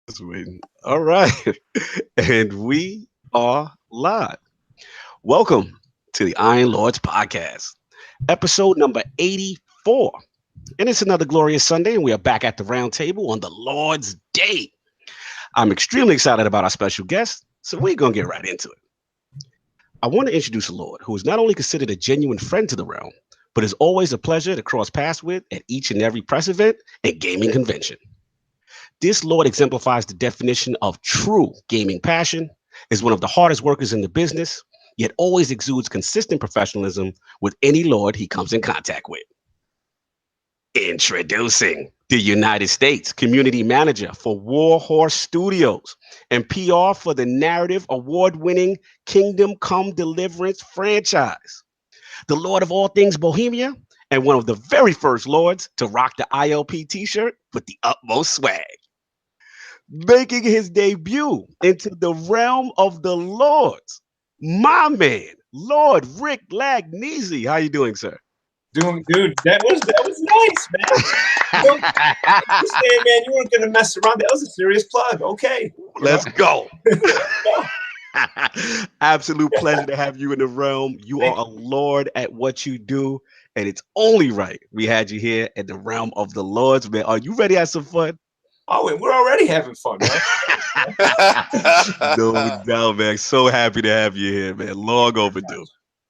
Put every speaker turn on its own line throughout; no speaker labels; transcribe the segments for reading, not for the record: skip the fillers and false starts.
Just waiting. All right. And we are live. Welcome to the Iron Lords podcast, episode number 84. And it's another glorious Sunday, and we are back at the round table on the Lord's Day. I'm extremely excited about our special guest, so we're going to get right into it. I want to introduce a Lord who is not only considered a genuine friend to the realm, but is always a pleasure to cross paths with at each and every press event and gaming convention. This Lord exemplifies the definition of true gaming passion, is one of the hardest workers in the business, yet always exudes consistent professionalism with any Lord he comes in contact with. Introducing the United States Community Manager for Warhorse Studios and PR for the narrative award-winning Kingdom Come Deliverance franchise. The Lord of all things Bohemia and one of the very first Lords to rock the ILP t-shirt with the utmost swag. Making his debut into the realm of the Lords, my man, Lord Rick Langnese. How you doing, sir?
Dude, that was nice, man. You saying, man, you weren't gonna mess around. That was a serious plug. Okay,
let's go. Absolute pleasure to have you in the realm. You are a Lord at what you do, and it's only right we had you here at the realm of the Lords, man. Are you ready to have some fun?
Oh, we're already having fun, man.
No doubt, man. So happy to have you here, man. Long overdue.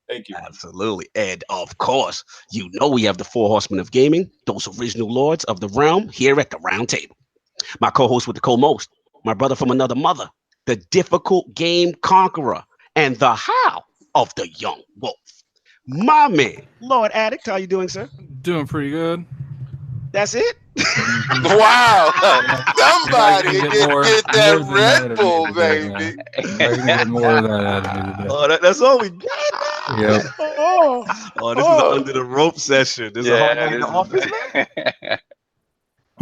Thank you.
Absolutely. And of course, you know we have the four horsemen of gaming, those original lords of the realm here at the round table. My co-host with the co-most, my brother from another mother, the difficult game conqueror, and the how of the young wolf. My man, Lord Addict, how you doing, sir?
Doing pretty good.
That's it?
Wow. Somebody get that Red Bull, baby.
Get more of that out of me today.
Oh, that's all we got.
Yep.
Oh, this is an under the rope session. This is a hard night in the office, man.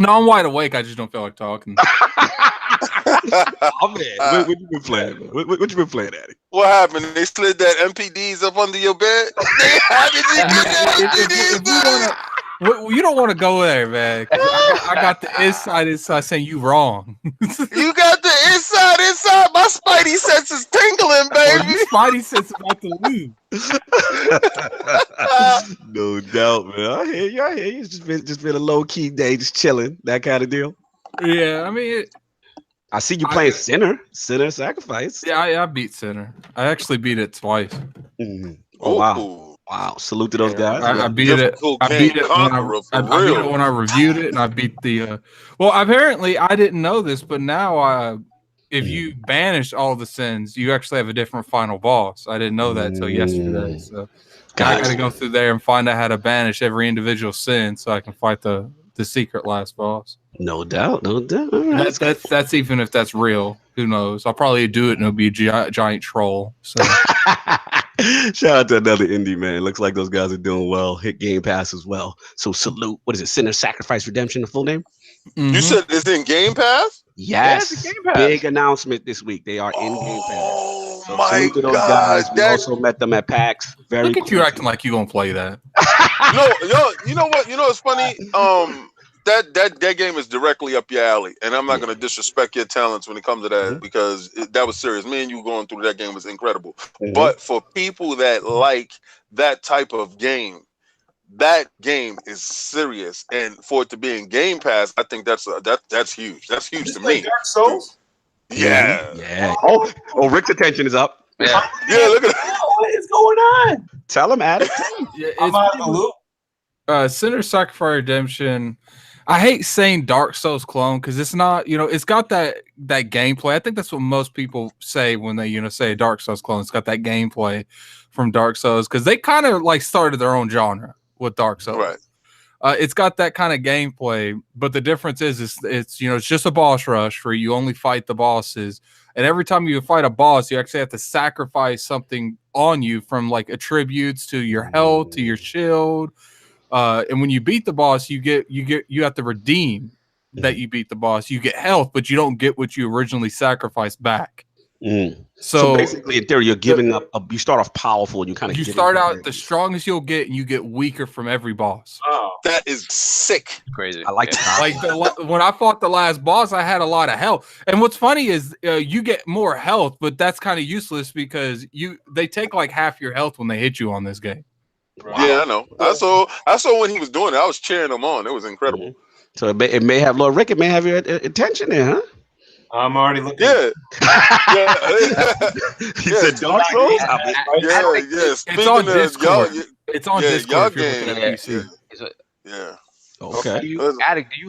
No, I'm wide awake. I just don't feel like talking.
Oh man, what you been playing? What you been playing, Addy?
What happened? They slid that MPDs up under your bed? How did you get that MPDs?
You don't want to go there, man. I got the inside saying you wrong.
You got the inside. My spidey sense is tingling, baby.
Your spidey sense about to leave.
No doubt, man. I hear you. It's just been a low key day, just chilling, that kind of deal.
Yeah, I mean,
I see you playing Sinner Sacrifice.
Yeah, I beat Sinner. I actually beat it twice.
Mm-hmm. Oh wow. Wow, salute to those guys.
I beat it. I beat it when I reviewed it, and I beat the. Well, apparently I didn't know this, but now if you banish all the sins, you actually have a different final boss. I didn't know that until yesterday. So I got to go through there and find out how to banish every individual sin, so I can fight the secret last boss.
No doubt.
Right. That's even if that's real. Who knows? I'll probably do it, and it'll be a giant troll. So.
Shout out to another indie, man. Looks like those guys are doing well. Hit Game Pass as well. So salute. What is it? Sinner Sacrifice Redemption, the full name?
Mm-hmm. You said it's in Game Pass?
Yes. Yeah, Game Pass. Big announcement this week. They are in Game Pass.
Oh
so
my
salute to those
God.
guys. We also met them at PAX. Very
Look at you acting like you gonna play that.
You know what? You know what's funny? That game is directly up your alley, and I'm not going to disrespect your talents when it comes to that because that was serious. Me and you going through that game was incredible. Mm-hmm. But for people that like that type of game, that game is serious, and for it to be in Game Pass, I think that's huge. That's huge to me.
Dark Souls?
Yeah. Oh, Rick's attention is up.
Yeah. Look at that.
What is going on?
Tell him, Addict.
I'm out of the loop.
Sinner Sacrifice Redemption. I hate saying Dark Souls clone because it's not, it's got that gameplay. I think that's what most people say when they, say a Dark Souls clone. It's got that gameplay from Dark Souls because they kind of like started their own genre with Dark Souls.
Right.
It's got that kind of gameplay, but the difference is it's just a boss rush where you only fight the bosses, and every time you fight a boss, you actually have to sacrifice something on you from like attributes to your health to your shield. And when you beat the boss, you have to redeem that you beat the boss. You get health, but you don't get what you originally sacrificed back.
So basically, in theory, you're giving up. You start off powerful, and you kind of
start out the strongest you'll get, and you get weaker from every boss.
Oh,
that is sick.
Crazy.
I like
like when I fought the last boss, I had a lot of health. And what's funny is you get more health, but that's kind of useless because they take like half your health when they hit you on this game.
Wow. Yeah, I know. I saw when he was doing it. I was cheering him on. It was incredible.
So it may have Lord Rick. It may have your attention there, huh?
I'm already looking.
Yeah.
He said Dark Souls.
It's on Discord. It's on Discord.
Yeah.
Okay.
Addict, do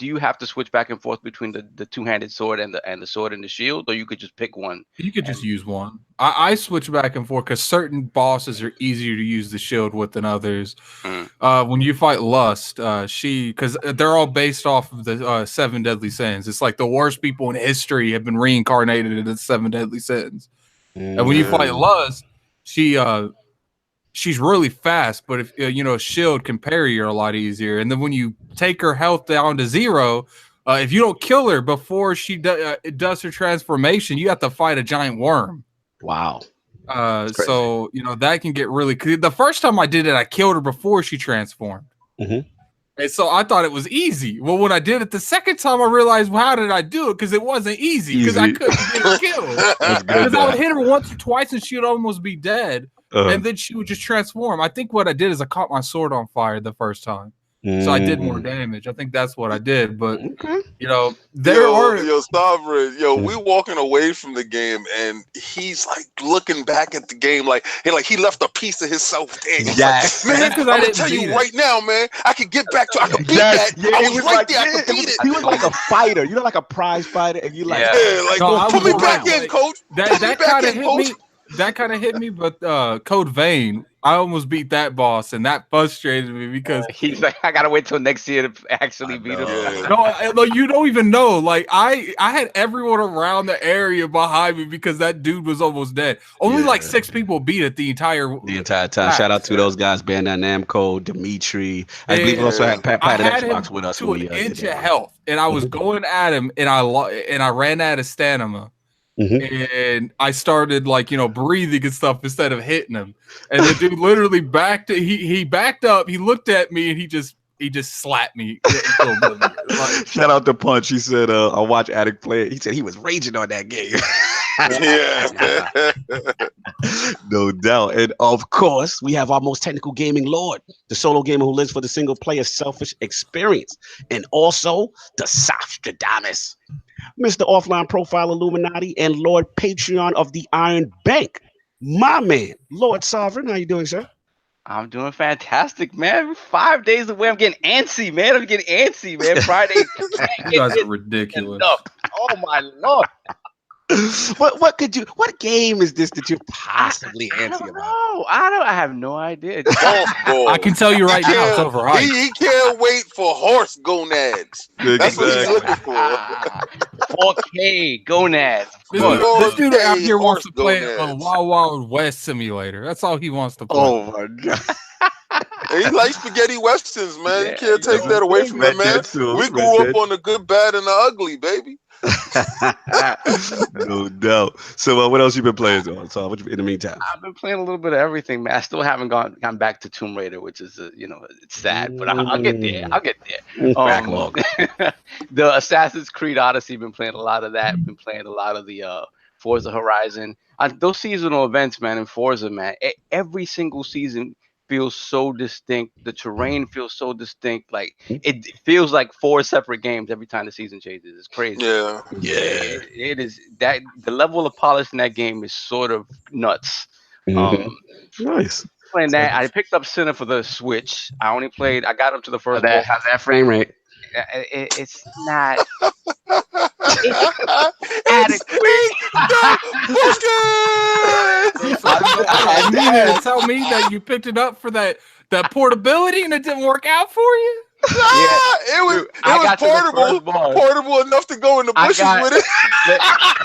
you have to switch back and forth between the two-handed sword and the sword and the shield, or you could just pick one?
You could just use one. I switch back and forth because certain bosses are easier to use the shield with than others. When you fight Lust, because they're all based off of the 7 deadly sins. It's like the worst people in history have been reincarnated into the 7 deadly sins. And when you fight Lust, she's really fast, but if shield can parry her a lot easier. And then when you take her health down to 0, if you don't kill her before she does her transformation, you have to fight a giant worm.
Wow.
So that can get really. The first time I did it, I killed her before she transformed, and so I thought it was easy. Well, when I did it the second time, I realized, well, how did I do it? Because it wasn't easy. Because I couldn't get her killed. Because I would hit her once or twice, and she would almost be dead. And then she would just transform. I think what I did is I caught my sword on fire the first time. So I did more damage. I think that's what I did. But,
Sovereign, we walking away from the game, and he's like looking back at the game like he left a piece of himself there.
Yes.
Like, man, I'm going to tell you right now, man, I could get back to I could beat that.
Yeah,
I was right there. I could beat it.
He was like a fighter. Like a prize fighter. And you like,
put me back in, coach.
That kind of hit me. That kind of hit me, but Code Vein, I almost beat that boss, and that frustrated me because
he's like, I gotta wait till next year to actually beat him.
No, you don't even know. Like I had everyone around the area behind me because that dude was almost dead. Only like 6 people beat it the entire
time. Shout out to those guys, Bandai Namco, Dimitri. I believe we also had Pat at Xbox with us.
To an inch of health, and I was going at him, and I ran out of stamina. And I started breathing and stuff instead of hitting him. And the dude literally backed. He backed up. He looked at me and he just slapped me.
Shout out to Punch. He said, "I watch Addict play it." He said he was raging on that game. No doubt. And of course, we have our most technical gaming lord, the solo gamer who lives for the single player selfish experience, and also the Sostradamus, Mr. Offline Profile Illuminati and Lord Patreon of the Iron Bank, my man, Lord Sovereign. How you doing, sir?
I'm doing fantastic, man. 5 days away. I'm getting antsy, man. Friday.
You guys are ridiculous.
Oh my Lord.
What game is this that you're possibly antsy about?
I have no idea.
I can tell you right now, it's overhyped.
He can't wait for horse gonads. That's what he's looking for.
4K gonads.
This dude out here wants to play a Wild Wild West simulator. That's all he wants to play.
Oh my god.
He likes spaghetti westerns, man. You can't take that away from him, man. We grew up on the good, bad, and the ugly, baby.
No doubt. So what else you been playing on? So what you in the meantime?
I've been playing a little bit of everything, man. I still haven't gone back to Tomb Raider, which is it's sad, but I'll get there.
Backlog.
The Assassin's Creed Odyssey, been playing a lot of that. Been playing a lot of the Forza Horizon. Those seasonal events, man, in Forza, man. Every single season feels so distinct. The terrain feels so distinct. Like it feels like 4 separate games every time the season changes. It's crazy.
Yeah.
It is that the level of polish in that game is sort of nuts.
Nice.
Playing that, I picked up Sinner for the Switch. I got up to the first.
How's that frame rate?
It's not. Adequate.
You mean to tell me that you picked it up for that portability and it didn't work out for you?
It was portable enough to go in the bushes with it.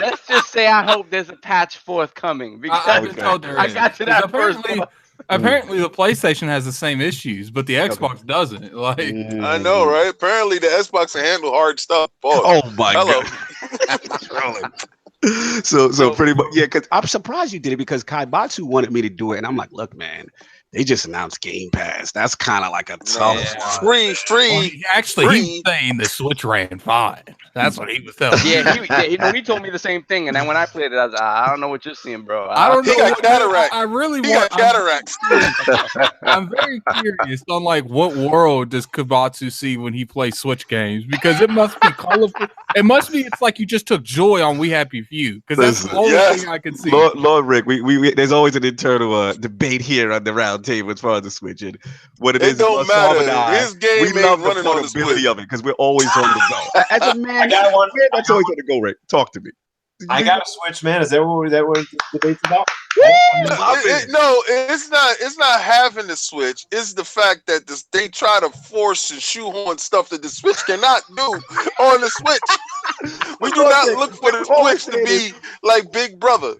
Let's just say I hope there's a patch forthcoming. Because I got to that first one.
Apparently, the PlayStation has the same issues, but the Xbox doesn't. Like,
I know, right? Apparently, the Xbox can handle hard stuff.
Oh my god! So pretty much, yeah. Because I'm surprised you did it because Kaibatsu wanted me to do it, and I'm like, look, man, they just announced Game Pass. That's kind of like a tough
free.
He's saying the Switch ran fine. That's what he was telling me.
He told me the same thing, and then when I played it, I was like, I don't know what you're seeing, bro.
I don't know.
He got cataracts.
I really
He got cataracts.
I'm very curious on like what world does Kaibatsu see when he plays Switch games, because it must be colorful. It must be. It's like you just took joy on We Happy Few, because that's the only thing I can see.
Lord Rick, we there's always an internal debate here on the round table as far as the Switch, and what it
don't matter. His game
we love the
running on the Switch
of it because we're always on the go. As a man, that's always on the go. Rick, talk to me.
I got a Switch, man. Is that what the debate's about?
No, it's not. It's not having the Switch. It's the fact that they try to force and shoehorn stuff that the Switch cannot do on the Switch. We do not look for the Switch to be like Big Brother.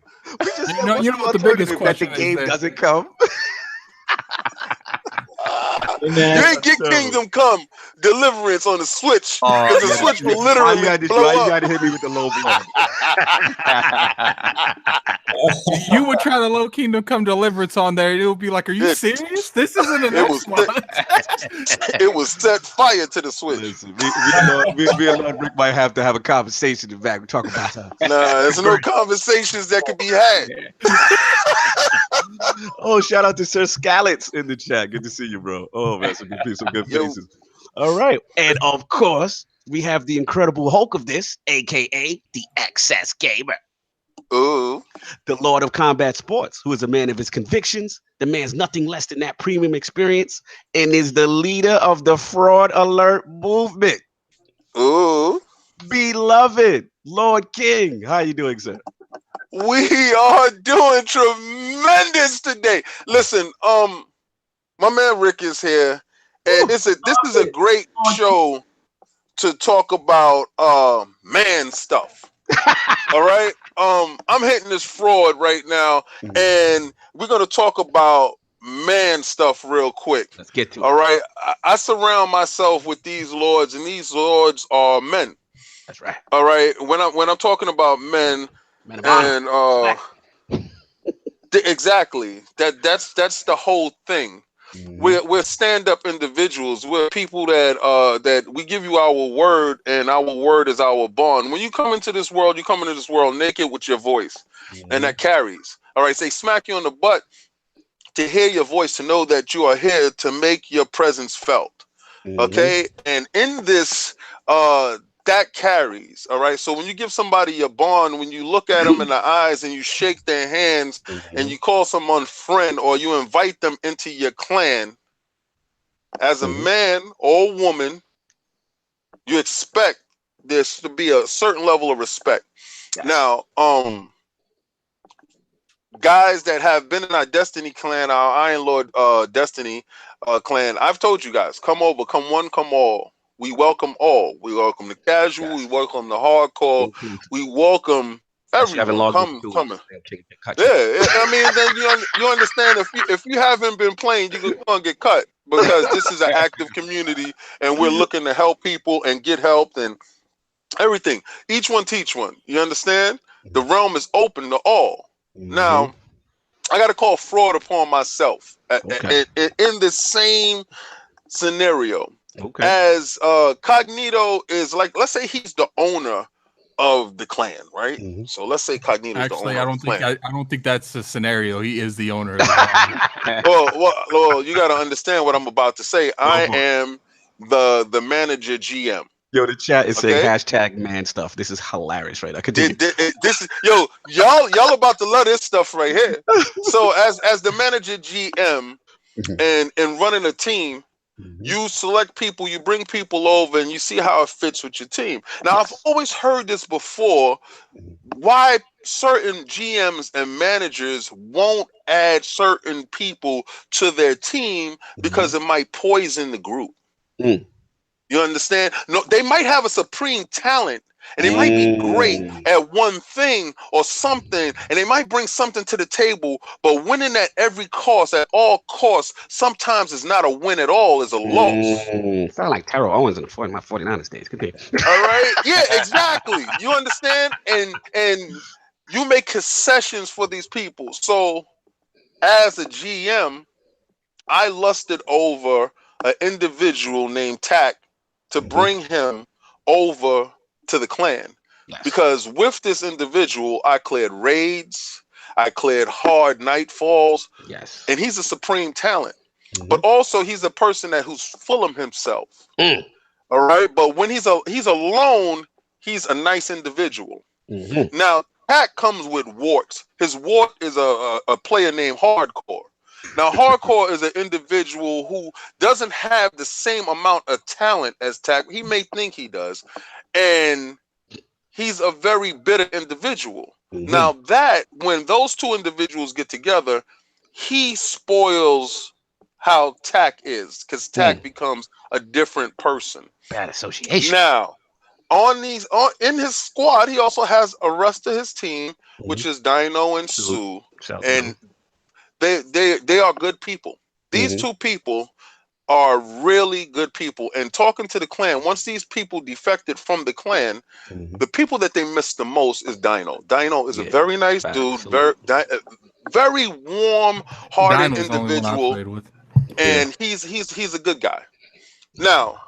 You know what the biggest question
that the game doesn't come.
You ain't get Kingdom Come Deliverance on the Switch because the Switch will literally blow up.
You got to hit me with the low blow.
You would try to load Kingdom Come Deliverance on there, and it would be like, "Are you serious? This isn't an Xbox."
It was set fire to the Switch.
Listen, me and Lord Rick might have to have a conversation in fact. We talk about that.
Nah, there's no conversations that could be had.
Oh, shout out to Sir Scallets in the chat. Good to see you, bro. Oh man, some good faces. All right, and of course we have the incredible Hulk of this, aka the Excess Gamer.
Ooh.
The Lord of Combat Sports, who is a man of his convictions. The man's nothing less than that premium experience, and is the leader of the Fraud Alert movement.
Ooh.
Beloved Lord King, how you doing, sir?
We are doing tremendous today. Listen, my man Rick is here, and this is a great show to talk about man stuff. All right. I'm hitting this fraud right now, and we're gonna talk about man stuff real quick.
Let's get to it.
All right. I surround myself with these lords, and these lords are men.
That's right.
All right. When I'm talking about men and exactly that's the whole thing. We're stand-up individuals. We're people that we give you our word, and our word is our bond. When you come into this world, you come into this world naked with your voice, and that carries. All right, they smack you on the butt to hear your voice, to know that you are here to make your presence felt. Okay, and in this, that carries. All right, so when you give somebody a bond, when you look at them in the eyes and you shake their hands and you call someone friend, or you invite them into your clan, as a man or woman, you expect this to be a certain level of respect. Now, guys that have been in our Destiny clan, our Iron Lord Destiny clan, I've told you guys, come over, come one, come all. We welcome all. We welcome the casual. We welcome the hardcore. We welcome everyone. Come. Yeah, I mean, then you understand, if you haven't been playing, you're gonna get cut, because this is an active community, and we're looking to help people and get helped and everything. Each one teach one. You understand? The realm is open to all. Now, I got to call fraud upon myself in the same scenario. As Cognito is, like, let's say he's the owner of the clan, right? So let's say Cognito is the owner of the clan.
I don't think that's the scenario. He is the owner of the clan.
well, you got to understand what I'm about to say. I am the manager GM.
Yo, the chat is saying hashtag man stuff. This is hilarious, right? I continue.
This is y'all about to love this stuff right here. So as the manager GM and running a team, you select people, you bring people over, and you see how it fits with your team. Now, I've always heard this before, why certain GMs and managers won't add certain people to their team, because it might poison the group. You understand? No, they might have a supreme talent, and they might be great at one thing or something, and they might bring something to the table, but winning at every cost, at all costs, sometimes it's not a win at all, it's a loss.
Sound like Terrell Owens in the 49ers days. Could be.
All right? Yeah, exactly. You understand? And you make concessions for these people. So as a GM, I lusted over an individual named Tack to bring him over to the clan. Yes. Because with this individual, I cleared raids, I cleared hard nightfalls. Yes. And he's a supreme talent. But also he's a person who's full of himself. All right. But when he's alone, he's a nice individual. Now, Tack comes with warts. His wart is a player named Hardcore. Now, Hardcore is an individual who doesn't have the same amount of talent as Tack. He may think he does. And he's a very bitter individual. Now, when those two individuals get together, he spoils how Tack is, because Tack becomes a different person.
Bad association.
Now, in his squad, he also has a rest of his team, which is Dino and Sue, and they are good people. These two people are really good people. And talking to the clan, once these people defected from the clan, the people that they miss the most is Dino. Dino is a very nice dude, very warm-hearted individual, and he's a good guy. Now,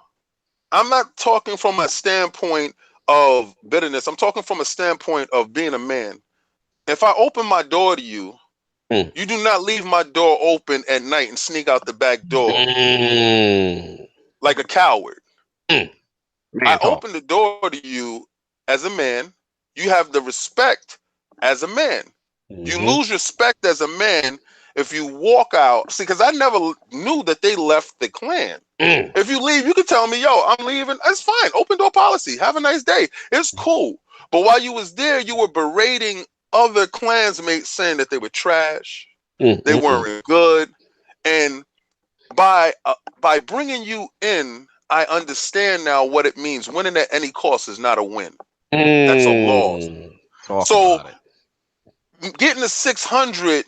I'm not talking from a standpoint of bitterness. I'm talking from a standpoint of being a man. If I open my door to you, you do not leave my door open at night and sneak out the back door like a coward. I open the door to you as a man. You have the respect as a man. You lose respect as a man if you walk out. See, because I never knew that they left the clan. If you leave, you can tell me, yo, I'm leaving. That's fine. Open door policy. Have a nice day. It's cool. But while you was there, you were berating other clansmates, saying that they were trash, they weren't good, and by bringing you in, I understand now what it means. Winning at any cost is not a win. That's a loss. So getting to 600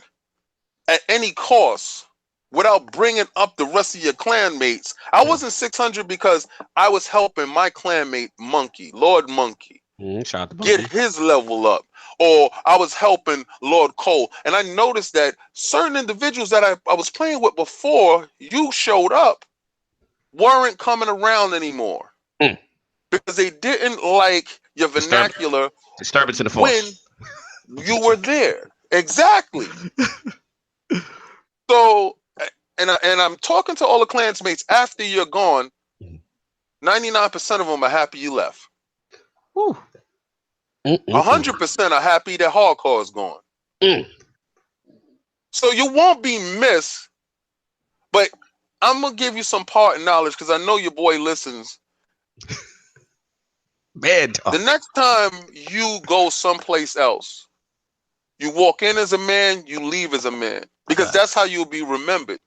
at any cost without bringing up the rest of your clanmates. I wasn't 600 because I was helping my clanmate Monkey, Lord Monkey, get his level up. Or I was helping Lord Cole. And I noticed that certain individuals that I was playing with before you showed up weren't coming around anymore. Because they didn't like your vernacular.
Disturbance in the force.
When you were there. Exactly. So, and I'm talking to all the clansmates after you're gone. 99% of them are happy you left. 100% are happy that Hardcore is gone. So you won't be missed, but I'm gonna give you some part of knowledge because I know your boy listens.
ManTalk.
The next time you go someplace else, you walk in as a man, you leave as a man, because that's how you'll be remembered.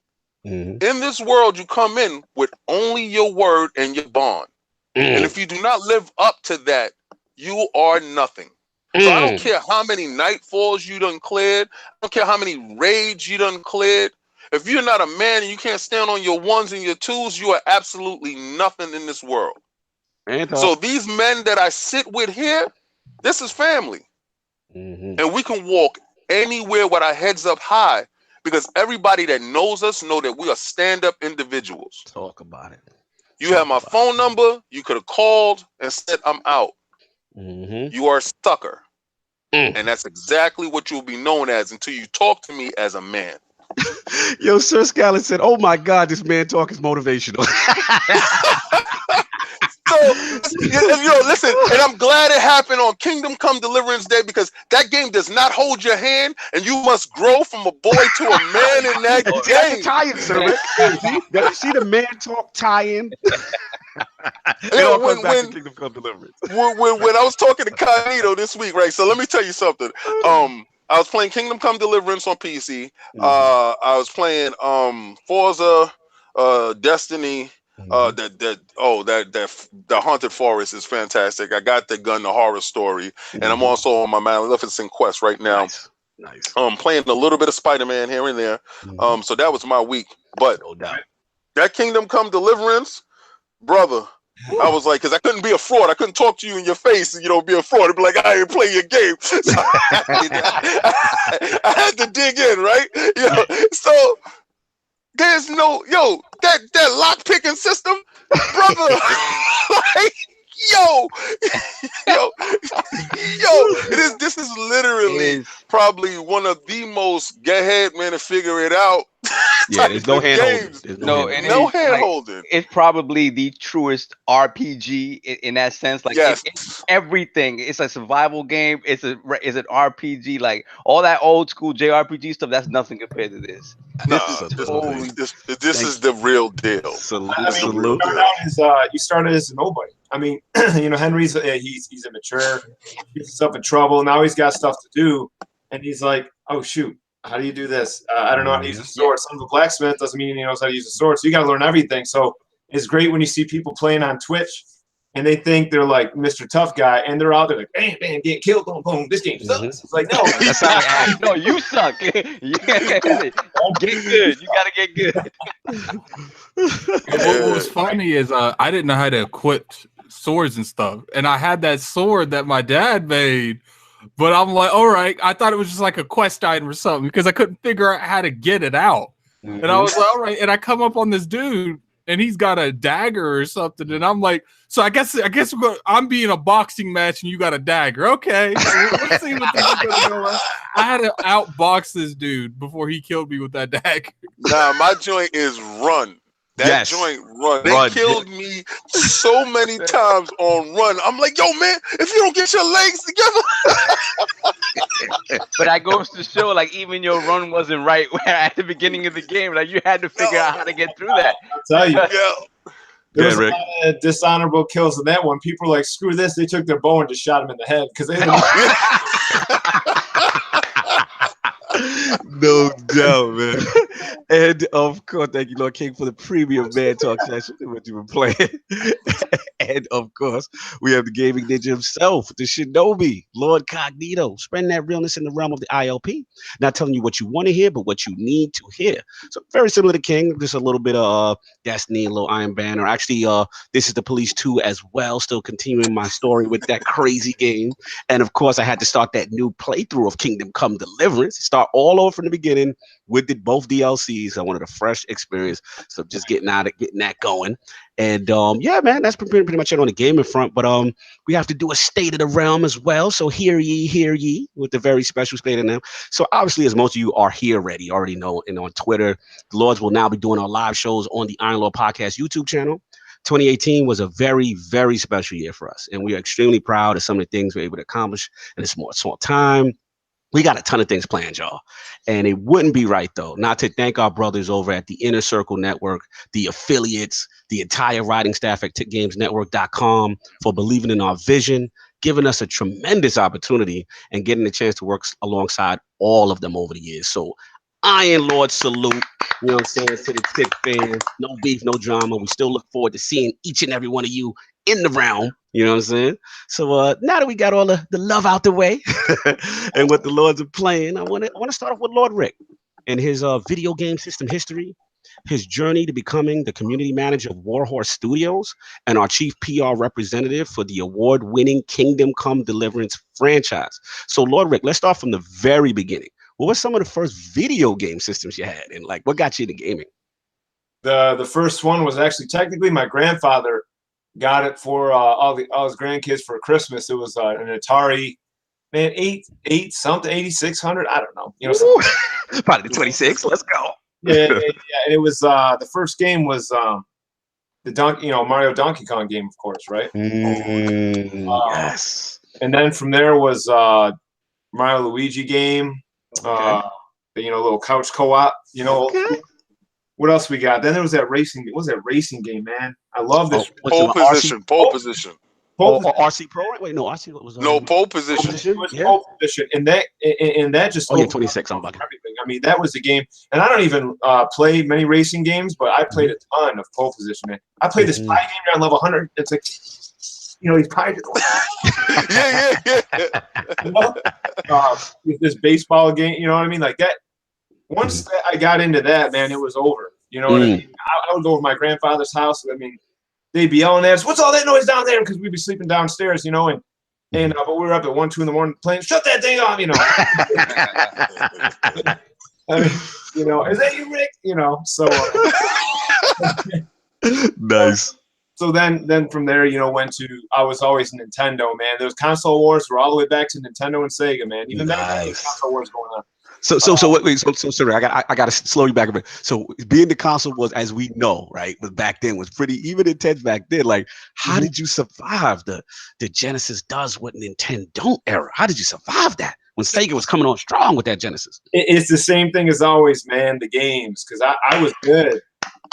In this world, you come in with only your word and your bond, and if you do not live up to that, you are nothing. So I don't care how many nightfalls you done cleared. I don't care how many raids you done cleared. If you're not a man and you can't stand on your ones and your twos, you are absolutely nothing in this world. So these men that I sit with here, this is family. And we can walk anywhere with our heads up high because everybody that knows us know that we are stand-up individuals.
Talk about it.
You have my phone number. You could have called and said, I'm out. You are a sucker. And that's exactly what you'll be known as until you talk to me as a man.
Yo, Sir Scallon said, oh my God, this ManTalk is motivational.
Listen, and I'm glad it happened on Kingdom Come Deliverance Day because that game does not hold your hand and you must grow from a boy to a man in that game.
That's a tie-in, sir. You see the ManTalk tie-in? When Kingdom Come Deliverance.
when I was talking to Cognito this week, right? So let me tell you something. I was playing Kingdom Come Deliverance on PC. I was playing Forza, Destiny. The Haunted Forest is fantastic. I got the gun, the horror story, and I'm also on my Maleficent quest right now.
Nice.
Playing a little bit of Spider-Man here and there. So that was my week. But
no doubt.
That Kingdom Come Deliverance, brother, I was like, because I couldn't be a fraud. I couldn't talk to you in your face and, be a fraud. I'd be like, I ain't play your game. So I had to dig in, right? So there's no, that lock picking system, brother. Like, this is literally probably one of the most get ahead, man, to figure it out.
Yeah, there's no hand holding.
No hand holding. It's probably the truest RPG in that sense. Like, it's everything. It's a survival game. It's an RPG. Like all that old school JRPG stuff. That's nothing compared to this.
This is the real deal.
Salute.
You started as a nobody. I mean, Henry's he's immature. He gets himself in trouble. Now he's got stuff to do, and he's like, oh shoot. How do you do this? I don't know how to use a sword. Son of a blacksmith doesn't mean he knows how to use a sword. So you got to learn everything. So it's great when you see people playing on Twitch and they think they're like Mr. Tough Guy and they're out there like, bam, bam, getting killed, boom, boom. This game sucks. It's like, no.
That's how I act. No, you suck. Get good. You got to get good.
What was funny is I didn't know how to equip swords and stuff. And I had that sword that my dad made. But I'm like, all right. I thought it was just like a quest item or something because I couldn't figure out how to get it out. And I was like, all right. And I come up on this dude, and he's got a dagger or something. And I'm like, so I guess I'm being a boxing match, and you got a dagger. Okay, let's see what this is gonna go on. I had to outbox this dude before he killed me with that dagger.
Nah, my joint is run. That joint run. They killed me so many times on run. I'm like, yo, man, if you don't get your legs together.
But that goes to show, like, even your run wasn't right at the beginning of the game. Like, you had to figure out how to get through that.
I'll tell you. There was a lot of dishonorable kills in that one. People were like, screw this. They took their bow and just shot him in the head because they didn't.
No doubt, man. And of course, thank you, Lord King, for the premium ManTalk session and what you were playing. And of course, we have the gaming ninja himself, the Shinobi, LordCognito, spreading that realness in the realm of the ILP. Not telling you what you want to hear, but what you need to hear. So very similar to King, just a little bit of Destiny, a little Iron Banner. Actually, this is the Police 2 as well, still continuing my story with that crazy game. And of course, I had to start that new playthrough of Kingdom Come Deliverance. Start all over from the beginning with both DLCs. I wanted a fresh experience, so just getting that going. And yeah, man, that's pretty much it on the gaming front. But we have to do a state of the realm as well. So hear ye, with the very special state of them. So obviously, as most of you are here already know, and on Twitter, the Lords will now be doing our live shows on the Iron Lord Podcast YouTube channel. 2018 was a very, very special year for us, and we are extremely proud of some of the things we were able to accomplish in a small time. We got a ton of things planned, y'all. And it wouldn't be right, though, not to thank our brothers over at the Inner Circle Network, the affiliates, the entire writing staff at TickGamesNetwork.com for believing in our vision, giving us a tremendous opportunity, and getting a chance to work alongside all of them over the years. So Iron Lord salute, you know what I'm saying, to the Tick fans. No beef, no drama. We still look forward to seeing each and every one of you in the realm. You know what I'm saying? So now that we got all the love out the way and what the Lords are playing, I want to start off with Lord Rick and his video game system history, his journey to becoming the community manager of Warhorse Studios and our chief PR representative for the award-winning Kingdom Come Deliverance franchise. So Lord Rick, let's start from the very beginning. What were some of the first video game systems you had, and like what got you into gaming?
The first one was actually technically my grandfather got it for all his grandkids for Christmas. It was an Atari, man, 8600. I don't know,
probably the 26. Let's go.
Yeah. And it was the first game was the Mario Donkey Kong game, of course, right?
Yes.
And then from there was Mario Luigi game.
Okay.
Little couch co-op.
Okay.
What else we got? Then there was that racing. What was that racing game, man? I love this.
Pole position. RC
Pro? Wait, no, RC was
pole position.
Pole position, and that just
26. I'm bugging.
Everything. I mean, that was the game, and I don't even play many racing games, but I played a ton of pole position. Man, I played this pie game on level 100. It's like, these pies. This baseball game, you know what I mean? Like that. Once I got into that, man, it was over. You know what I mean? I would go to my grandfather's house. I mean, they'd be yelling at us, "What's all that noise down there?" Because we'd be sleeping downstairs, you know, and but we were up at 1, 2 in the morning playing. Shut that thing off, you know. I mean, you know, is that you, Rick? You know, so
Nice.
So then from there, you know, I was always Nintendo, man. Those console wars were all the way back to Nintendo and Sega, man. Even back then, there was console wars going on.
So sorry, I got to slow you back a bit. So being the console was, as we know, right, but back then was pretty even intense back then. Like, how did you survive the Genesis does what Nintendo don't era? How did you survive that when Sega was coming on strong with that Genesis?
It's the same thing as always, man. The games, because I was good.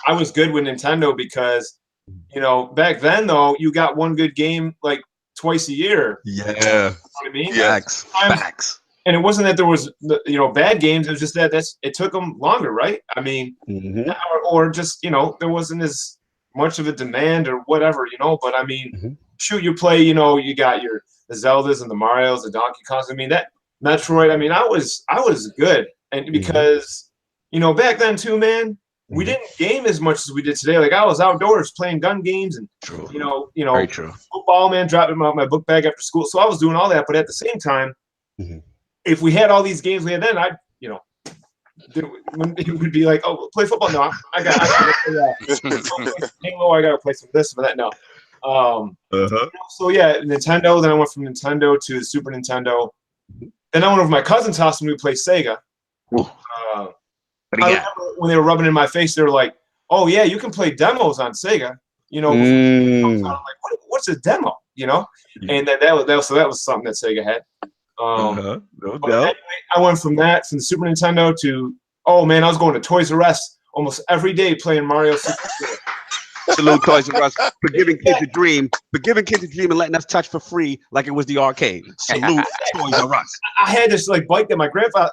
I was good with Nintendo because, you know, back then though, you got one good game like twice a year.
Yeah,
you know what I mean,
facts.
And it wasn't that there was, you know, bad games. It was just that it took them longer, right? I mean, or just, you know, there wasn't as much of a demand or whatever, you know. But I mean, shoot, you play, you know, you got the Zeldas and the Marios, the Donkey Kongs. I mean, that Metroid. I mean, I was good, and because you know, back then too, man, we didn't game as much as we did today. Like I was outdoors playing gun games and you know,
very true.
Football, man, dropping my book bag after school. So I was doing all that, but at the same time. If we had all these games we had then, it would be like, oh, play football. No, I got Halo. I got to play some of this, some of that. No. So yeah, Nintendo. Then I went from Nintendo to Super Nintendo. Then I went over to my cousin's house and we played Sega. I remember when they were rubbing it in my face, they were like, "Oh yeah, you can play demos on Sega." You know, I'm like, what's a demo? You know, and that was something that Sega had.
No doubt.
Anyway, I went from the Super Nintendo to, oh man, I was going to Toys R Us almost every day playing Mario 64.
Salute Toys R Us for giving kids a dream, and letting us touch for free like it was the arcade. Salute Toys R Us.
I had this like bike that my grandfather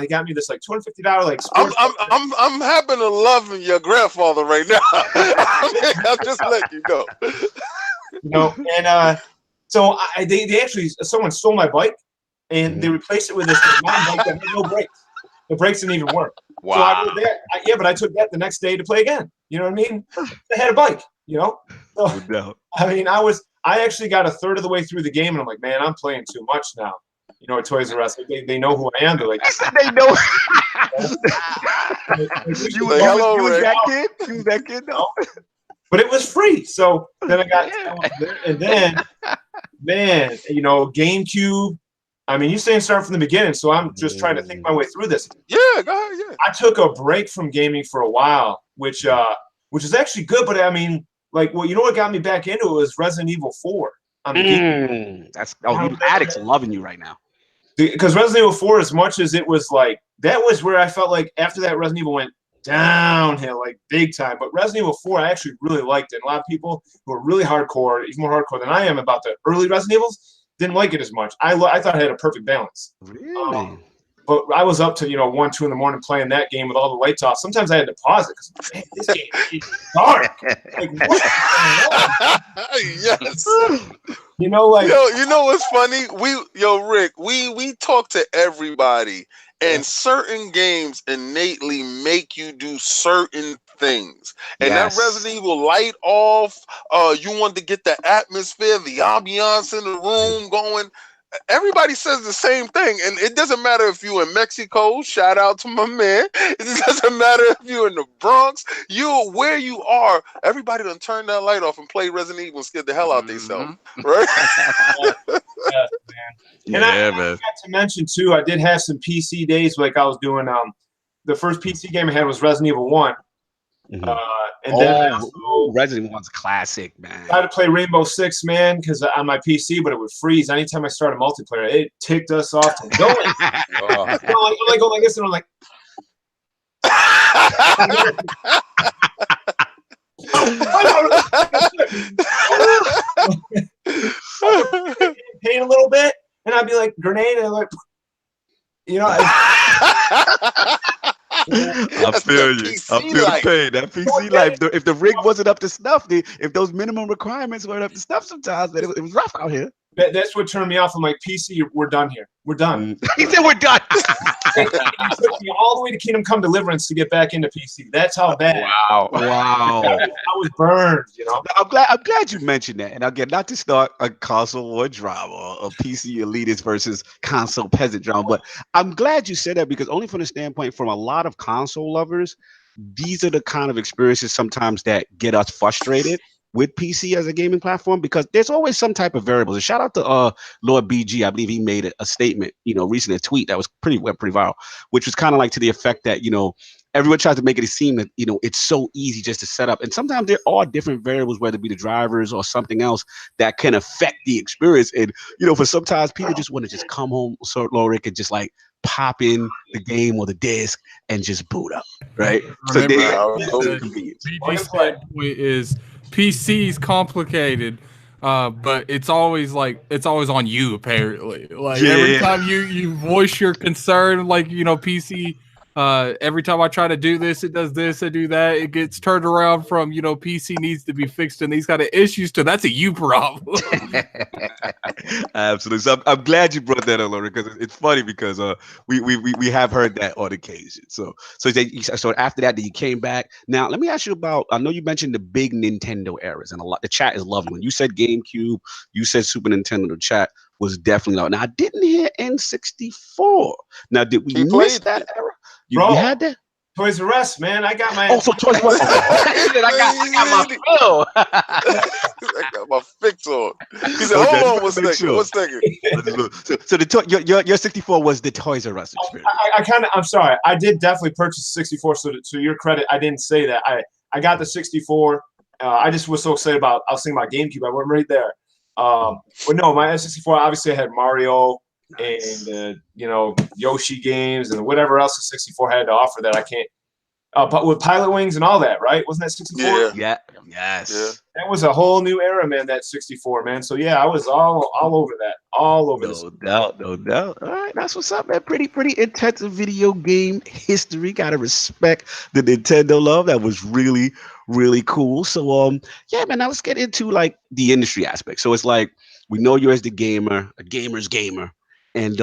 he got me this like $250 like.
I'm happen to love your grandfather right now. I'll just let you know.
You know, and so they actually someone stole my bike, and they replaced it with this bike that had no brakes. The brakes didn't even work.
Wow.
So I went there. But I took that the next day to play again. You know what I mean? They had a bike. You know. So,
no doubt.
I mean, I actually got a third of the way through the game, and I'm like, man, I'm playing too much now. You know, at Toys R Us, they know who I am. They're like,
they know.
You was that kid? No. But it was free, so then I got there, and then, man, you know, GameCube. I mean, you're saying start from the beginning, so I'm just trying to think my way through this.
Yeah, go ahead. Yeah.
I took a break from gaming for a while, which is actually good. But I mean, like, well, you know what got me back into it was Resident Evil 4.
You addicts are loving you right now.
Because Resident Evil 4, as much as it was like, that was where I felt like after that Resident Evil went downhill, like big time. But Resident Evil 4, I actually really liked it. A lot of people who are really hardcore, even more hardcore than I am about the early Resident Evils, didn't like it as much. I thought it had a perfect balance.
Really?
But I was up to 1, 2 in the morning playing that game with all the lights off. Sometimes I had to pause it because this game is dark. Like what?
Yes.
You know, like
you know what's funny? Rick, we talk to everybody, and certain games innately make you do certain things. And that Resident Evil light off, you want to get the atmosphere, the ambiance in the room going. Everybody says the same thing, and it doesn't matter if you're in Mexico. Shout out to my man. It doesn't matter if you're in the Bronx. You're where you are. Everybody done turn that light off and play Resident Evil and scared the hell out themselves, right?
Man. I forgot to mention too, I did have some PC days. Like I was doing. The first PC game I had was Resident Evil 1. And then
Resident Evil's classic, man.
I had to play Rainbow Six, man, because on my PC, but it would freeze anytime I started multiplayer. It ticked us off to going. I'm like going like this, and I'm like, pain a little bit, and I'd be like grenade, and like, you know.
I feel you. I feel the pain. That PC life. If the rig wasn't up to snuff, if those minimum requirements weren't up to snuff, sometimes it was rough out here.
That's what turned me off. I'm like, PC, we're done here. We're done.
He said we're done.
It took me all the way to Kingdom Come Deliverance to get back into PC. That's how bad.
Wow.
I was burned, you know.
I'm glad you mentioned that. And again, not to start a console war drama, a PC elitist versus console peasant drama, but I'm glad you said that because only from the standpoint from a lot of console lovers, these are the kind of experiences sometimes that get us frustrated with PC as a gaming platform because there's always some type of variables. And shout out to Lord BG. I believe he made a statement, recently, a tweet that was went pretty viral, which was kind of like to the effect that, everyone tries to make it seem that, it's so easy just to set up. And sometimes there are different variables, whether it be the drivers or something else that can affect the experience. And, for sometimes people just want to just come home, so Rick, and just like pop in the game or the disc and just boot up, right?
Remember,
so
BG's point is PC's complicated, but it's always on you apparently. Like every time you voice your concern, like PC. Every time I try to do this, it does this and do that. It gets turned around from PC needs to be fixed and these kind of issues to that's a you problem.
Absolutely. So I'm glad you brought that up, Lauren, because it's funny because we have heard that on occasion. So after that, you came back. Now let me ask you about. I know you mentioned the big Nintendo eras, and the chat is lovely. When you said GameCube, you said Super Nintendo. The chat was definitely loud. Now I didn't hear N64. Now did we miss that era? You had that?
Toys R Us, man. I got my.
Oh, so Toys R Us.
I got my fill.
I got my fix on. He said, "Hold on, what's thinking?
So your 64 was the Toys R Us experience.
I'm sorry. I did definitely purchase 64. So to your credit, I didn't say that. I got the 64. I just was so excited about. I was thinking about GameCube. I went right there. But no, my N64. Obviously, I had Mario. Nice. And Yoshi games and whatever else the 64 had to offer that I can't. But with Pilot Wings and all that, right? Wasn't that 64?
Yeah. Yes.
Yeah.
That was a whole new era, man. That 64, man. So yeah, I was all over that, all over.
No doubt. All right, that's what's up, man. Pretty intensive video game history. Gotta respect the Nintendo love. That was really, really cool. So yeah, man. Now let's get into like the industry aspect. So it's like we know you as the gamer, a gamer's gamer. And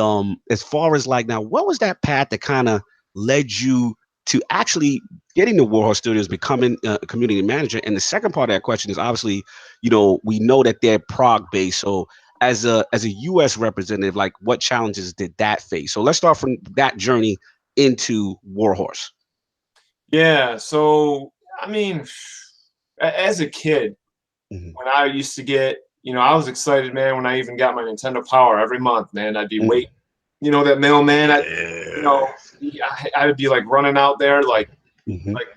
as far as like now, what was that path that kind of led you to actually getting to Warhorse Studios, becoming a community manager? And the second part of that question is obviously, we know that they're Prague based. So as a US representative, like what challenges did that face? So let's start from that journey into Warhorse.
Yeah. So I mean, as a kid, when I used to get. I was excited, man, when I even got my Nintendo Power every month, man. I'd be waiting, that mailman. I would be like running out there, like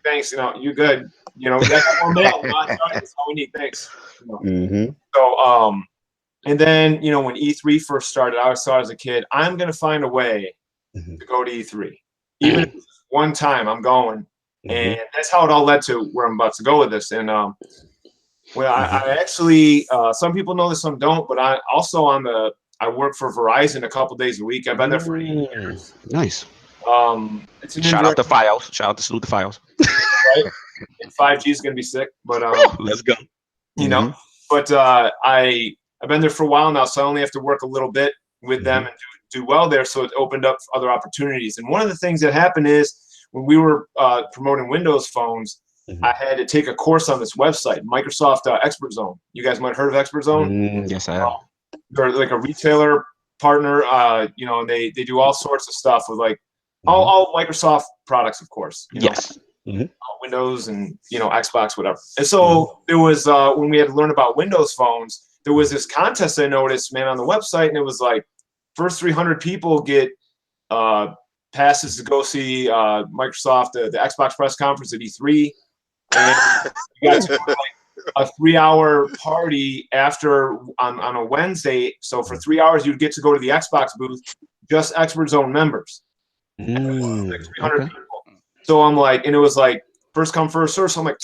thanks, you good, we got more mail. That's all we need, thanks. So, and then when E3 first started, I always thought as a kid, I'm gonna find a way to go to E3, even if it's one time I'm going, and that's how it all led to where I'm about to go with this, and Well, I actually, some people know this, some don't, but I also I work for Verizon a couple days a week. I've been there for 8 years.
Nice.
It's
shout out to Files. Shout out to Salute the Files.
Right? And 5G is going to be sick, but
let's go.
But I've been there for a while now, so I only have to work a little bit with them and do well there. So it opened up other opportunities. And one of the things that happened is when we were promoting Windows phones, I had to take a course on this website, Microsoft Expert Zone. You guys might have heard of Expert Zone?
Yes, I have.
They're like a retailer partner, and they do all sorts of stuff with like all Microsoft products, of course.
Yes.
Windows and Xbox, whatever. And so there was when we had to learn about Windows phones, there was this contest I noticed, man, on the website, and it was like first 300 people get passes to go see Microsoft, the Xbox press conference at E3. And you guys like a 3-hour party after on a Wednesday. So for 3 hours, you'd get to go to the Xbox booth, just Expert Zone members. Like 300 people. So I'm like, and it was like first come, first serve. So I'm like,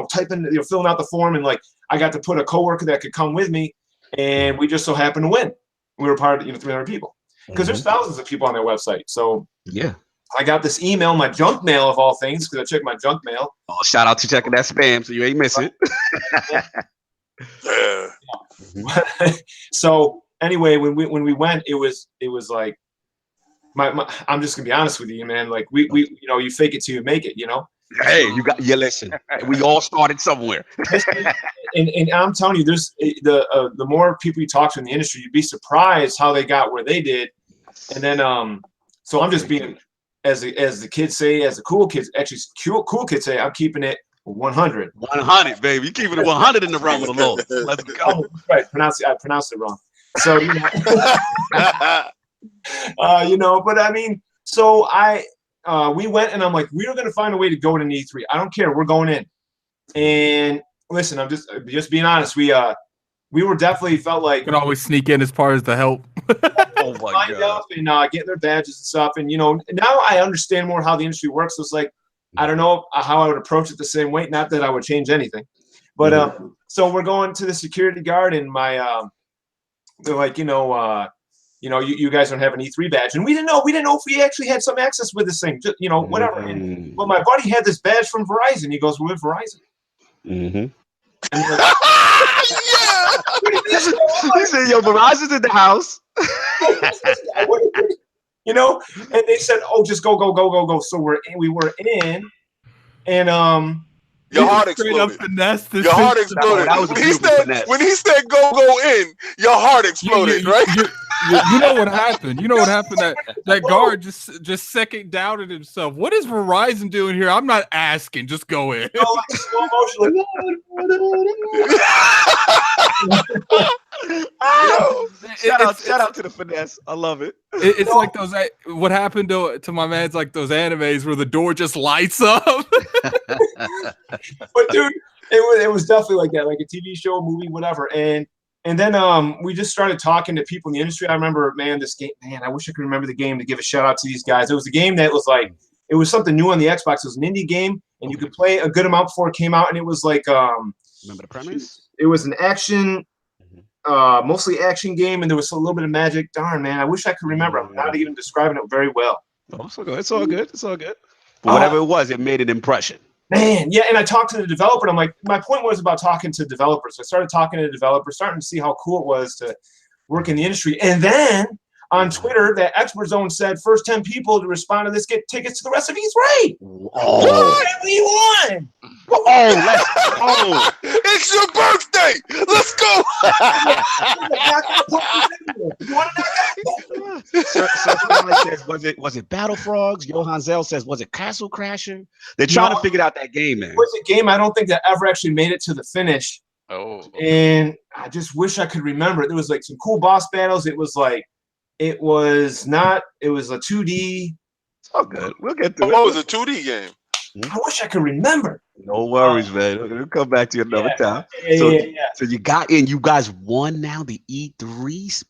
typing, filling out the form, and like I got to put a coworker that could come with me, and we just so happened to win. We were part of 300 people because there's thousands of people on their website. So
yeah.
I got this email, my junk mail of all things, because I checked my junk mail.
Oh, shout out to checking that spam, so you ain't miss it.
So anyway, when we went, it was like I'm just gonna be honest with you, man. Like we you fake it till you make it,
Hey, listen. We all started somewhere.
and I'm telling you, there's the more people you talk to in the industry, you'd be surprised how they got where they did. And then so I'm just being, as the kids say, as the cool kids say, I'm keeping it 100.
100, baby. You keeping it 100 in the realm of the Lord. Let's go.
Oh, right, I pronounced it wrong. So but I mean, so we went, and I'm like, we're gonna find a way to go to E3. I don't care, we're going in. And listen, I'm just being honest. We were definitely felt like
you can always sneak in as part of the help.
Oh my God.
And getting their badges and stuff. And now I understand more how the industry works. So it's like, I don't know how I would approach it the same way. Not that I would change anything, but so we're going to the security guard, and they're like, you guys don't have an E3 badge, and we didn't know if we actually had some access with this thing, just, whatever. But my buddy had this badge from Verizon. He goes, we're with Verizon.
Mm-hmm. He said, yo, Verizon's in the house.
And they said, oh, just go. So we were in, and
your heart exploded. Your heart exploded. When he said go in, your heart exploded, right?
You know what happened? That guard just second doubted himself. What is Verizon doing here? I'm not asking. Just go in.
Shout out to the finesse. I love it.
It's like those. What happened to my man? It's like those animes where the door just lights up.
But dude, it was definitely like that, like a TV show, movie, whatever. And then we just started talking to people in the industry. I remember, this game. Man, I wish I could remember the game to give a shout out to these guys. It was a game that was like, it was something new on the Xbox. It was an indie game, and you could play a good amount before it came out. And it was like,
remember the premise?
It was an action. Mostly action game, and there was a little bit of magic. Darn, man, I wish I could remember. I'm not even describing it very well.
Oh, it's all good. But whatever it was, it made an impression.
Man, yeah, and I talked to the developer, and I'm like, my point was about talking to developers. So I started talking to developers, starting to see how cool it was to work in the industry. And then on Twitter, that Expert Zone said, first 10 people to respond to this get tickets to the rest of E3.
Oh,
we won!
It's your birthday. Let's go.
says, was it Battle Frogs? Johan Zell says, was it Castle Crasher? They're trying to figure out that game, man.
It was a game I don't think that ever actually made it to the finish.
Oh.
And I just wish I could remember it. There was like some cool boss battles. It was a 2D.
It's all good. We'll get through it.
What was a 2D game?
I wish I could remember.
No worries, man. We'll come back to you another time. So you got in. You guys won now the E3.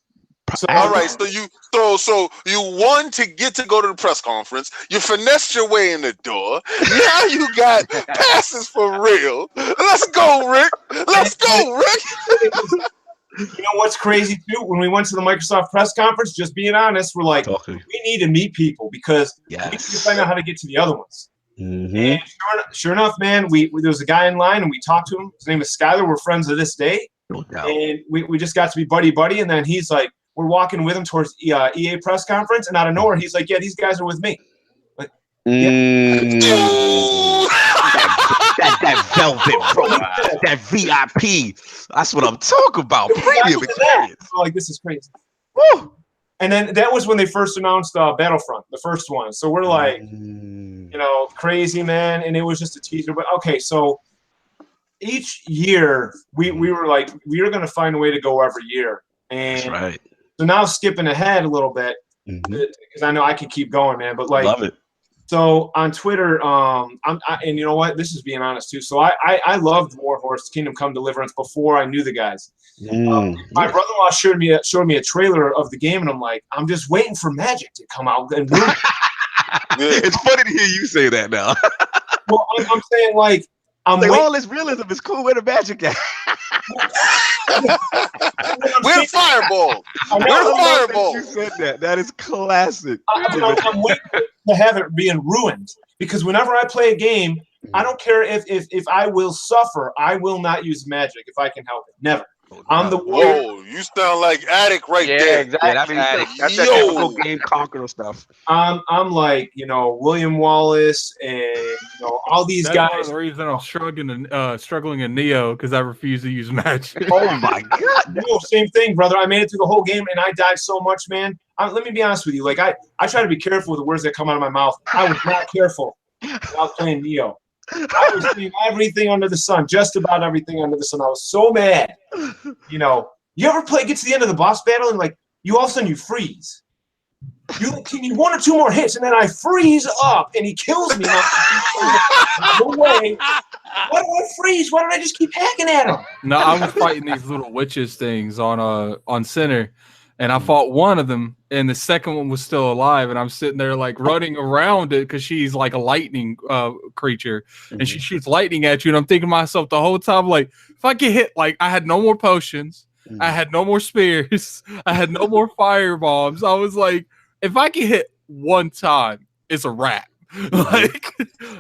All right. So you won to get to go to the press conference. You finessed your way in the door. Now you got passes for real. Let's go, Rick. Let's go, Rick.
You know what's crazy too? When we went to the Microsoft press conference, just being honest, we're like, we need to meet people because we need to find out how to get to the other ones.
Mm-hmm.
And sure enough, man, there was a guy in line, and we talked to him. His name is Skyler. We're friends to this day.
No doubt.
And we just got to be buddy. And then he's like, we're walking with him towards EA press conference, and out of nowhere, he's like, yeah, these guys are with me. Like,
that velvet, bro. That VIP. That's what I'm talking about. Premium experience.
Like, this is crazy.
Woo!
And then that was when they first announced Battlefront, the first one. So we're like, crazy, man. And it was just a teaser. But okay, so each year we were like, we were going to find a way to go every year. And
that's right.
So now skipping ahead a little bit, because I know I can keep going, man. But like,
love it.
So on Twitter, and you know what? This is being honest too. So I loved Warhorse, Kingdom Come Deliverance before I knew the guys. My brother-in-law showed me a trailer of the game, and I'm like, I'm just waiting for Magic to come out and win.
It's funny to hear you say that now.
Well, I'm saying like,
all this realism is cool with a Magic game.
We're the fireball. We're the fireball.
You said that. That is classic.
I'm waiting to have it being ruined, because whenever I play a game, I don't care if I will suffer. I will not use Magic if I can help it. Never. I'm the
Whoa, you sound like Attic right there.
Exactly.
Yeah, that's Attic. That's that typical game conqueror stuff.
I'm like, William Wallace and all these
That's
guys.
one of the reasons I'm struggling in Neo, because I refuse to use magic.
Oh my god!
Same thing, brother. I made it through the whole game and I died so much, man. Let me be honest with you. Like I try to be careful with the words that come out of my mouth. I was not careful when I was playing Neo. I was doing everything under the sun, just about everything under the sun. I was so mad. You ever get to the end of the boss battle and like you all of a sudden you freeze. You need 1 or 2 more hits, and then I freeze up, and he kills me. No way. Why do I freeze? Why don't I just keep hacking at him?
No, I was fighting these little witches things on center, and I fought one of them, and the second one was still alive, and I'm sitting there like running around it because she's like a lightning creature, and she shoots lightning at you, and I'm thinking to myself the whole time, like, if I get hit, like I had no more potions, I had no more spears, I had no more fire bombs. I was like, if I get hit one time, it's a wrap. Like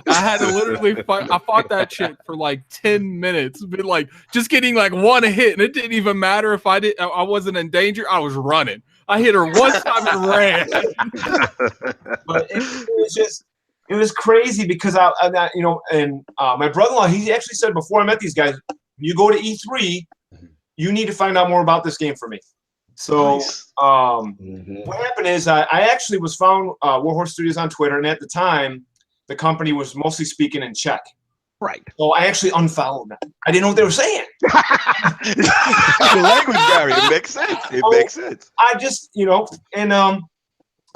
I had to literally fight. I fought that chick for like 10 minutes, but like just getting like one hit, and it didn't even matter if I wasn't in danger. I was running. I hit her one time and ran.
But it was crazy because and my brother-in-law, he actually said before I met these guys, you go to E3, you need to find out more about this game for me. So what happened is I actually was found Warhorse Studios on Twitter, and at the time, the company was mostly speaking in Czech.
Right.
So I actually unfollowed them. I didn't know what they were saying.
The language barrier. It makes sense. It makes sense.
I just, and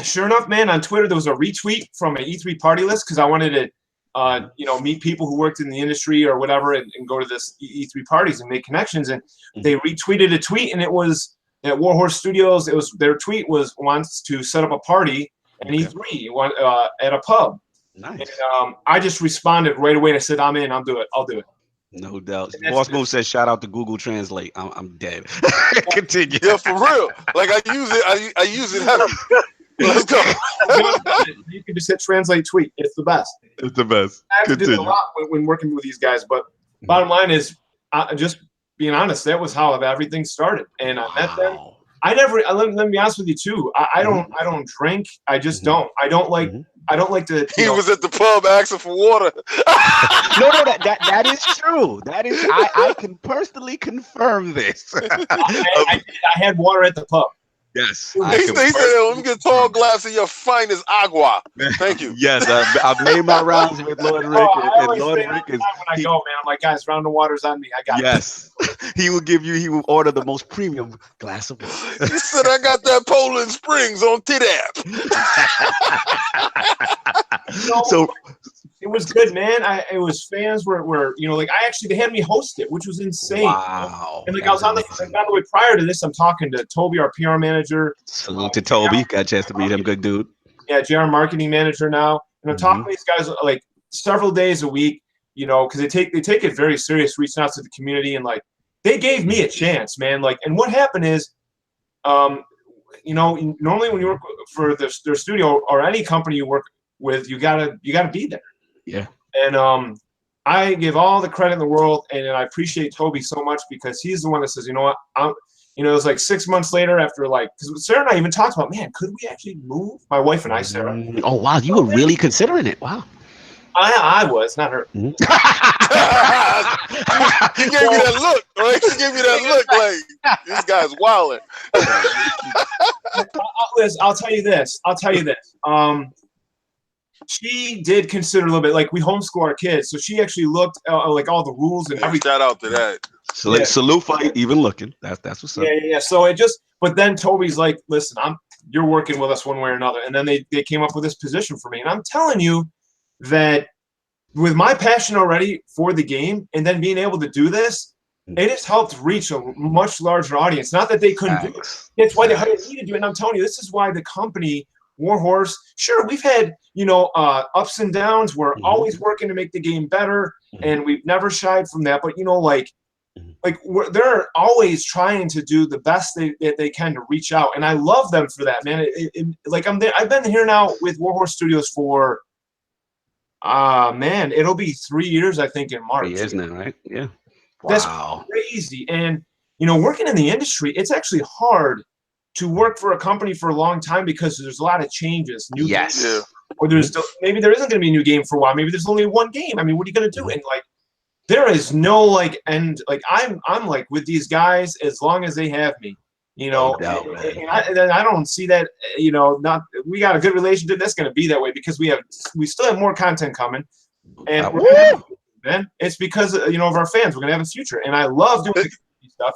sure enough, man, on Twitter, there was a retweet from an E3 party list because I wanted to meet people who worked in the industry or whatever and go to this E3 parties and make connections. And they retweeted a tweet, and it was at Warhorse Studios. Their tweet wants to set up a party at E3 at a pub.
Nice.
And I just responded right away and I said, I'm in. I'll do it.
No doubt. Boss Move says, shout out to Google Translate. I'm dead. Continue.
Yeah, for real. Like I use it. I use it heavy. Let's go.
You can just hit translate tweet. It's the best.
It's the best.
I have to do it a lot when working with these guys. But bottom line is, just being honest, that was how everything started. And I met them. Let me be honest with you too. I don't drink. I just don't. I don't like to.
He was at the pub asking for water.
No, that is true. That is, I can personally confirm this.
I had water at the pub.
Yes.
He said, let me get a tall glass of your finest agua. Thank you.
Yes, I've made my rounds with Lord Rick. And Lord Rick is.
When I go, man, I'm like, guys, round the water's on me. I got it.
Yes. He will order the most premium glass of water.
He said, I got that Poland Springs on TidApp.
So it was good, man. It was fans were they had me host it, which was insane.
Wow.
And I was by the way, prior to this, I'm talking to Toby, our PR manager.
Salute to Toby. Got a chance to meet him. Good dude.
Yeah, JR marketing manager now. And I'm talking to these guys like several days a week, because they take it very serious, reaching out to the community, and like they gave me a chance, man. Like, and what happened is, normally when you work for their studio or any company you work with, you gotta be there.
Yeah.
And I give all the credit in the world, and I appreciate Toby so much because he's the one that says, you know what, it was like 6 months later after because Sarah and I even talked about, man, could we actually move? My wife and I, Sarah.
Oh wow, you were really considering it. Wow.
I was, not her.
He gave me that look, right? He gave me that look like this guy's wilding.
I'll tell you this. She did consider a little bit, like we homeschool our kids, so she actually looked like all the rules and everything.
Shout out to that.
Salute for even looking. That's what's up.
Yeah. So but then Toby's like, listen, you're working with us one way or another, and then they came up with this position for me, and I'm telling you that with my passion already for the game, and then being able to do this, it has helped reach a much larger audience. Not that they couldn't do it. That's why they hired me to do it. And I'm telling you, this is why the company Warhorse, sure, we've had ups and downs. We're always working to make the game better, and we've never shied from that. But they're always trying to do the best they can to reach out, and I love them for that, man. I've been here now with Warhorse Studios for it'll be 3 years, I think, in March.
3 years now, right? Yeah.
That's
wow.
crazy. And working in the industry, it's actually hard to work for a company for a long time because there's a lot of changes. New games,
Yeah.
or there's still, maybe there isn't going to be a new game for a while. Maybe there's only one game. I mean, what are you going to do? And like, there is no like end. Like I'm like with these guys as long as they have me. And I don't see that. Not we got a good relationship. That's going to be that way because we still have more content coming, and man, it's because of our fans. We're going to have a future, and I love doing stuff.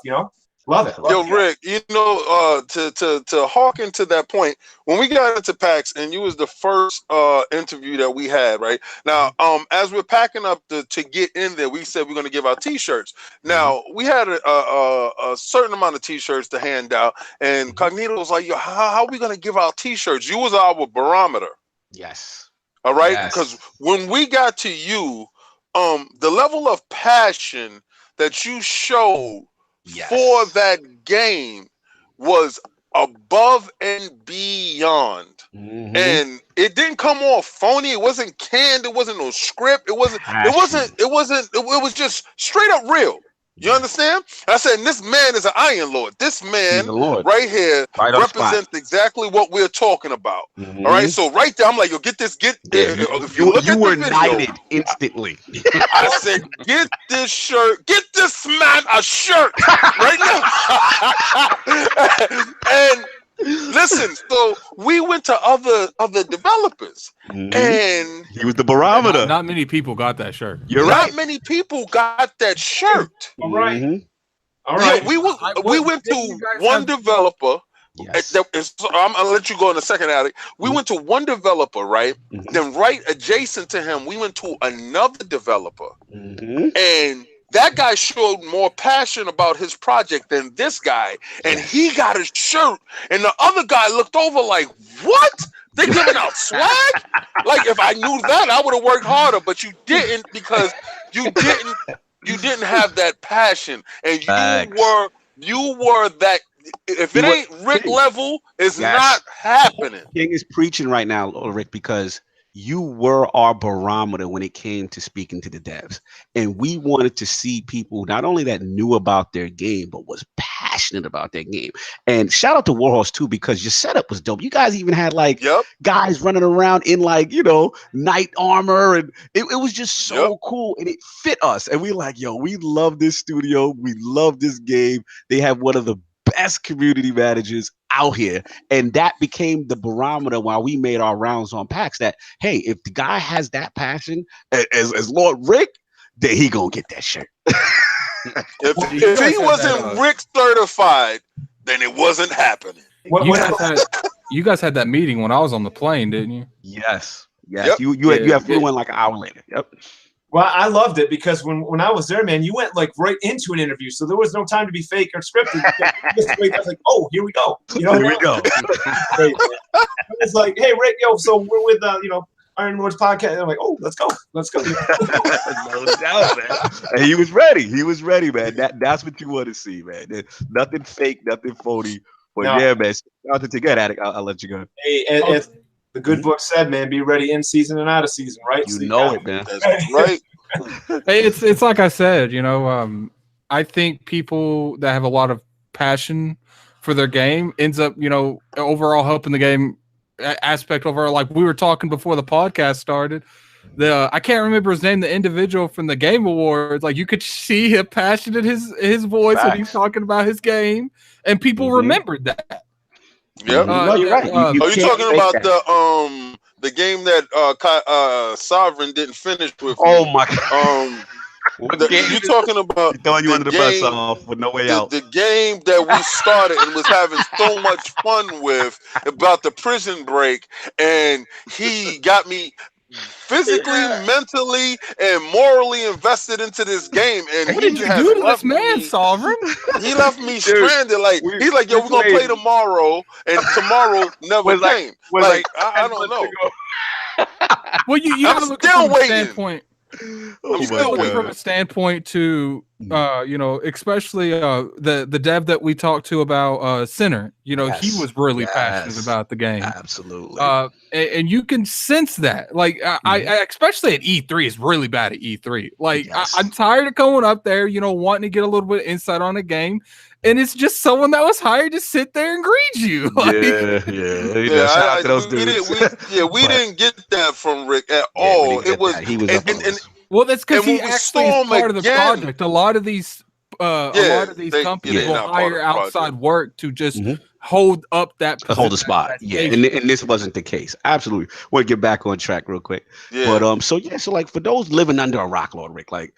Love it.
Yo, Rick, to harken to that point, when we got into PAX, and you was the first interview that we had, right? Now, as we're packing up to get in there, we said we're going to give out T-shirts. Now, we had a certain amount of T-shirts to hand out, and Cognito was like, yo, how are we going to give out T-shirts? You was our barometer.
Yes.
All right? Because when we got to you, the level of passion that you showed for that game was above and beyond. And it didn't come off phony. It wasn't canned. It wasn't no script. It was just straight up real. You understand? I said, and this man is an Iron Lord. This man right here represents exactly what we're talking about. All right. So right there, I'm like, yo, get this. You were knighted instantly. I said, get this shirt. Get this man a shirt right now. And listen, so we went to other developers, and
he was the barometer.
Not many people got that shirt.
You're right.
Not many people got that shirt.
All right.
All right. Yeah, we went to one developer. Yes. I'm gonna let you go in a second, Alec. We went to one developer, right? Then right adjacent to him, we went to another developer, and that guy showed more passion about his project than this guy, and he got a shirt, and the other guy looked over like, what? They're giving out swag? Like, if I knew that, I would have worked harder, but you didn't, because you didn't have that passion, and you were that. If it ain't Rick level, it's not happening.
King is preaching right now, Rick, because you were our barometer when it came to speaking to the devs. And we wanted to see people not only that knew about their game, but was passionate about their game. And shout out to Warhorse too, because your setup was dope. You guys even had like guys running around in like, knight armor. And it was just so cool. And it fit us. And we like, yo, we love this studio. We love this game. They have one of the best community managers out here, and that became the barometer while we made our rounds on PAX. That hey, if the guy has that passion as Lord Rick, then he gonna get that shirt.
if he wasn't Rick certified, then it wasn't happening.
You guys had that meeting when I was on the plane, didn't you?
Yes. You flew in like an hour later. Yep.
Well, I loved it because when I was there, man, you went like right into an interview, so there was no time to be fake or scripted. I was like, oh, here we go.
Here we go.
Great, it's like, hey, Rick, so we're with Iron Lord's podcast. And I'm like, oh, let's go.
No doubt, man. And he was ready, man. That's what you want to see, man. There's nothing fake, nothing phony. But yeah, man. Out to get at it. I'll let you go.
Hey, as the good book said, man, be ready in season and out of season, right?
You know it, man.
That's right.
Hey, it's like I said, I think people that have a lot of passion for their game ends up, overall helping the game aspect overall. Like we were talking before the podcast started, I can't remember his name, the individual from the Game Awards, like you could see him passionate his voice when he's talking about his game, and people remembered that.
Yep.
No, you're right.
Are you talking about the game that Sovereign didn't finish with?
Oh my god.
You talking about
throwing you under the bus off with no way out.
The game that we started and was having so much fun with about the prison break, and he got me physically, mentally, and morally invested into this game. And
what did you do to this man, Sovereign?
He left me stranded. Like he's like, yo, we're gonna play tomorrow, and tomorrow never came. Like I don't know.
Well, you gotta look from a standpoint. From a standpoint to especially the dev that we talked to about Sinner, he was really passionate about the game.
Absolutely.
And you can sense that. Like I especially at E3 is really bad at E3. Like I'm tired of going up there, wanting to get a little bit of insight on the game. and it's just someone that was hired to sit there and greet you. Like,
Shout out to those dudes.
We didn't get that from Rick at all. It was
he was
well, that's because he actually is part of the project. A lot of these companies will hire outside work to just hold up that
hold the spot. And this wasn't the case. Absolutely. We'll get back on track real quick. But so like for those living under a rock, Lord Rick, like,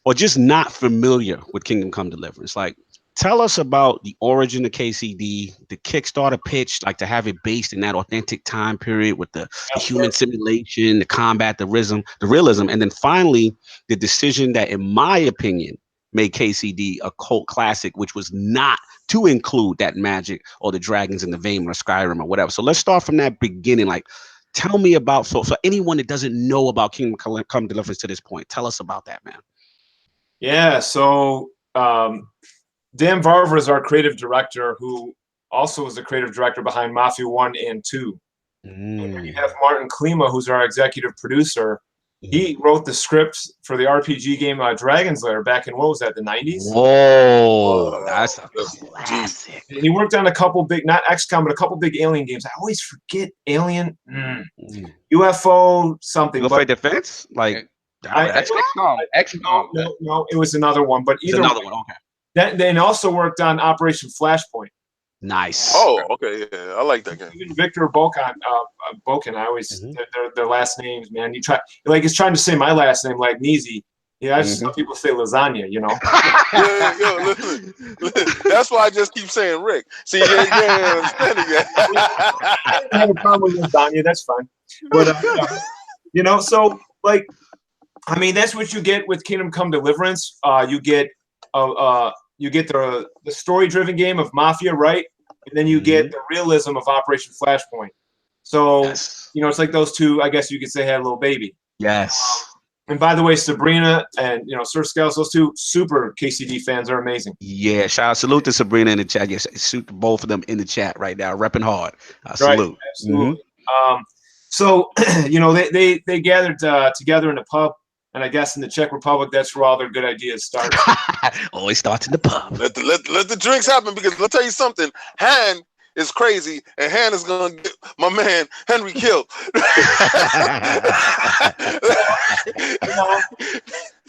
or just not familiar with Kingdom Come Deliverance, like, tell us about the origin of KCD, the Kickstarter pitch, like to have it based in that authentic time period with the human simulation, the combat, the realism, and then finally the decision that, in my opinion, made KCD a cult classic, which was not to include that magic or the dragons in the Vayne or Skyrim or whatever. So let's start from that beginning. Like, tell me about, for anyone that doesn't know about Kingdom Come Deliverance to this point, tell us about that, man.
Yeah, so Dan Varver is our creative director, who also was the creative director behind Mafia 1 and 2. And we have Martin Klima, who's our executive producer. He wrote the script for the RPG game Dragon's Lair back in, what was that, the 90s?
Whoa, that's a classic.
And he worked on a couple big, not XCOM, but a couple big Alien games. I always forget Alien, UFO something.
UFO Defense? Like,
XCOM.
No, it was another one, but either
another one. Okay.
Then also worked on Operation Flashpoint.
Nice.
Oh, okay, yeah, I like that game.
Even Victor Bokan, I always their last names, man. You try, like, it's trying to say my last name, Lagnese. Yeah, some people say lasagna, you know.
Listen, that's why I just keep saying Rick. See, you ain't understanding yet.
I don't have a problem with lasagna. That's fine. But you know, so like, I mean, that's what you get with Kingdom Come Deliverance. You get the story-driven game of Mafia, right? And then you get the realism of Operation Flashpoint. So, you know, it's like those two, I guess you could say, had a little baby.
Yes.
And by the way, Sabrina and, you know, Sir Scales, those two super KCD fans are amazing.
Yeah, salute to Sabrina in the chat. Yes, salute both of them in the chat right now, repping hard. Salute.
Right, absolutely. So, you know, they gathered together in a pub. And I guess in the Czech Republic, that's where all their good ideas start.
Always starts in the pub.
Let the drinks happen, because let me tell you something. Han is crazy, and Han is going to get my man Henry killed.
You know?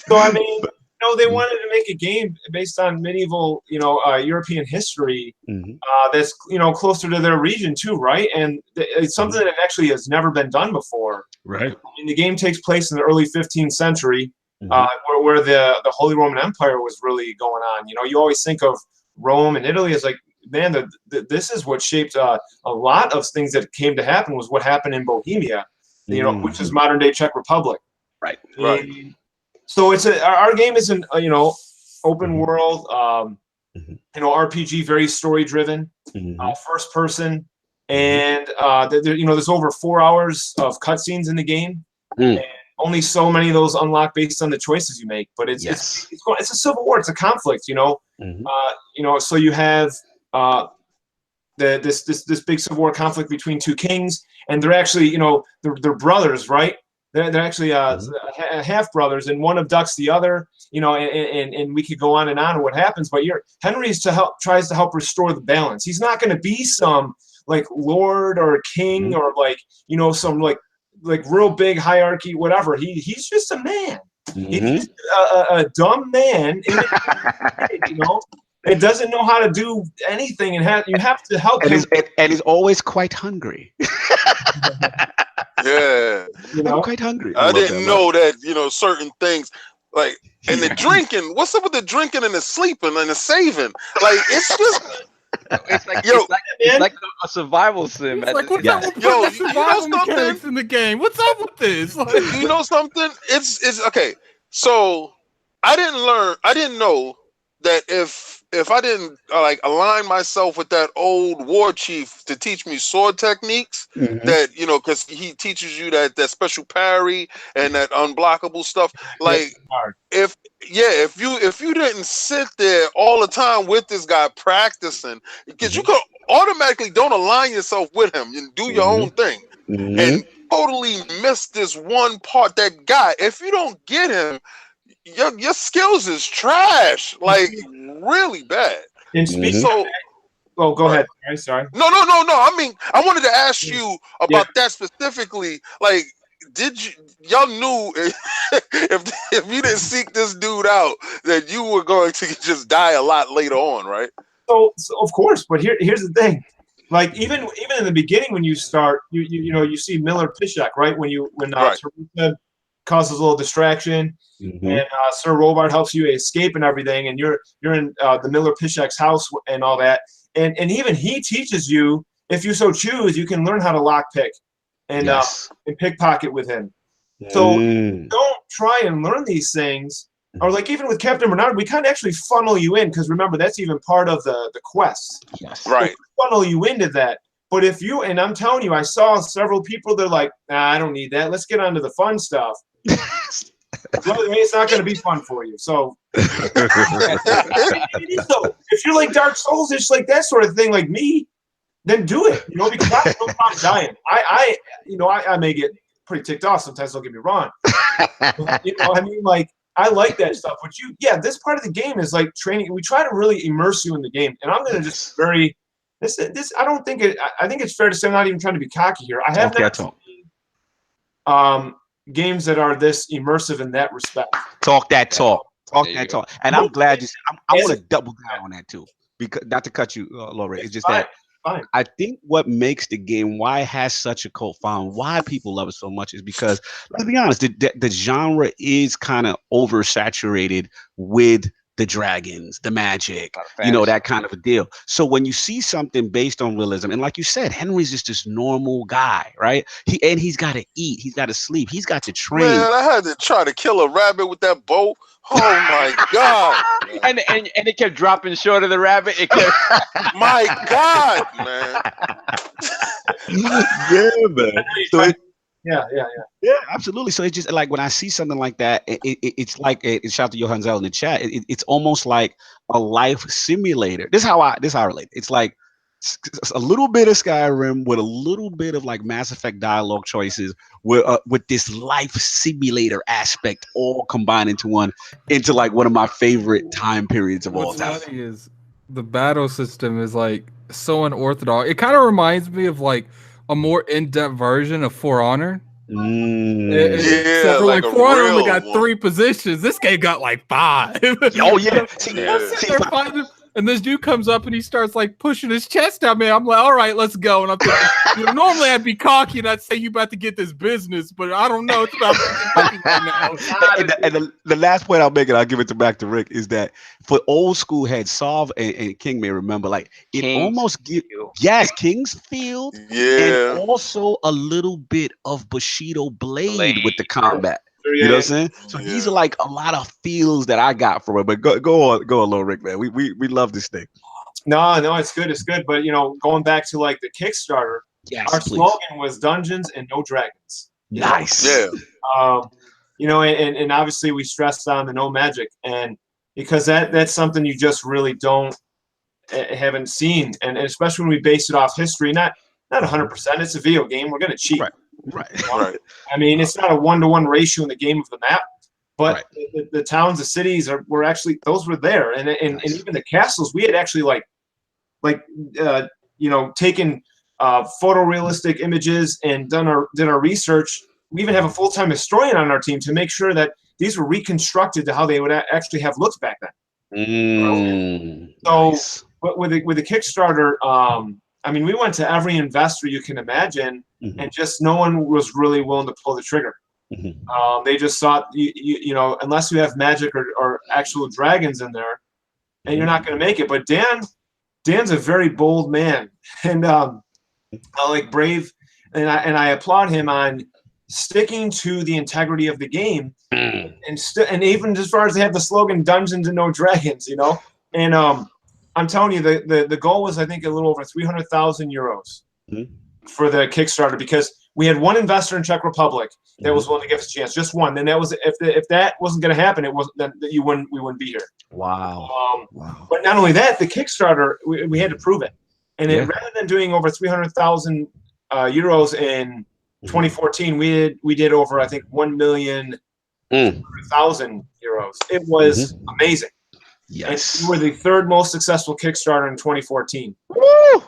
So, I mean, you know, they wanted to make a game based on medieval, you know, European history that's, you know, closer to their region too, right? And it's something that actually has never been done before.
Right.
I mean, the game takes place in the early 15th century, where the Holy Roman Empire was really going on. You know, you always think of Rome and Italy as like, man, this is what shaped a lot of things that came to happen, was what happened in Bohemia, you know, which is modern day Czech Republic.
Right.
Right. So it's our game is an you know, open world, you know, RPG, very story driven, first person, and you know, there's over 4 hours of cutscenes in the game, and only so many of those unlock based on the choices you make. But it's a civil war, it's a conflict, you know, you know, so you have this big civil war conflict between two kings, and they're actually, you know, they're brothers, right? They're actually half brothers, and one abducts the other, you know, and we could go on and what happens. But Henry's tries to help restore the balance. He's not going to be some like lord or king or like, you know, some like real big hierarchy, whatever. He's just a man. He's a dumb man, you know. It doesn't know how to do anything, and you have to help him.
And he's always quite hungry.
Yeah,
you know?
I'm quite hungry.
I didn't know that, you know, certain things like, and the drinking. What's up with the drinking and the sleeping and the saving? Like, it's just.
It's like a survival sim.
It's like, what's up with the survival mechanics in the game? What's up with this? Like,
you know something? It's okay. So I didn't know that if I didn't like align myself with that old war chief to teach me sword techniques, that, you know, because he teaches you that special parry and that unblockable stuff. Like, if you didn't sit there all the time with this guy practicing, because you could automatically don't align yourself with him and do your own thing, and totally miss this one part. That guy, if you don't get him, your skills is trash, like really bad.
And speaking of that, well, go ahead. Sorry.
No. I mean, I wanted to ask you about that specifically. Like, did y'all knew if you didn't seek this dude out that you were going to just die a lot later on, right?
So of course, but here's the thing. Like even in the beginning when you start, you see Miller Pishak, right? When Teresa causes a little distraction, and Sir Robart helps you escape and everything, and you're in the Miller Pishak's house and all that, and even he teaches you, if you so choose, you can learn how to lockpick and pickpocket with him. So don't try and learn these things. Or like even with Captain Bernard, we kind of actually funnel you in because remember that's even part of the quest.
Yes.
Right.
So funnel you into that. But if you and I'm telling you, I saw several people. They're like, nah, I don't need that. Let's get on to the fun stuff. Well, it's not going to be fun for you. So if you're like Dark Souls, it's like that sort of thing, like me, then do it. Because I have no problem dying. I may get pretty ticked off sometimes. Don't get me wrong. I mean, like. I like that stuff. But this part of the game is like training. We try to really immerse you in the game. And I'm going to just this. I don't think it. I think it's fair to say I'm not even trying to be cocky here. I have not seen games that are this immersive in that respect.
Talk that talk. And I'm glad you said. I want to double down on that too, because not to cut you, Laura. It's just that. Fine. I think what makes the game, why it has such a cult following, why people love it so much is because, let's be honest, the genre is kind of oversaturated with the dragons, the magic, that kind of a deal. So when you see something based on realism, and like you said, Henry's just this normal guy, right? He's got to eat, he's got to sleep, he's got to train.
Man, I had to try to kill a rabbit with that bow. Oh my God!
and it kept dropping short of the rabbit. It kept...
My God, man!
Yeah, man. So
yeah,
absolutely. So it's just like when I see something like that, it's like shout out to Johan Zell in the chat. It's almost like a life simulator. This is how I relate. It's like a little bit of Skyrim with a little bit of like Mass Effect dialogue choices with this life simulator aspect all combined into like one of my favorite time periods of all time.
What's funny is the battle system is like so unorthodox. It kind of reminds me of like a more in-depth version of For Honor.
Yeah,
like For Honor only got 3 positions. This game got like 5.
Oh yeah.
And this dude comes up and he starts like pushing his chest at me. I'm like, all right, let's go. And I'm thinking, normally I'd be cocky and I'd say you about to get this business, but I don't know. It's about right now.
And the last point I'll make, and I'll give it back to Rick, is that for old school heads, Sov and King may remember, like it almost Kingsfield, and also a little bit of Bushido Blade with the combat. You know what I'm saying? So these are like a lot of feels that I got from it. But go on, little Rick, man. We love this thing.
No, it's good. It's good. But going back to like the Kickstarter, our slogan was Dungeons and No Dragons.
Nice.
Yeah.
And obviously we stressed on the no magic, and because that's something you just really haven't seen, and especially when we base it off history, not 100%. It's a video game. We're gonna cheat.
Right.
I mean, it's not a 1-to-1 ratio in the game of the map, but the towns, the cities were actually, those were there, and even the castles. We had actually taken photorealistic images and did our research. We even have a full-time historian on our team to make sure that these were reconstructed to how they would actually have looked back then. But with the Kickstarter, I mean, we went to every investor you can imagine, and just no one was really willing to pull the trigger. They just thought, unless you have magic or actual dragons in there, and you're not going to make it. But Dan's a very bold man, and brave, and I applaud him on sticking to the integrity of the game, and even as far as they have the slogan "Dungeons and No Dragons," and I'm telling you, the goal was, I think, a little over 300,000 euros for the Kickstarter, because we had one investor in Czech Republic that was willing to give us a chance, just one. And that was if that wasn't going to happen, it wasn't then we wouldn't be here.
Wow.
But not only that, the Kickstarter, we had to prove it, and rather than doing over 300,000 euros in 2014, we did over, I think, 1,200,000 euros. It was amazing.
Yes.
And we were the third most successful Kickstarter in 2014.
Woo!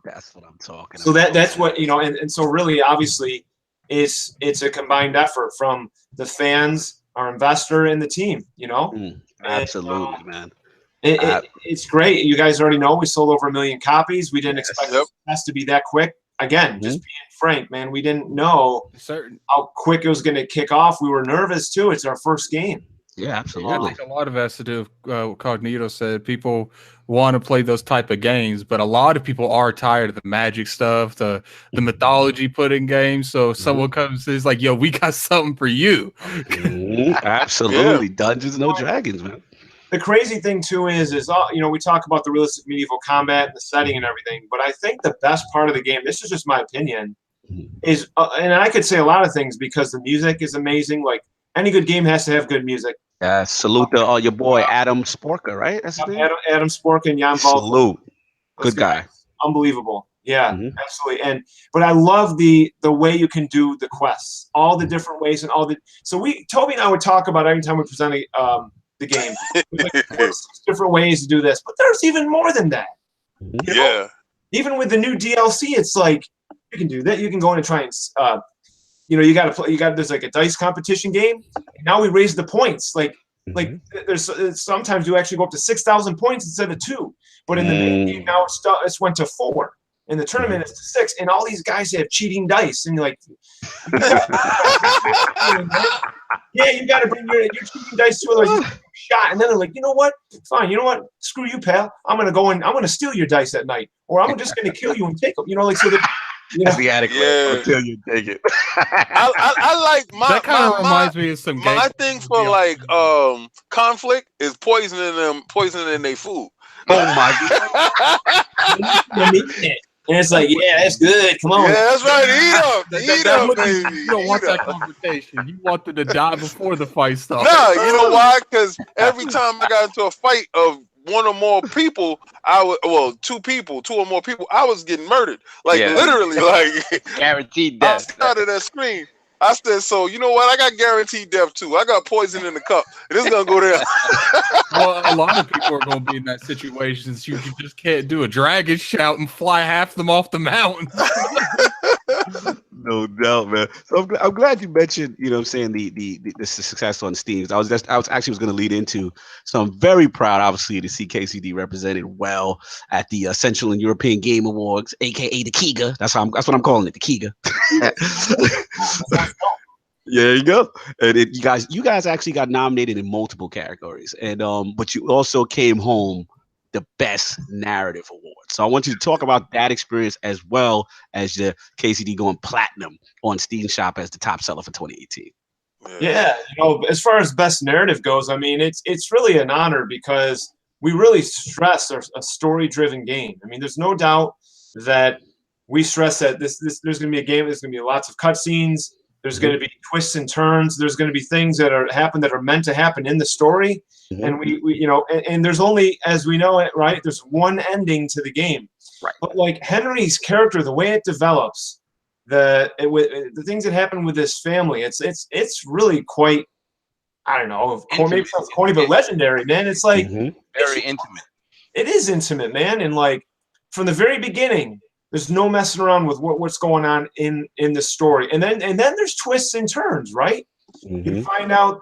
That's what I'm talking
about. So that's what, and so really, obviously, it's a combined effort from the fans, our investor, and the team,
Absolutely, and, man.
It's great. You guys already know we sold over 1 million copies. We didn't expect it to be that quick. Again, just being frank, man, we didn't know how quick it was going to kick off. We were nervous, too. It's our first game.
Yeah, absolutely.
I think a lot of it has to do with what Cognito said. People want to play those type of games, but a lot of people are tired of the magic stuff, the mythology put in games. So if someone comes and is like, yo, we got something for you.
Absolutely. Dungeons and Dragons, man.
The crazy thing, too, is we talk about the realistic medieval combat and the setting and everything, but I think the best part of the game, this is just my opinion, is, and I could say a lot of things because the music is amazing. Like, any good game has to have good music.
Salute your boy Adam Sporka, right? That's his name?
Adam Sporka and Jan Valk.
Salute. Good guy.
Unbelievable. Yeah, absolutely. But I love the way you can do the quests, all the different ways and so Toby and I would talk about every time we presented the game. Like, 6 different ways to do this, but there's even more than that. Even with the new DLC, it's like you can do that. You can go in and try and you got to play. There's like a dice competition game. Now we raise the points. Like there's sometimes you actually go up to 6,000 points instead of 2. But in the main game now it's went to 4. In the tournament it's to 6. And all these guys have cheating dice. And you're like, yeah, you got to bring your cheating dice to a shot. And then they're like, you know what? Fine. You know what? Screw you, pal. I'm gonna go and I'm gonna steal your dice at night, or I'm just gonna kill you and take them. So that.
That's the adequate until you take it.
I like
that kind of reminds me of some games.
My thing for conflict is poisoning their food.
Oh my god.
And it's like, yeah, that's good. Come on.
Yeah, that's right. Eat up, baby.
You don't want that confrontation. You want them to die before the fight starts.
No, you know why? Because every time I got into a fight of one or more people, 2 people, 2 or more people, I was getting murdered. Literally,
guaranteed death.
I started that screen. I said, so you know what? I got guaranteed death too. I got poison in the cup. It's gonna go there.
Well, a lot of people are gonna be in that situation. You just can't do a dragon shout and fly half them off the mountain.
No doubt, man. So I'm glad you mentioned, the success on Steam. I was actually going to lead into. So I'm very proud, obviously, to see KCD represented well at the Central and European Game Awards, aka the KIGA. That's what I'm calling it, the KIGA. There you go. And you guys actually got nominated in multiple categories, and but you also came home the Best Narrative Award. So I want you to talk about that experience as well as the KCD going platinum on Steam Shop as the top seller for 2018.
Yeah, as far as Best Narrative goes, I mean, it's really an honor because we really stress a story-driven game. I mean, there's no doubt that we stress that there's going to be a game. There's going to be lots of cutscenes. There's going to be twists and turns. There's going to be things that are meant to happen in the story. And we and there's only, as we know it, right, there's one ending to the game.
Right.
But like Henry's character, the way it develops, the things that happen with this family, it's really quite, I don't know, maybe it sounds corny, but legendary, man. It's like
very intimate.
It is intimate, man. And like from the very beginning, there's no messing around with what's going on in the story. And then there's twists and turns, right? You find out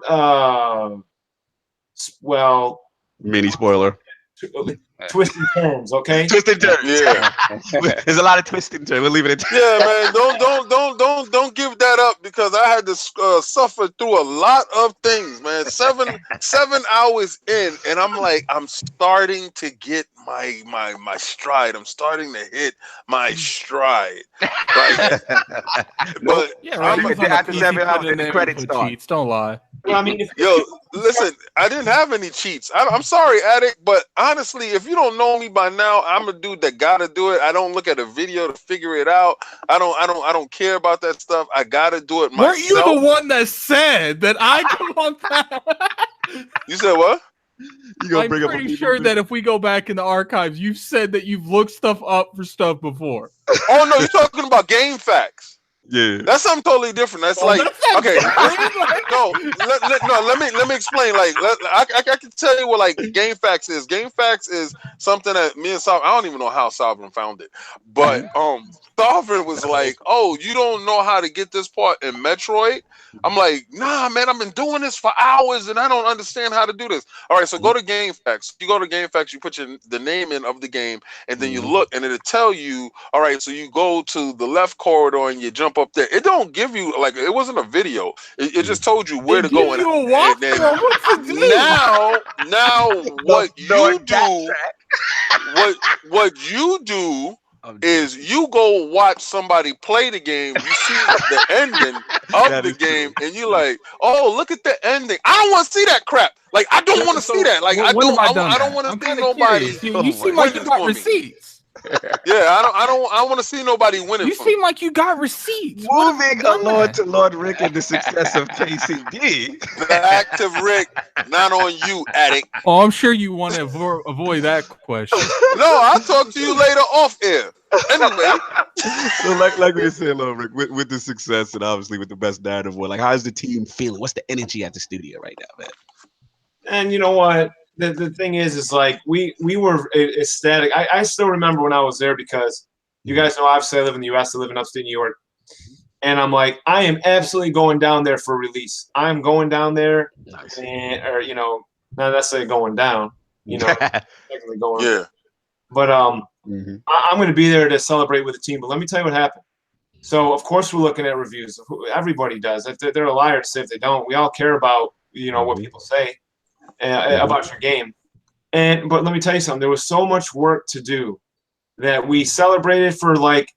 mini spoiler.
Twist and turns, okay?
Twist and turns.
Yeah.
There's a lot of twist and turns. We'll leave it at
Yeah, man. Don't give that up because I had to suffer through a lot of things, man. 7 hours in, and I'm starting to get my stride. I'm starting to hit my stride. But
yeah, right.
After 7 hours, the credits start.
Cheats, don't lie.
Well, I mean,
listen, I didn't have any cheats. I'm sorry, Addict, but honestly, if you don't know me by now, I'm a dude that gotta do it. I don't look at a video to figure it out. I don't care about that stuff. I gotta do it myself.
Weren't you the one that said that I come on that?
You said what?
I'm pretty sure that if we go back in the archives, you've said that you've looked stuff up for stuff before.
Oh no, you're talking about game facts.
Yeah.
That's something totally different. That's like okay. No, let me explain. Like I can tell you what like Game Facts is. Game Facts is something that me and Sovereign, I don't even know how Sovereign found it, but Sovereign was like, "Oh, you don't know how to get this part in Metroid?" I'm like, "Nah, man, I've been doing this for hours and I don't understand how to do this." All right, so go to Game Facts. You go to Game Facts, you put the name in of the game, and then you look, and it'll tell you, all right, so you go to the left corridor and you jump up there. It don't give you like it wasn't a video. It just told you where to go. And then now what you do? What you do is you go watch somebody play the game. You see the ending of the game, and you're like, "Oh, look at the ending. I don't want to see that crap. Like, I don't want to see that. Like, I don't want to see nobody.
You seem like you got receipts.
Yeah, I want to see nobody winning.
You seem like you got receipts.
Moving along to Lord Rick and the success of KCD.
Back to Rick, not on you, addict.
Oh, I'm sure you want to avoid that question.
No, I'll talk to you later off air. Anyway.
So like we said, Lord Rick, with the success and obviously with the best narrative, like how's the team feeling? What's the energy at the studio right now, man?
And you know what? The thing is like we were ecstatic. I still remember when I was there because you guys know obviously I live in the U.S. I live in upstate New York, and I'm like I am absolutely going down there for release. I'm going down there,
nice.
Or not necessarily going down, technically going.
Yeah.
But I'm going to be there to celebrate with the team. But let me tell you what happened. So of course we're looking at reviews. Everybody does. If they're a liar to say if they don't. We all care about what people say. About your game, but let me tell you something. There was so much work to do that we celebrated for like,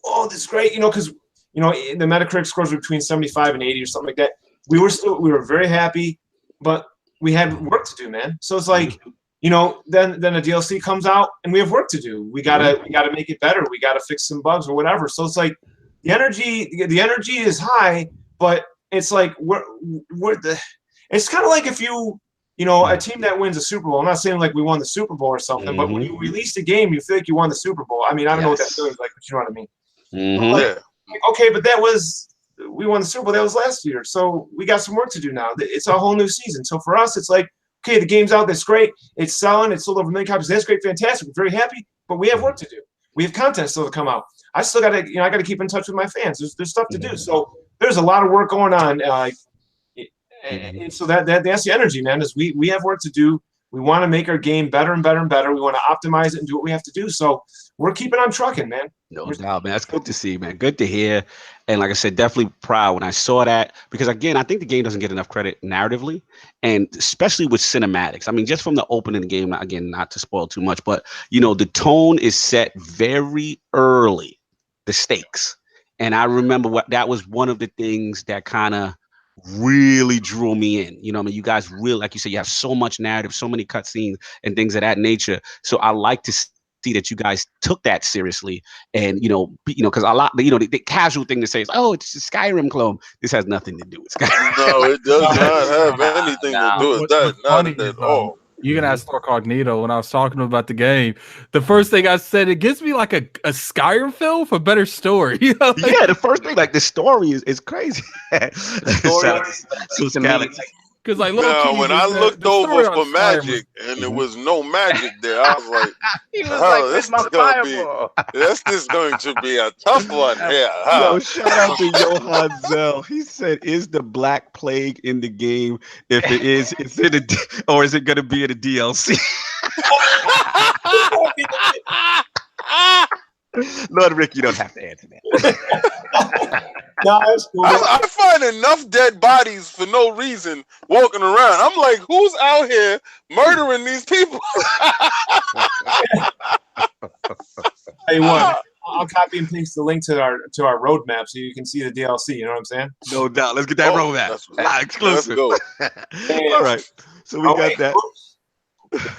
oh, this is great, because the Metacritic scores were between 75 and 80 or something like that. We were very happy, but we had work to do, man. So it's like, then a DLC comes out and we have work to do. We gotta make it better. We gotta fix some bugs or whatever. So it's like the energy is high, but it's like it's kind of like if you. A team that wins a Super Bowl. I'm not saying like we won the Super Bowl or something, but when you release a game, you feel like you won the Super Bowl. I mean, I don't know what that feels like, but you know what I mean. Like, okay, but we won the Super Bowl. That was last year, so we got some work to do now. It's a whole new season. So for us, it's like, okay, the game's out. That's great. It's selling. It's sold over 1 million copies. That's great, fantastic. We're very happy, but we have work to do. We have content still to come out. I still got to, I got to keep in touch with my fans. There's stuff to do. So there's a lot of work going on. And so that's the energy, man, is we have work to do. We want to make our game better and better and better. We want to optimize it and do what we have to do. So we're keeping on trucking, man.
No doubt, man. That's good to see, man. Good to hear. And like I said, definitely proud when I saw that, because again, I think the game doesn't get enough credit narratively, and especially with cinematics. I mean, just from the opening of the game, again, not to spoil too much, but the tone is set very early, the stakes. And I remember that was one of the things that kind of really drew me in. You guys really, like you said, you have so much narrative, so many cutscenes and things of that nature. So I like to see that you guys took that seriously, and because a lot, the casual thing to say is, oh, it's a Skyrim clone. This has nothing to do with Skyrim.
No, it does not have anything to do with that. Not at all.
You can ask LordCognito when I was talking about the game. The first thing I said, it gives me like a Skyrim feel for better story.
Yeah, the first thing, like the story is crazy.
Because like,
when I looked over for magic and there was no magic there, I was like, this is going to be a tough one here.
Yo, shout out to Johan Zell. He said, is the Black Plague in the game? If it is, or is it going to be in a DLC? Lord Rick, you don't have to answer that.
No, that's cool.
I find enough dead bodies for no reason walking around. I'm like, who's out here murdering these people?
Hey, what? I'll copy and paste the link to our roadmap so you can see the DLC. You know what I'm saying?
No doubt. Let's get that roadmap. Exclusive.
Let's go.
All right. So we got that.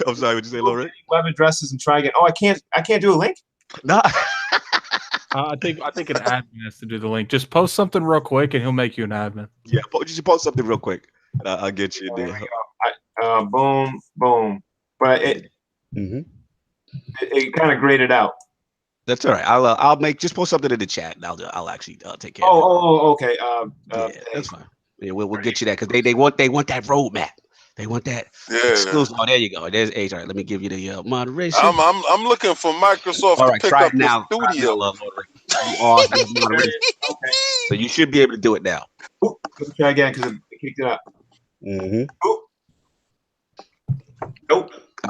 I'm sorry. What'd you say, Lord Rick?
Web addresses and try again. Oh, I can't do a link?
No.
I think an admin has to do the link. Just post something real quick, and he'll make you an admin.
Yeah, just post something real quick. I'll get you there.
Boom, boom. But it kind of graded out.
That's all right. I'll just post something in the chat. And I'll actually take care.
Oh, okay.
Yeah, that's fine. Yeah, we'll get you that because they want that roadmap. They want that exclusive. Oh, there you go. There's H. All right, let me give you the moderation.
I'm looking for Microsoft to pick up the studio.
You are the moderation. Okay. So you should be able to do it now.
Ooh, let's try again because it kicked it up. Nope.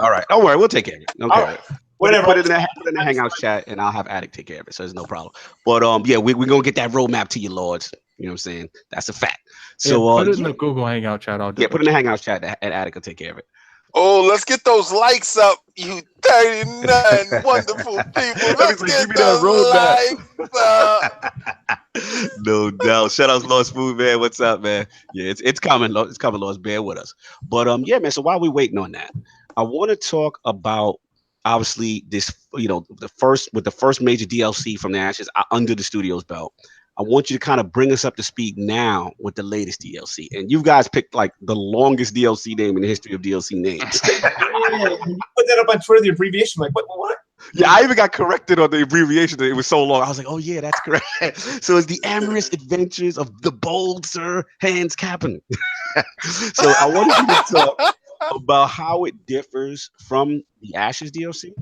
All right. Don't worry. We'll take care of it. Okay.
Right. Whatever.
Put it in the Hangouts chat, and I'll have Attic take care of it. So there's no problem. But yeah, we're gonna get that roadmap to you, Lords. You know what I'm saying? That's a fact. So
put it in the Google Hangout chat. I'll do it.
Put it in the Hangouts chat, and Attic will take care of it.
Oh, let's get those likes up, you 39 wonderful people. Let's get those likes up.
No doubt. Shout out to Lord Smooth, man. What's up, man? Yeah, it's coming. It's coming, Lords. Bear with us. But yeah, man. So while we're waiting on that, I want to talk about obviously this, the first major DLC from the Ashes under the studio's belt. I want you to kind of bring us up to speed now with the latest DLC. And you guys picked like the longest DLC name in the history of DLC names.
You put that up on Twitter, the abbreviation. Like, what?
Yeah, I even got corrected on the abbreviation. It was so long. I was like, oh, yeah, that's correct. So it's the amorous adventures of the bold Sir Hans Cap'n. So I wanted you to talk about how it differs from the Ashes DLC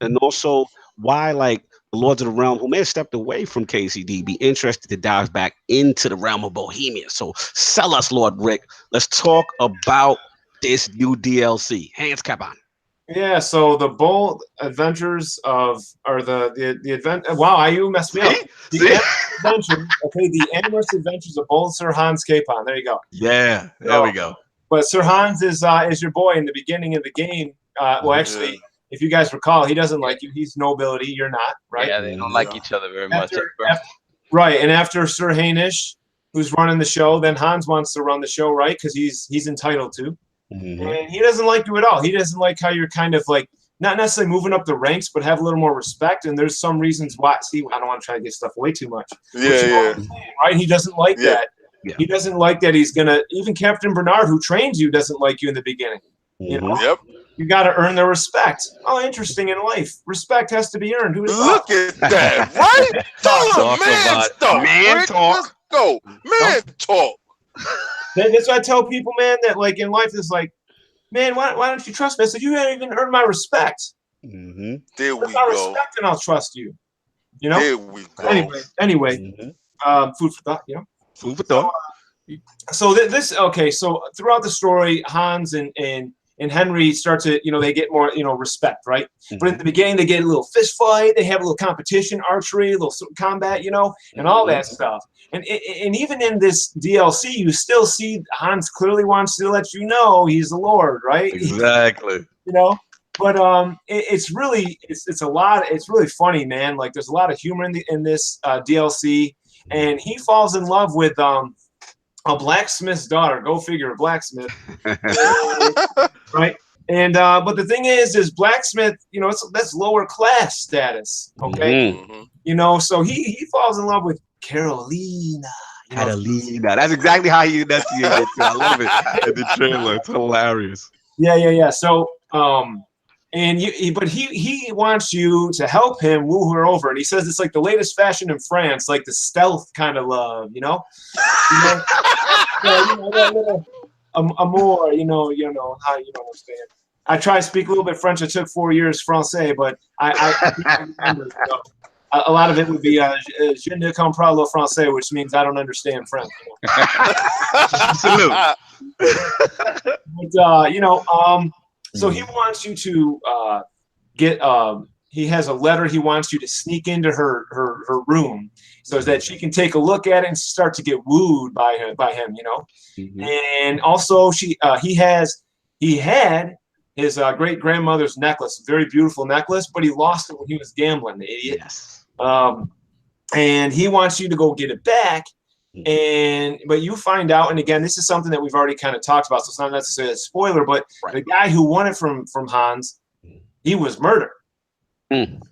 and also why, like, the Lords of the Realm, who may have stepped away from KCD, be interested to dive back into the realm of Bohemia. So sell us, Lord Rick. Let's talk about this new DLC. Hans Cap'n.
Yeah, so the bold adventures the advent. Wow, you messed me up. The amorous adventures of bold Sir Hans Capon. There you go.
Yeah, there we go.
But Sir Hans is your boy in the beginning of the game. Well, actually, if you guys recall, he doesn't like you. He's nobility. You're not, right?
Yeah, they don't like each other very much.
Right, and after Sir Hainish, who's running the show, then Hans wants to run the show, right? Because he's entitled to. Mm-hmm. And he doesn't like you at all. He doesn't like how you're kind of like not necessarily moving up the ranks, but have a little more respect. And there's some reasons why. See, I don't want to try to get stuff away too much.
Yeah.
Right? He doesn't like that. Yeah. He doesn't like that. He's gonna even Captain Bernard, who trains you, doesn't like you in the beginning.
Mm-hmm.
You know.
Yep.
You got to earn their respect. Oh, interesting in life. Respect has to be earned.
Look at that, right? Tell him, man talk. Let's go, man talk.
That's why I tell people, man, that like in life is like, man, why don't you trust me? I said, you haven't even earned my respect.
Mm-hmm.
There we
go.
Respect
and I'll trust you. You know.
There we go.
Anyway,
mm-hmm.
Food for thought. You know.
Food for thought.
So So throughout the story, Hans and Henry start to, they get more, respect, right? Mm-hmm. But in the beginning, they get a little fist fight, they have a little competition, archery, a little combat, and all that stuff. And even in this DLC, you still see Hans clearly wants to let you know he's the Lord, right?
Exactly.
But it's really funny, man. Like there's a lot of humor in this DLC, and he falls in love with a blacksmith's daughter. Go figure, a blacksmith. Right? And but the thing is blacksmith, that's lower class status. Okay.
Mm-hmm.
So he falls in love with Carolina.
Catalina. That's exactly how he enunciated it. I love it in the trailer. It's hilarious.
Yeah. So but he wants you to help him woo her over, and he says it's like the latest fashion in France, like the stealth kind of love, amour, you know how you don't understand. I try to speak a little bit French. I took 4 years Francais, but I remember. A lot of it would be je ne comprends le français, which means I don't understand French.
Salute.
But so he wants you to get. He has a letter. He wants you to sneak into her room so that she can take a look at it and start to get wooed by him.
Mm-hmm.
And also, he had his great grandmother's necklace, a very beautiful necklace, but he lost it when he was gambling. The idiot.
Yes.
And he wants you to go get it back. But you find out, and again, this is something that we've already kind of talked about, so it's not necessarily a spoiler, but the guy who won it from Hans, he was murdered.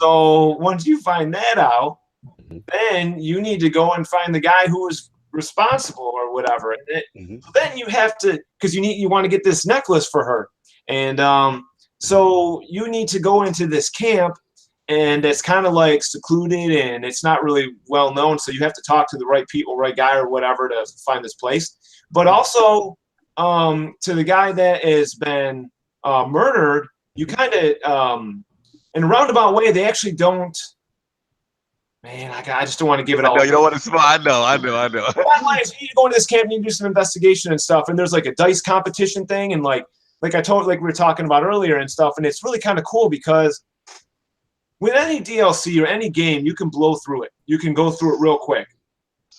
So once you find that out, then you need to go and find the guy who was responsible or whatever. And then you have to, because you want to get this necklace for her. And so you need to go into this camp and it's kind of like secluded and it's not really well known. So you have to talk to the right people, right guy or whatever to find this place. But also to the guy that has been murdered, you kind of, in a roundabout way, they actually don't. Man, I just don't want to give it all.
No, you don't want to smile. I know.
You go into this camp and you do some investigation and stuff, and there's like a dice competition thing, and like we were talking about earlier and stuff, and it's really kind of cool because with any DLC or any game, you can blow through it. You can go through it real quick.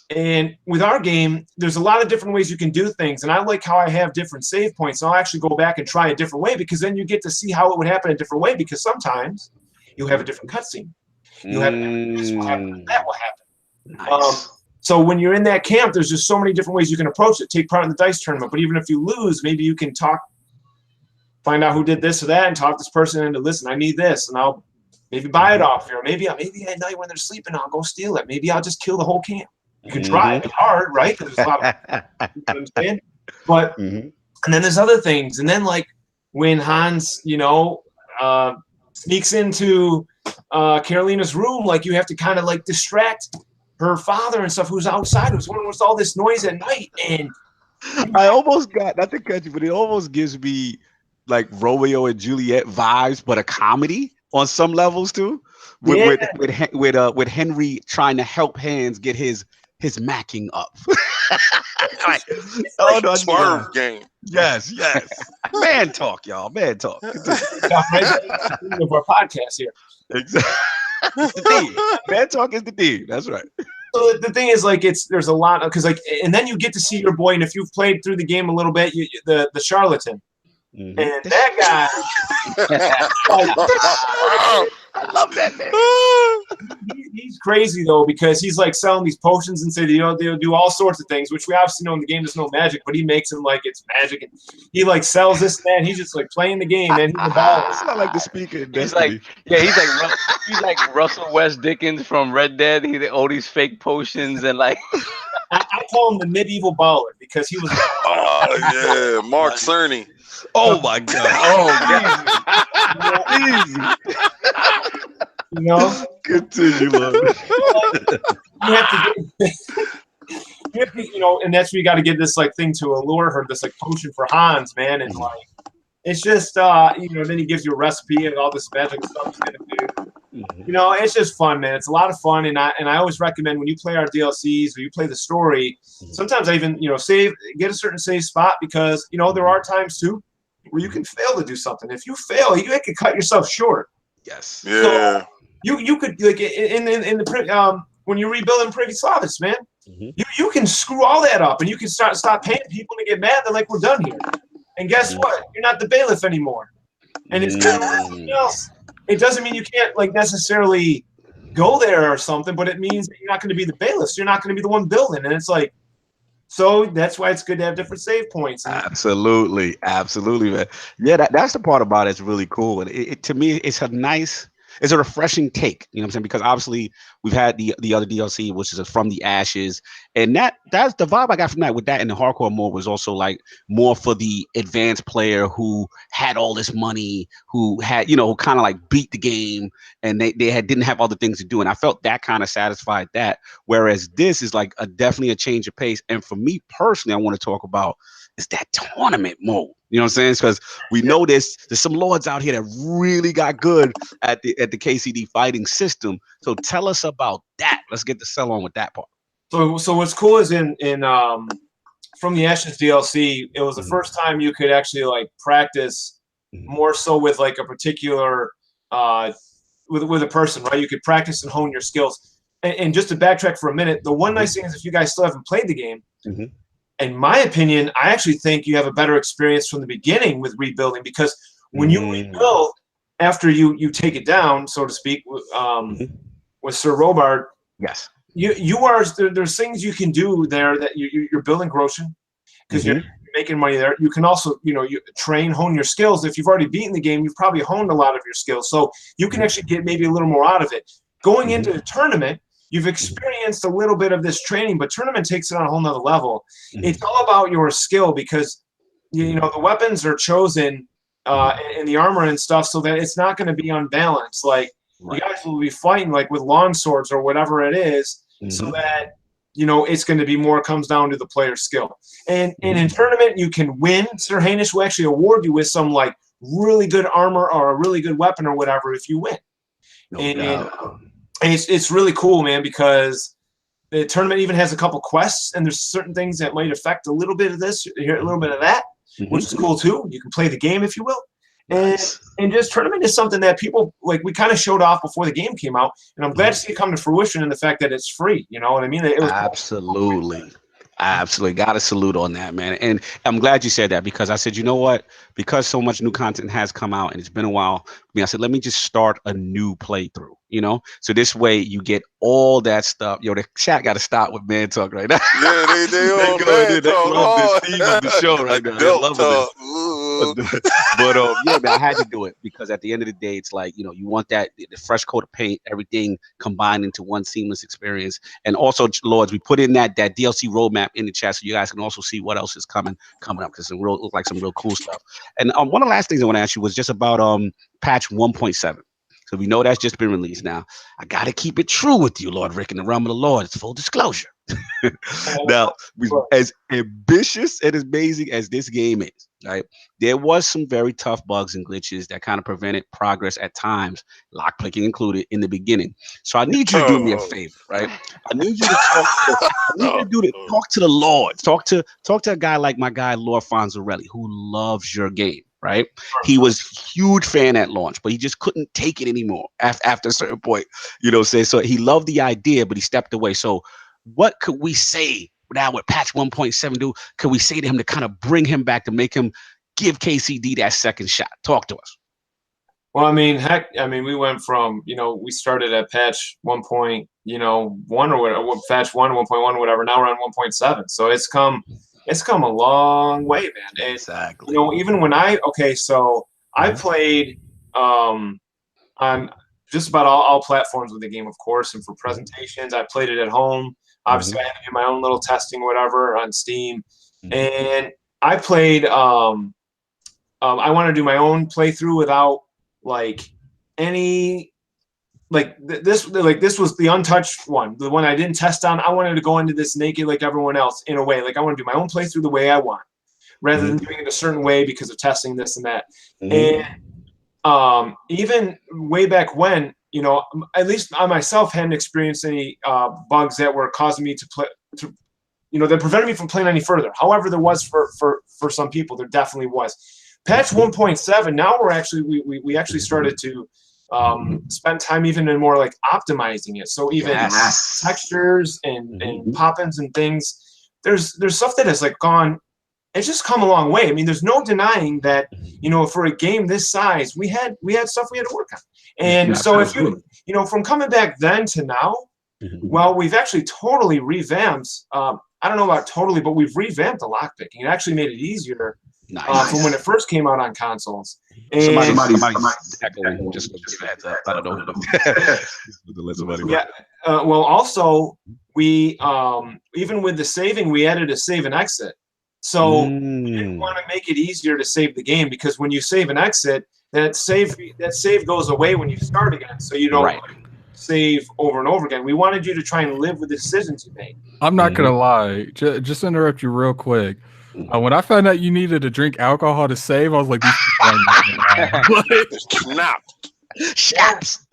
And with our game, there's a lot of different ways you can do things, and I like how I have different save points. So I'll actually go back and try a different way because then you get to see how it would happen a different way because sometimes you have a different cutscene. You have this will happen, that will happen.
Nice.
So when you're in that camp, there's just so many different ways you can approach it. Take part in the dice tournament, but even if you lose, maybe you can find out who did this or that, and talk this person into, listen, I need this, and I'll maybe buy it off you, or maybe at night when they're sleeping, I'll go steal it. Maybe I'll just kill the whole camp. You can try it hard, right? Because there's a lot of, you know what I'm saying? But and then there's other things, and then like when Hans, sneaks into Carolina's room, like you have to kind of like distract her father and stuff who's outside, who's wondering what's all this noise at night. And
I almost got, not to cut you, but it almost gives me like Romeo and Juliet vibes, but a comedy on some levels too. With Henry trying to help Hans get his macking up.
Swerve game.
Yes. Man talk, y'all. Man talk.
of our podcast here.
Exactly. The D. Man talk is the D. That's right.
So the thing is, like, there's a lot of, because like, and then you get to see your boy, and if you've played through the game a little bit, the charlatan, and that guy.
I love that man.
He's crazy though, because he's like selling these potions and say they'll do all sorts of things, which we obviously know in the game there's no magic, but he makes them like it's magic, and he like sells this and that, and he's just like playing the game, and he's a baller.
It's not like the speaker in
He's
Destiny.
he's like Russell West Dickens from Red Dead. He did all these fake potions and like.
I call him the medieval baller because he was.
Oh yeah, Mark Cerny.
Oh my God. Oh, easy. Continue, Lord.
You have to, and that's where you got to get this like thing to allure her, this like potion for Hans, man, and like it's just then he gives you a recipe and all this magic stuff he's gonna do. It's just fun, man. It's a lot of fun, and I always recommend when you play our DLCs or you play the story. Sometimes I even get a certain save spot because there are times too where you can fail to do something. If you fail, you can cut yourself short.
Yes.
Yeah.
So you could like in the when you're rebuilding Privy-Slavitz, man, you can screw all that up, and you can stop paying people to get mad. They're like, we're done here. And guess what? You're not the bailiff anymore. And it's kind of like something else. It doesn't mean you can't like necessarily go there or something, but it means that you're not going to be the bailiff. So you're not going to be the one building. And it's like, so that's why it's good to have different save points.
Absolutely, man. Yeah, that's the part about it. It's really cool, and it to me, it's a refreshing take. You know what I'm saying? Because obviously we've had the other DLC, which is From the Ashes, and that's the vibe I got from that. With that, and the hardcore mode was also like more for the advanced player who had all this money, who had kind of like beat the game, and they didn't have other things to do, and I felt that kind of satisfied that. Whereas this is like definitely a change of pace, and for me personally, I want to talk about is that tournament mode. You know what I'm saying? Because we know there's some lords out here that really got good at the KCD fighting system. So tell us about that. Let's get the sell on with that part.
So what's cool is in From the Ashes DLC, it was the first time you could actually like practice more so with like a particular with a person, right? You could practice and hone your skills. And just to backtrack for a minute, the one nice thing is if you guys still haven't played the game. In my opinion, I actually think you have a better experience from the beginning with rebuilding, because when you rebuild after you take it down, so to speak, with Sir Robard,
yes,
there's things you can do there that you're building Groshen because you're making money there. You can also you hone your skills. If you've already beaten the game, you've probably honed a lot of your skills, so you can actually get maybe a little more out of it. Going into the tournament, you've experienced a little bit of this training, but tournament takes it on a whole nother level. It's all about your skill because, the weapons are chosen and the armor and stuff so that it's not going to be unbalanced. Like, you guys will be fighting like with long swords or whatever it is, so that it's going to be more comes down to the player's skill. And in tournament, you can win. Sir Hainish will actually award you with some like really good armor or a really good weapon or whatever if you win. And it's really cool, man, because the tournament even has a couple quests, and there's certain things that might affect a little bit of this, a little bit of that, which is cool too. You can play the game if you will. And just tournament is something that people like. We kind of showed off before the game came out, and I'm glad to see it come to fruition in the fact that it's free. You know what I mean? It was
absolutely. Cool. Absolutely. Got to salute on that, man. And I'm glad you said that, because I said, you know what? Because so much new content has come out and it's been a while, I said, let me just start a new playthrough, So this way you get all that stuff. Yo, the chat got to stop with ManTalk right now.
Yeah, they all ManTalk.
They love this theme of the show right now. They love it. But yeah, man, I had to do it because at the end of the day, it's like, you want that the fresh coat of paint, everything combined into one seamless experience. And also, Lords, we put in that DLC roadmap in the chat so you guys can also see what else is coming up, because it look like some real cool stuff. And one of the last things I want to ask you was just about patch 1.7. So we know that's just been released. Now, I got to keep it true with you, Lord Rick, in the realm of the Lord. It's full disclosure. Now, as ambitious and as amazing as this game is, right, there was some very tough bugs and glitches that kind of prevented progress at times, lock picking included, in the beginning. So I need you to do me a favor, right? I need you to talk to the Lord. Talk to a guy like my guy, Lord Fonzarelli, who loves your game. Right, he was a huge fan at launch, but he just couldn't take it anymore after a certain point. So he loved the idea, but he stepped away. So, what could we say now with patch 1.7? Could we say to him to kind of bring him back, to make him give KCD that second shot? Talk to us.
Well, we went from we started at patch 1.1 or whatever, patch 1, 1.1, whatever. Now we're on 1.7, so it's come a long way, man. And,
exactly.
Even when I played on just about all platforms with the game, of course, and for presentations, I played it at home. Obviously, I had to do my own little testing, whatever, on Steam. And I played. I want to do my own playthrough without any. This was the untouched one, the one I didn't test on. I wanted to go into this naked like everyone else in a way. Like I want to do my own playthrough the way I want, rather than doing it a certain way because of testing this and that. And even way back when, at least I myself hadn't experienced any bugs that were causing me to play, that prevented me from playing any further. However, there was for some people, there definitely was. Patch 1.7. Now we actually started to spend time even in more like optimizing it. So even textures and pop-ins and things, there's stuff that has gone. It's just come a long way. There's no denying that for a game this size, we had stuff we had to work on. And so if you from coming back then to now, well, we've actually totally revamped. I don't know about totally, but we've revamped the lockpicking. It actually made it easier. Nice. From when it first came out on consoles. And
somebody's echoing. Just give a heads up. I don't know.
Yeah. Well, also we even with the saving, we added a save and exit. So we didn't want to make it easier to save the game, because when you save and exit, that save goes away when you start again. So you don't save over and over again. We wanted you to try and live with the decisions you made.
I'm not gonna lie. Just interrupt you real quick. When I found out you needed to drink alcohol to save, I was like,
Snaps.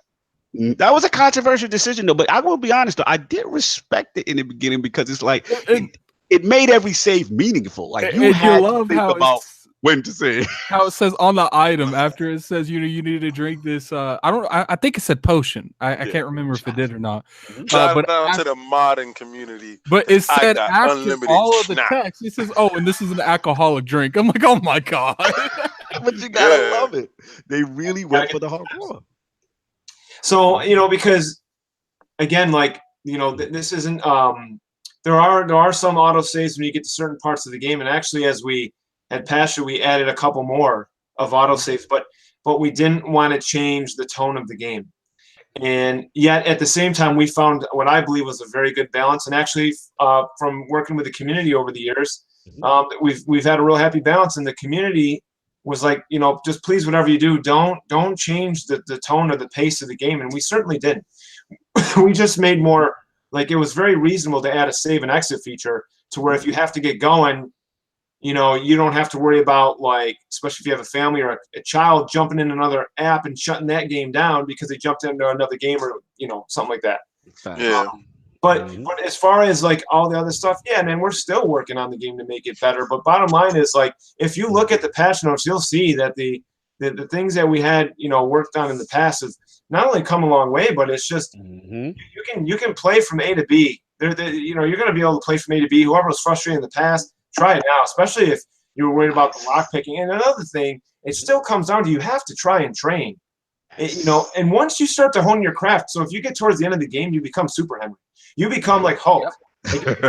That was a controversial decision, though. But I will be honest, though, I did respect it in the beginning, because it's like it made every save meaningful. Like you had to think about when to say
how it says on the item after it says you need to drink this. I think it said potion. I can't remember if it did or not.
But down to the modding community.
But it said after all of the text, it says, "Oh, and this is an alcoholic drink." I'm like, "Oh my god!"
But you gotta love it. They really went for the hardcore.
So because again, this isn't. There are some auto saves when you get to certain parts of the game, and actually, as we at Pasha, we added a couple more of autosaves, but we didn't want to change the tone of the game. And yet, at the same time, we found what I believe was a very good balance. And actually, from working with the community over the years, we've had a real happy balance. And the community was like, you know, just please, whatever you do, don't change the tone or the pace of the game. And we certainly didn't. We just made more, like, it was very reasonable to add a save and exit feature to where if you have to get going, you know, you don't have to worry about, like, especially if you have a family or a child jumping in another app and shutting that game down because they jumped into another game or, you know, something like that.
Yeah.
But as far as like all the other stuff, yeah, man, we're still working on the game to make it better. But bottom line is, like, if you look at the patch notes, you'll see that the things that we had, you know, worked on in the past have not only come a long way, but it's just you can play from A to B. You know, you're going to be able to play from A to B. Whoever was frustrated in the past, try it now, especially if you were worried about the lock picking. And another thing, it still comes down to you have to try and train. You know, and once you start to hone your craft, so if you get towards the end of the game, you become Super Henry. You become like Hulk. Like, 5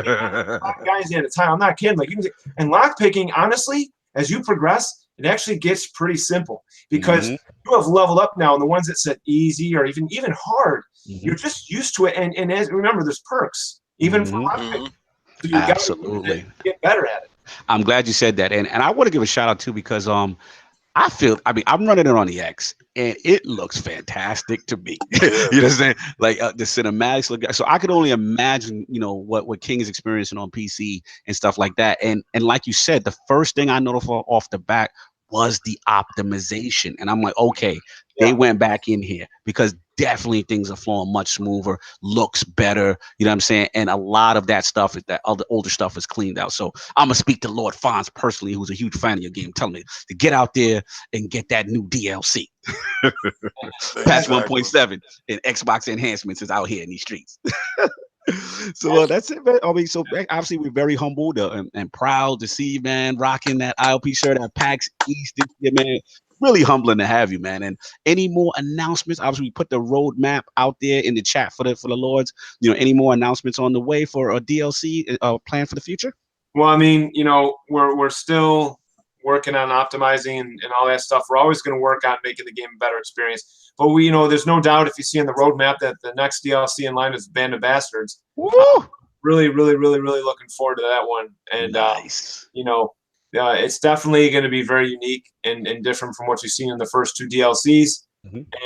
guys at a time. I'm not kidding. Like, you can, and lock picking, honestly, as you progress, it actually gets pretty simple because you have leveled up now. And the ones that said easy or even hard, you're just used to it. And as remember, there's perks even for lock picking. So you
Absolutely
got to get better at it.
I'm glad you said that, and I want to give a shout out too because I'm running it on the X, and it looks fantastic to me. You know what I'm saying? Like the cinematics look. So I could only imagine, you know, what King is experiencing on PC and stuff like that. And like you said, the first thing I noticed off the bat was the optimization, and I'm like, okay, they went back in here because definitely things are flowing much smoother, looks better. You know what I'm saying? And a lot of that stuff is that other older stuff is cleaned out. So I'm gonna speak to Lord Fonz personally, who's a huge fan of your game, telling me to get out there and get that new DLC. Patch 1.7 and Xbox enhancements is out here in these streets. So that's it, man. I mean, so obviously we're very humbled and proud to see you, man, rocking that ILP shirt at PAX East this year, man. Really humbling to have you, man. And any more announcements? Obviously, we put the roadmap out there in the chat for the Lords. You know, any more announcements on the way for a DLC plan for the future?
Well, I mean, you know, we're still working on optimizing and all that stuff. We're always going to work on making the game a better experience. But we, you know, there's no doubt if you see on the roadmap that the next DLC in line is Band of Bastards.
Woo!
Really looking forward to that one. And
nice.
You know, it's definitely going to be very unique and different from what you've seen in the first 2 DLCs.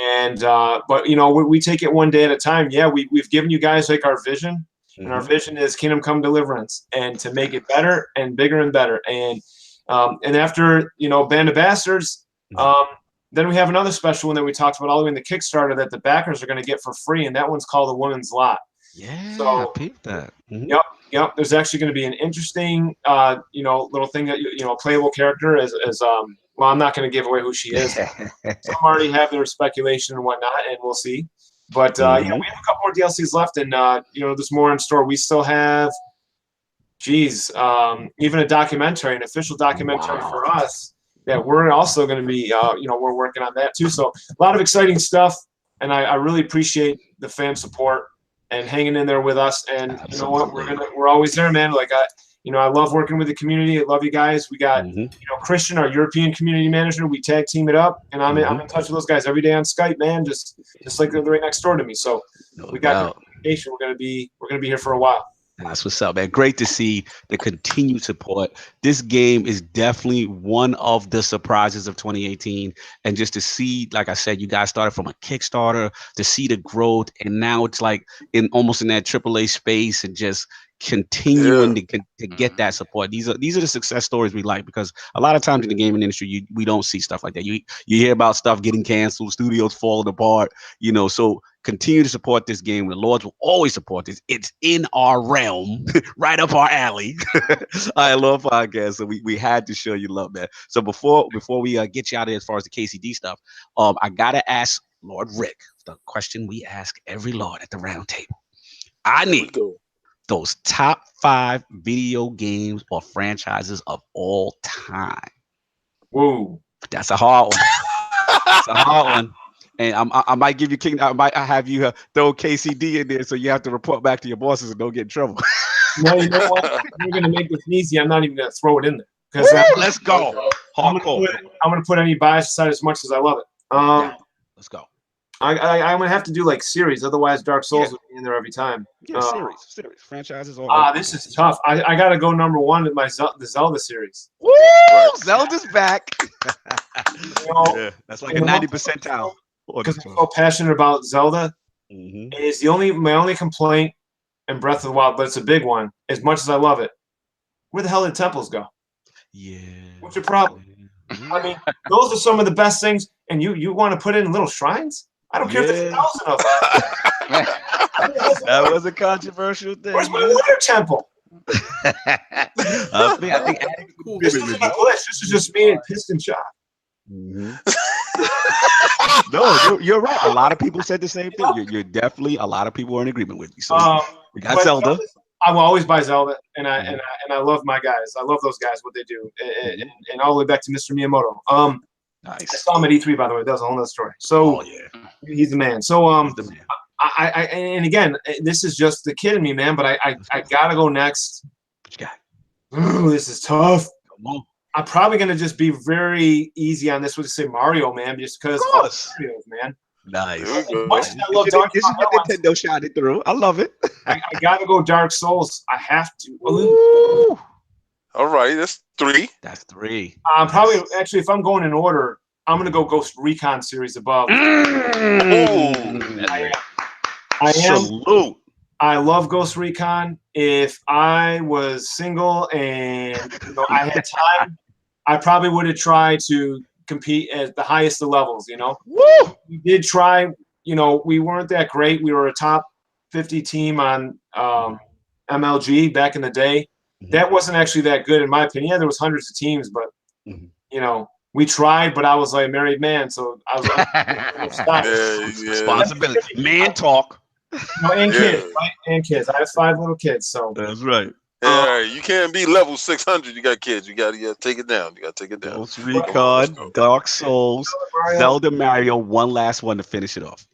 And but you know, we take it one day at a time. Yeah, we've given you guys like our vision, and our vision is Kingdom Come Deliverance, and to make it better and bigger and better. And after, you know, Band of Bastards, then we have another special one that we talked about all the way in the Kickstarter that the backers are going to get for free, and that one's called The Woman's Lot.
Yeah,
so
I peeped that.
Yep. There's actually going to be an interesting, you know, little thing that you know, a playable character as well, I'm not going to give away who she is. Some already have their speculation and whatnot, and we'll see. But yeah, we have a couple more DLCs left, and you know, there's more in store. We still have, even a documentary, an official documentary for us that we're also going to be, you know, we're working on that too. So a lot of exciting stuff, and I really appreciate the fan support and hanging in there with us. And you know what, we're always there, man. Like you know, I love working with the community. I love you guys. We got you know, Christian, our European community manager. We tag team it up, and I'm in touch with those guys every day on Skype, man. Just like they're right next door to me. So we got communication. We're gonna be here for a while.
That's what's up, man. Great to see the continued support. This game is definitely one of the surprises of 2018. And just to see, like I said, you guys started from a Kickstarter, to see the growth, and now it's like almost in that AAA space, and just continuing to get that support. These are the success stories we like, because a lot of times in the gaming industry, we don't see stuff like that. You hear about stuff getting canceled, studios falling apart, you know. So continue to support this game. The Lords will always support this. It's in our realm, right up our alley. I love podcasts, so we had to show you love, man. So before we get you out of here as far as the KCD stuff, I gotta ask Lord Rick the question we ask every Lord at the round table. I need those top 5 video games or franchises of all time.
Whoa,
that's a hard one. That's a hard one. And I might give you Kingdom. I might have you throw KCD in there, so you have to report back to your bosses and don't get in trouble.
No, you know what? We're gonna make this easy. I'm not even gonna throw it in there
because let's go.
I'm gonna put any bias aside as much as I love it.
Let's go.
I'm gonna have to do like series, otherwooz Dark Souls would be in there every time.
Yeah, series, franchises.
This is tough. I gotta go number 1 with the Zelda series.
Woo! Zelda's back. Yeah, that's like a 90 percentile.
Because I'm so passionate about Zelda. Is my only complaint in Breath of the Wild, but it's a big one. As much as I love it, where the hell did temples go?
Yeah.
What's your problem? I mean, those are some of the best things, and you want to put in little shrines? I don't care if there's 1,000 of them.
That was a controversial thing.
Where's my water temple?
I think
this isn't a glitch. This is just me and piston shot.
No, you're right. A lot of people said the same thing. You're definitely, a lot of people are in agreement with you. So we got Zelda.
I will always buy Zelda, and I love my guys. I love those guys, what they do, and all the way back to Mr. Miyamoto.
Nice.
I saw him at E3, by the way. That was a whole other story. So he's the man. So I and again, this is just the kid in me, man. But I gotta go next.
What you got?
Ooh, this is tough.
Come on.
I'm probably gonna just be very easy on this. Would say Mario, man, just because Mario, man.
Nice.
I love
this is what Nintendo shot it through. I love it.
I gotta go Dark Souls. I have to.
Ooh.
All right, that's 3.
That's 3.
Probably actually, if I'm going in order, I'm gonna go Ghost Recon series above. I am.
Salute.
I love Ghost Recon. If I was single and I had time, I probably would have tried to compete at the highest of levels.
Woo!
We did try. We weren't that great. We were a top 50 team on MLG back in the day. That wasn't actually that good in my opinion. Yeah, there was hundreds of teams, but we tried. But I was like a married man, so I was
responsibility. ManTalk.
And kids, right? And kids. I have 5 little kids, so
that's right.
You can't be level 600. You got kids. You got to take it down. You got to take it down.
Ghost Recon, Dark Souls, Zelda, Mario. One last one to finish it off.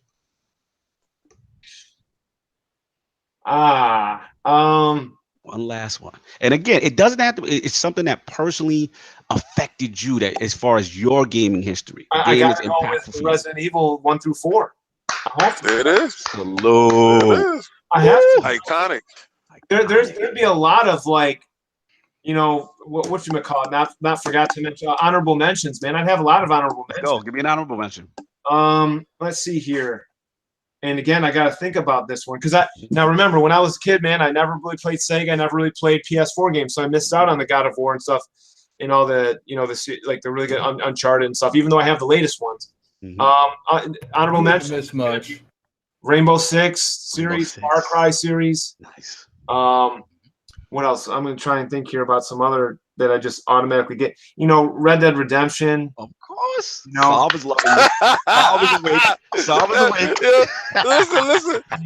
One last one. And again, it doesn't have to. It's something that personally affected you, that as far as your gaming history.
I got to go with Resident Evil 1 through 4.
It is.
Salute.
It is.
I have to.
Iconic.
There'd be a lot of what you call it. Not forgot to mention honorable mentions, man. I'd have a lot of honorable mentions.
Go, give me an honorable mention.
Let's see here. And again, I got to think about this one because now remember when I was a kid, man, I never really played Sega. I never really played PS4 games, so I missed out on the God of War and stuff, and all the the really good Uncharted and stuff. Even though I have the latest ones. Honorable mention.
This much.
Rainbow Six series, Far Cry series.
Nice.
What else? I'm gonna try and think here about some other that I just automatically get. Red Dead Redemption.
Of course.
No.
Saul was loving it. Saul was awake.
Yeah.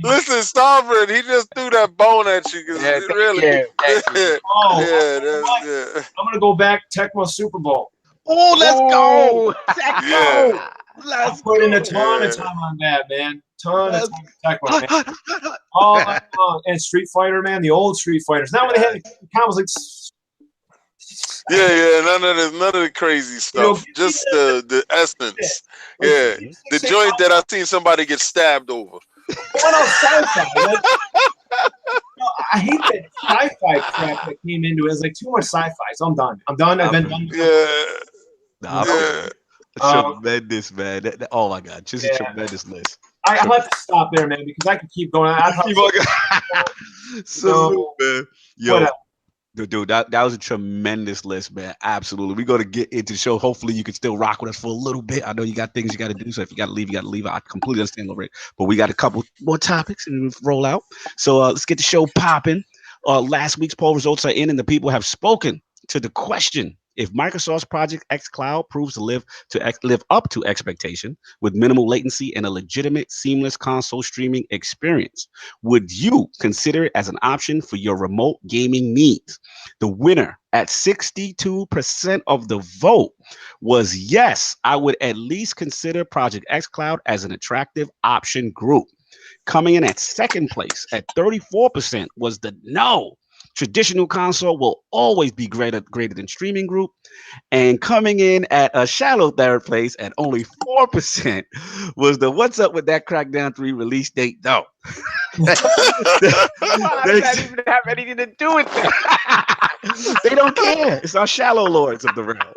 Listen, Starboard, he just threw that bone at you. Really.
I'm gonna go back Tecmo Super Bowl.
Oh, let's go. Tecmo.
Let's put in a ton of time on that, man. Ton of time on Tecmo, man. And Street Fighter, man, the old Street Fighters. Now when they had the combos like.
None of the crazy stuff. Just the essence. Yeah, the joint that I've seen somebody get stabbed over.
What else sci-fi? I hate that sci-fi crap that came into it. It's like too much sci-fi. So I'm done. I've been done.
Tremendous, man. Oh my God, just a tremendous list.
I'll have to stop there, man, because I can keep going.
Salute, man. Yo, dude, that was a tremendous list, man. Absolutely. We're going to get into the show. Hopefully, you can still rock with us for a little bit. I know you got things you got to do, so if you got to leave, you got to leave. I completely understand, Rick. But we got a couple more topics and roll out. So let's get the show popping. Last week's poll results are in, and the people have spoken to the question: if Microsoft's Project X Cloud proves to live up to expectation with minimal latency and a legitimate, seamless console streaming experience, would you consider it as an option for your remote gaming needs? The winner at 62% of the vote was yes, I would at least consider Project X Cloud as an attractive option group. Coming in at second place at 34% was the no. Traditional console will always be greater than streaming group. And coming in at a shallow third place at only 4% was the What's Up with That Crackdown 3 release date, though.
Why does that even have anything to do with it?
They don't care. It's our shallow lords of the realm.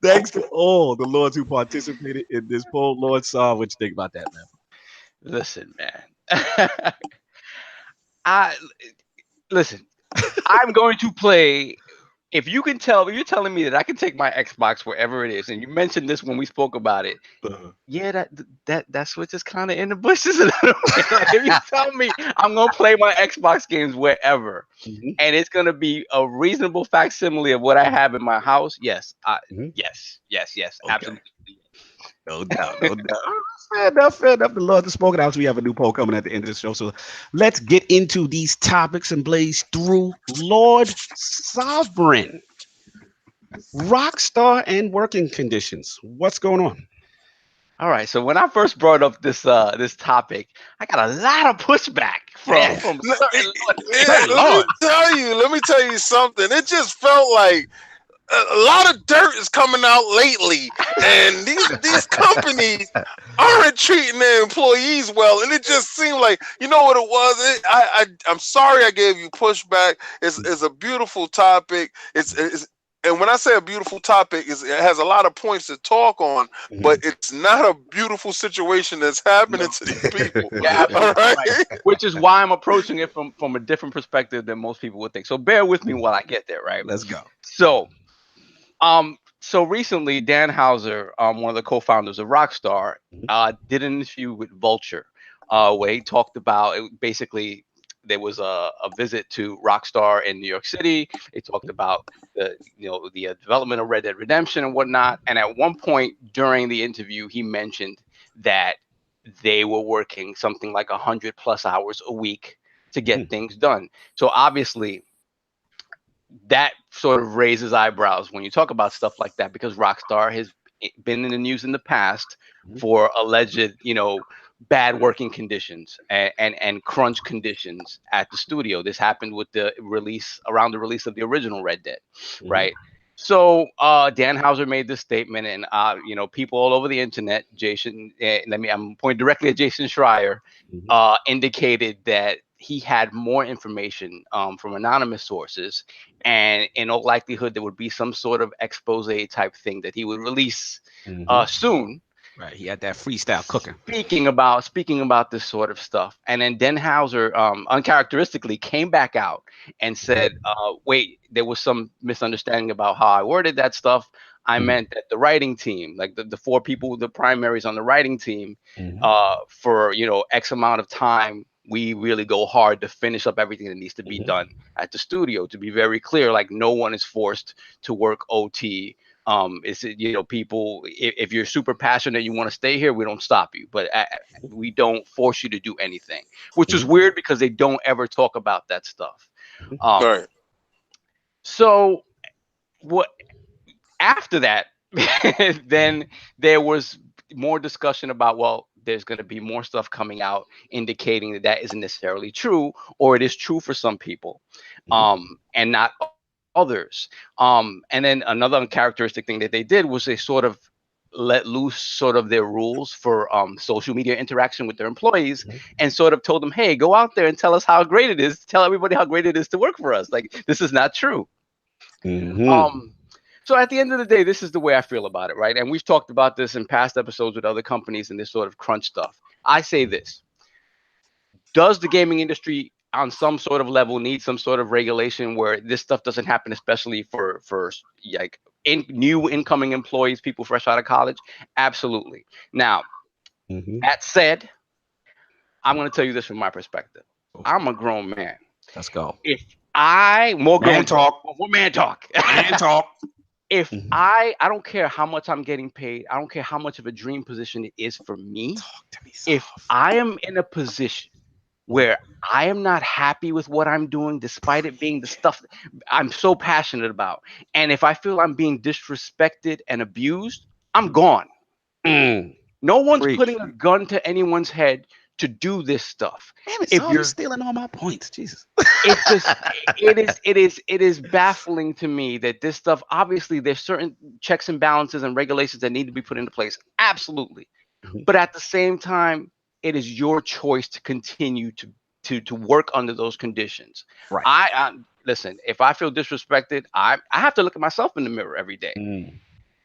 Thanks to all the lords who participated in this poll. Lord Saw, what you think about that, man?
Listen, man. Listen. I'm going to play. If you're telling me that I can take my Xbox wherever it is, and you mentioned this when we spoke about it, yeah, that Switch is kind of in the bushes a little bit. If you tell me I'm gonna play my Xbox games wherever, and it's gonna be a reasonable facsimile of what I have in my house, yes, yes, okay. Absolutely.
No doubt. Fair enough. The Lord has spoken out. We have a new poll coming at the end of the show. So let's get into these topics and blaze through. Lord Sovereign, Rockstar and working conditions. What's going on?
All right. So when I first brought up this topic, I got a lot of pushback from
Let me tell you something. It just felt like a lot of dirt is coming out lately, and these companies aren't treating their employees well. And it just seemed like, you know what it was? I'm sorry I gave you pushback. It's a beautiful topic. And when I say a beautiful topic, it has a lot of points to talk on, but it's not a beautiful situation that's happening to these people.
Yeah, all right? Which is why I'm approaching it from a different perspective than most people would think. So bear with me while I get there, right?
Let's go.
So recently, Dan Houser, one of the co-founders of Rockstar, did an interview with Vulture, where he talked about it. Basically, there was a visit to Rockstar in New York City. They talked about the development of Red Dead Redemption and whatnot. And at one point during the interview, he mentioned that they were working something like 100+ hours a week to get things done. So obviously, that sort of raises eyebrows when you talk about stuff like that, because Rockstar has been in the news in the past for alleged, bad working conditions and crunch conditions at the studio. This happened with around the release of the original Red Dead, right? So Dan Houser made this statement, and people all over the internet, I'm pointing directly at Jason Schreier, indicated that he had more information from anonymous sources, and in all likelihood there would be some sort of expose type thing that he would release soon.
Right, he had that freestyle cooking.
Speaking about this sort of stuff, and then Dan Houser uncharacteristically came back out and said, "Wait, there was some misunderstanding about how I worded that stuff. I meant that the writing team, like the 4 people, the primaries on the writing team, for X amount of time, we really go hard to finish up everything that needs to be done at the studio. To be very clear, like no one is forced to work OT." People, if you're super passionate, you want to stay here, we don't stop you, but we don't force you to do anything, which is weird because they don't ever talk about that stuff.
Right.
So what after that, then there was more discussion about, well, there's going to be more stuff coming out indicating that isn't necessarily true, or it is true for some people, and not others. And then another uncharacteristic thing that they did was they sort of let loose sort of their rules for social media interaction with their employees, and sort of told them, hey, go out there and tell us how great it is. Tell everybody how great it is to work for us. Like, this is not true. So at the end of the day, this is the way I feel about it, right? And we've talked about this in past episodes with other companies and this sort of crunch stuff. I say this: does the gaming industry on some sort of level need some sort of regulation where this stuff doesn't happen, especially for like new incoming employees, people fresh out of college? Absolutely. Now, that said, I'm going to tell you this from my perspective. I'm a grown man.
Let's go.
More
man talk.
If I don't care how much I'm getting paid, I don't care how much of a dream position it is for me. If I am in a position where I am not happy with what I'm doing, despite it being the stuff I'm so passionate about, and if I feel I'm being disrespected and abused, I'm gone. No one's putting a gun to anyone's head to do this stuff.
Damn it,
If
so you're stealing all my points, Jesus.
It's just it is baffling to me that this stuff, obviously there's certain checks and balances and regulations that need to be put into place. Absolutely. But at the same time, it is your choice to continue to work under those conditions.
Right.
I listen, if I feel disrespected, I have to look at myself in the mirror every day.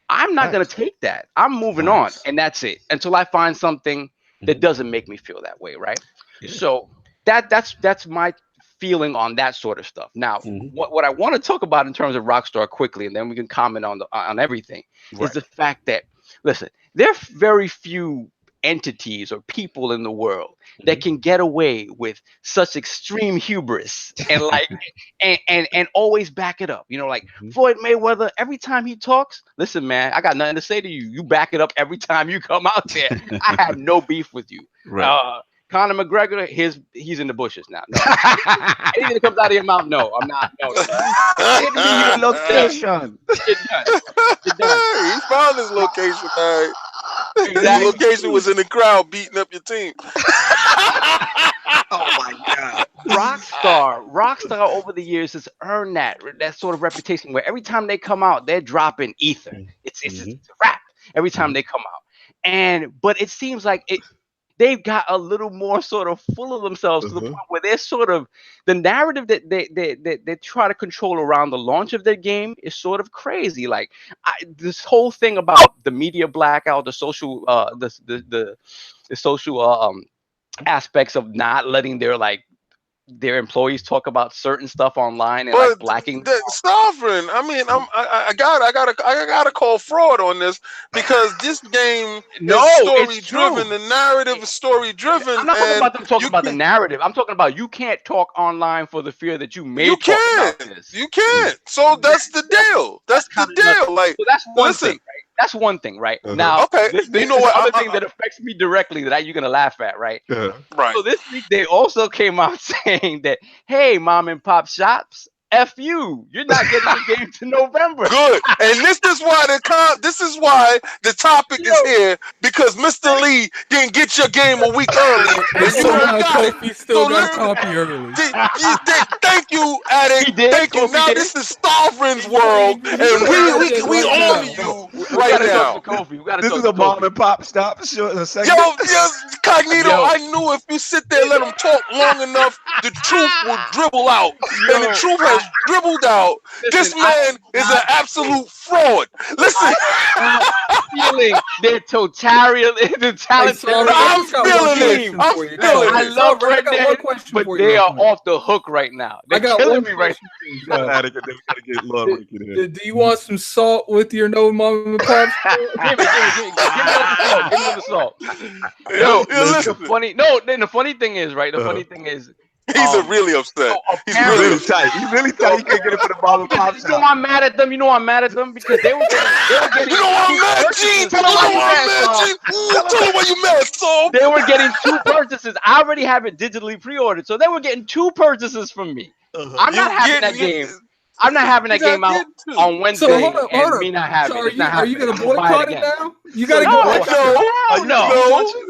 I'm not going to take that. I'm moving on, and that's it until I find something that doesn't make me feel that way, right? Yeah. So that's my feeling on that sort of stuff. Now, what I want to talk about in terms of Rockstar quickly, and then we can comment on everything, is the fact that, listen, there are very few entities or people in the world that can get away with such extreme hubris and like and always back it up. You know, like Floyd Mayweather, every time he talks, listen, man, I got nothing to say to you. You back it up every time you come out there. I have no beef with you. Right. Conor McGregor, he's in the bushes now. No. Anything that comes out of your mouth, no, I'm not. No.
Give me your location.
Get done.
He found his location, all right.
Exactly.
His location was in the crowd beating up your team.
Oh my God.
Rockstar over the years has earned that sort of reputation where every time they come out, they're dropping ether. It's a rap every time they come out. But it seems like they've got a little more sort of full of themselves to the point where they're sort of the narrative that they try to control around the launch of their game is sort of crazy. Like this whole thing about the media blackout, the social the social aspects of not letting their employees talk about certain stuff online and like blacking.
Sovereign. I mean, I gotta call fraud on this because this game is story driven. The narrative is story driven. I'm
not talking about them talking about the narrative. I'm talking about you can't talk online for the fear that you may talk about this.
You can't. So that's the deal. That's the deal. Like,
so that's one thing. Right? That's one thing, right? Now, you know what? Other thing that affects me directly that you're gonna laugh at, right?
Right.
So this week they also came out saying that, hey, mom and pop shops, F you, you're not getting the game to November.
Good. And this is why the topic is here, because Mr. Lee didn't get your game a week early.
He still got a copy early.
Thank you, Addict. Thank you. Now this is Sovereign's world, and we own you right now.
This is a mom and pop stop. Sure,
Yo, Cognito, I knew if you sit there and let them talk long enough, the truth will dribble out. And the truth has dribbled out. This man is an absolute fraud. Listen.
I'm feeling their totalitarian.
I'm feeling it.
I love Red Dead, but they are off the hook right now. They're killing me right now.
Do you want some salt with your no mom and pop?
Give me the salt. No, the funny thing is, right? The funny thing is,
he's really upset. He's really tight.
He's really tight. He can't get it for the mom and pop.
You know I'm mad at them. You know I'm mad at them because they were getting.
You know I'm mad, Gene. Tell them why you mad, so.
They were getting 2 purchases. I already have it digitally pre-ordered, so they were getting 2 purchases from me. I'm not having that game. I'm not having that game out on Wednesday. So hold on. Me not having it.
Are you going to boycott it now? You got to go.
No.